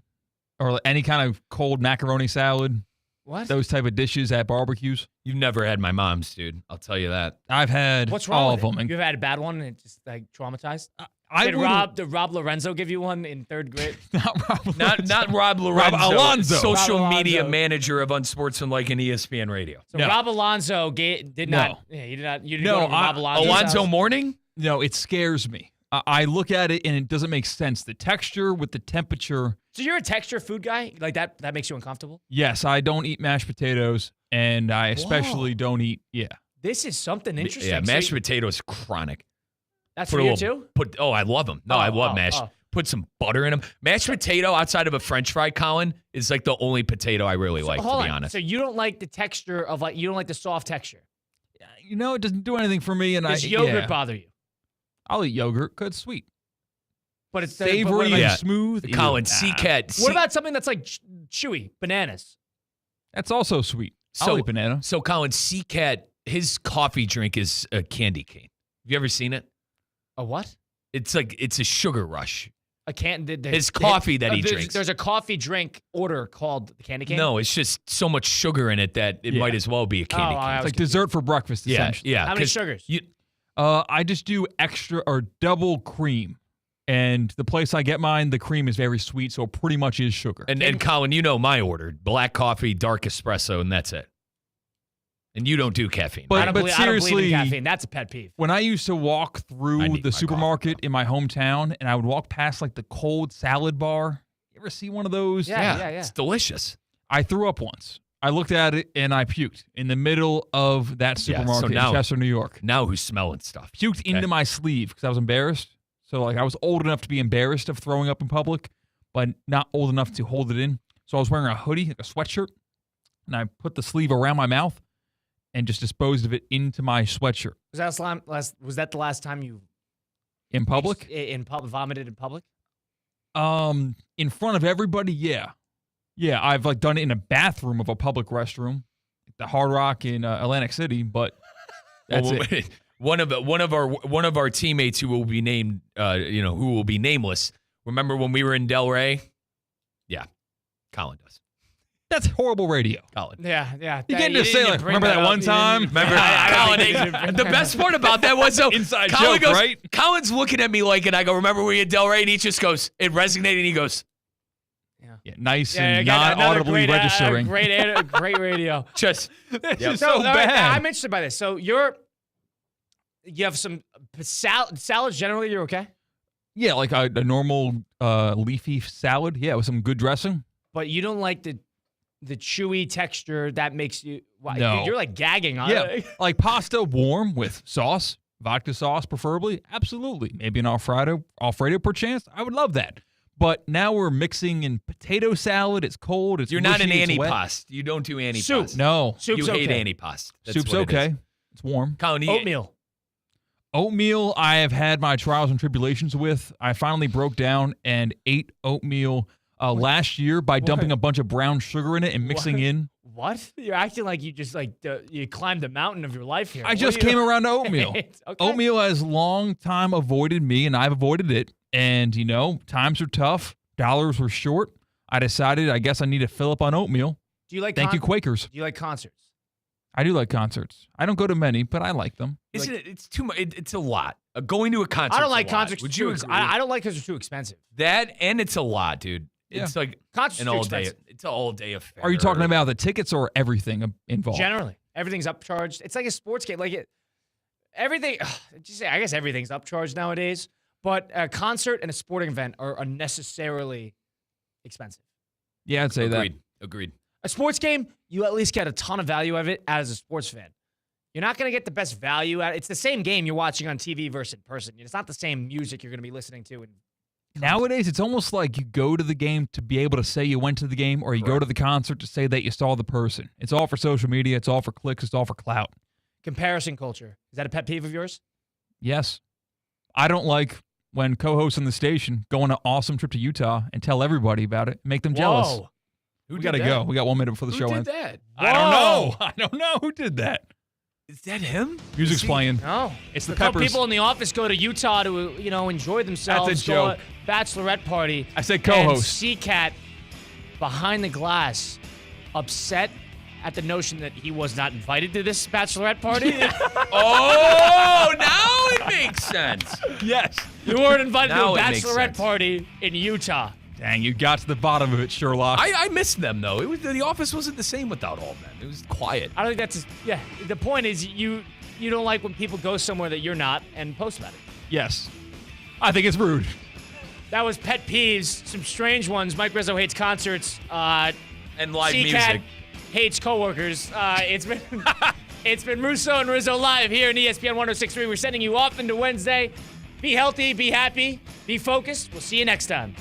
or any kind of cold macaroni salad.
What?
Those type of dishes at barbecues.
You've never had my mom's, dude. I'll tell you that.
I've had
What's wrong
all
with
of them.
You've had a bad one and it just like traumatized? Did Rob Lorenzo give you one in 3rd grade?
Not Rob Lorenzo.
Rob Alonzo.
Social
Rob
media
Alonzo.
manager of Unsportsmanlike and ESPN Radio.
So Rob Alonzo did not. Yeah, you did not. You didn't
No,
go to Rob Alonzo's
Alonzo
house?
Morning?
No, it scares me. I look at it and it doesn't make sense. The texture with the temperature.
So you're a texture food guy? Like that makes you uncomfortable?
Yes, I don't eat mashed potatoes, and I especially don't eat. Yeah.
This is something interesting.
Yeah, mashed potatoes chronic.
That's for you too?
I love them. No, I love mashed. Put some butter in them. Mashed potato outside of a French fry, Colin, is like the only potato I really like, to be honest.
So you don't like the texture of you don't like the soft texture?
You know, it doesn't do anything for me. And
Does yogurt bother you?
I'll eat yogurt because it's sweet.
But it's
savory and smooth.
Colin, Cat.
What about something that's like chewy? Bananas.
That's also sweet. I'll eat banana.
So Colin, Cat, his coffee drink is a candy cane. Have you ever seen it?
A what?
It's a sugar rush.
A can.
His coffee that he drinks.
There's a coffee drink order called the candy cane?
No, it's just so much sugar in it that it might as well be a candy cane.
It's like dessert for breakfast, essentially.
Yeah.
How many sugars?
I just do extra or double cream. And the place I get mine, the cream is very sweet, so it pretty much is sugar.
And Colin, you know my order. Black coffee, dark espresso, and that's it. And you don't do caffeine.
But,
I
but
don't
seriously,
believe in caffeine. That's a pet peeve.
When I used to walk through the supermarket in my hometown, and I would walk past like the cold salad bar. You ever see one of those?
Yeah.
It's delicious.
I threw up once. I looked at it and I puked in the middle of that supermarket in Chester, New York.
Now who's smelling stuff?
Puked into my sleeve because I was embarrassed. So like I was old enough to be embarrassed of throwing up in public, but not old enough to hold it in. So I was wearing a hoodie, like a sweatshirt, and I put the sleeve around my mouth and just disposed of it into my sweatshirt.
Was that the last time you
in public?
Vomited in public?
In front of everybody, yeah. Yeah, I've like done it in a bathroom of a public restroom, the Hard Rock in Atlantic City, but that's it.
One of our teammates who will be named, who will be nameless. Remember when we were in Delray? Yeah, Colin does.
That's horrible radio,
Colin.
Yeah.
You can't just say like, remember that one time?
Remember, Colin? The best part about that was
inside
Colin
joke,
goes,
right?
Colin's looking at me like, and I go, remember we in Delray? And he just goes, it resonated. And he goes.
Yeah, nice and not audibly registering.
Great radio.
Just
this is so bad.
I'm interested by this. So you have some salads. Generally, you're okay.
Yeah, like a normal leafy salad. Yeah, with some good dressing.
But you don't like the chewy texture that makes you. Wow,
No.
You're like gagging on
Yeah,
it.
like pasta warm with sauce, vodka sauce preferably. Absolutely. Maybe an Alfredo perchance. I would love that. But now we're mixing in potato salad. It's cold. It's
You're not an
mushy, it's wet.
antipasto. You don't do antipasto.
Soup.
No.
Soup's
you hate
okay.
antipasto. That's
Soup's
what it
okay.
is.
It's warm.
Colin,
Oatmeal.
Oatmeal, I have had my trials and tribulations with. I finally broke down and ate oatmeal last year by dumping a bunch of brown sugar in it and mixing in.
What? You're acting like you just you climbed the mountain of your life here.
I just came around to oatmeal.
Okay.
Oatmeal has long time avoided me, and I've avoided it. And, times are tough. Dollars were short. I decided I guess I need to fill up on oatmeal.
Do you like?
Thank you, Quakers.
Do you like concerts?
I do like concerts. I don't go to many, but I like them.
Isn't it? It's too much. It's a lot. Going to a concert.
I don't like concerts.
Would you agree?
I don't like because they're too expensive.
That and it's a lot, dude.
Yeah.
It's like
Concerts
an
too
all day.
expensive.
It's an all day affair.
Are you talking about the tickets or everything involved?
Generally, everything's upcharged. It's like a sports game. Everything. I guess everything's upcharged nowadays. But a concert and a sporting event are unnecessarily expensive.
Yeah, I'd say
Agreed.
A sports game, you at least get a ton of value of it as a sports fan. You're not going to get the best value out. It's the same game you're watching on TV versus in person. It's not the same music you're going to be listening to.
Nowadays, it's almost like you go to the game to be able to say you went to the game, or you go to the concert to say that you saw the person. It's all for social media. It's all for clicks. It's all for clout.
Comparison culture. Is that a pet peeve of yours?
Yes. I don't like when co-hosts on the station go on an awesome trip to Utah and tell everybody about it, make them jealous.
Whoa.
We got to go. We got 1 minute before the show
Who
ends.
did that?
I don't know. I don't know who did that.
Is that him?
Music's playing.
No.
It's the
Look how
Peppers.
people in the office go to Utah to, enjoy themselves.
That's a
go
joke.
to a bachelorette party.
I said co-host.
And C-Cat behind the glass, upset at the notion that he was not invited to this bachelorette party.
Oh, now it makes sense.
Yes.
You weren't invited
Now
to a
it makes
bachelorette
sense.
party in Utah.
Dang, you got to the bottom of it, Sherlock.
I missed them though. The office wasn't the same without all of them. It was quiet.
I don't think that's the point is you don't like when people go somewhere that you're not and post about it.
Yes. I think it's rude.
That was pet peeves, some strange ones. Mike Rizzo hates concerts.
And live
C-Cat
music.
hates coworkers. It's been Russo and Rizzo live here in ESPN 106.3. We're sending you off into Wednesday. Be healthy, be happy, be focused. We'll see you next time.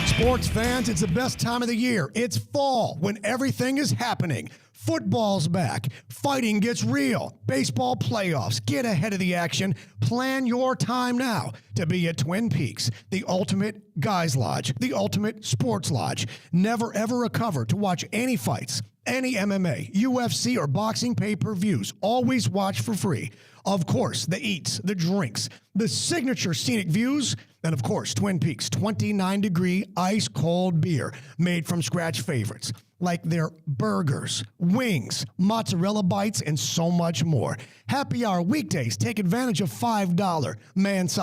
Sports fans, it's the best time of the year. It's fall when everything is happening. Football's back. Fighting gets real. Baseball playoffs. Get ahead of the action. Plan your time now to be at Twin Peaks, the ultimate guys lodge, the ultimate sports lodge. Never ever a cover to watch any fights, any MMA, UFC, or boxing pay-per-views. Always watch for free. Of course, the eats, the drinks, the signature scenic views, and of course, Twin Peaks 29-degree ice-cold beer made from scratch favorites like their burgers, wings, mozzarella bites, and so much more. Happy hour weekdays. Take advantage of $5 man-size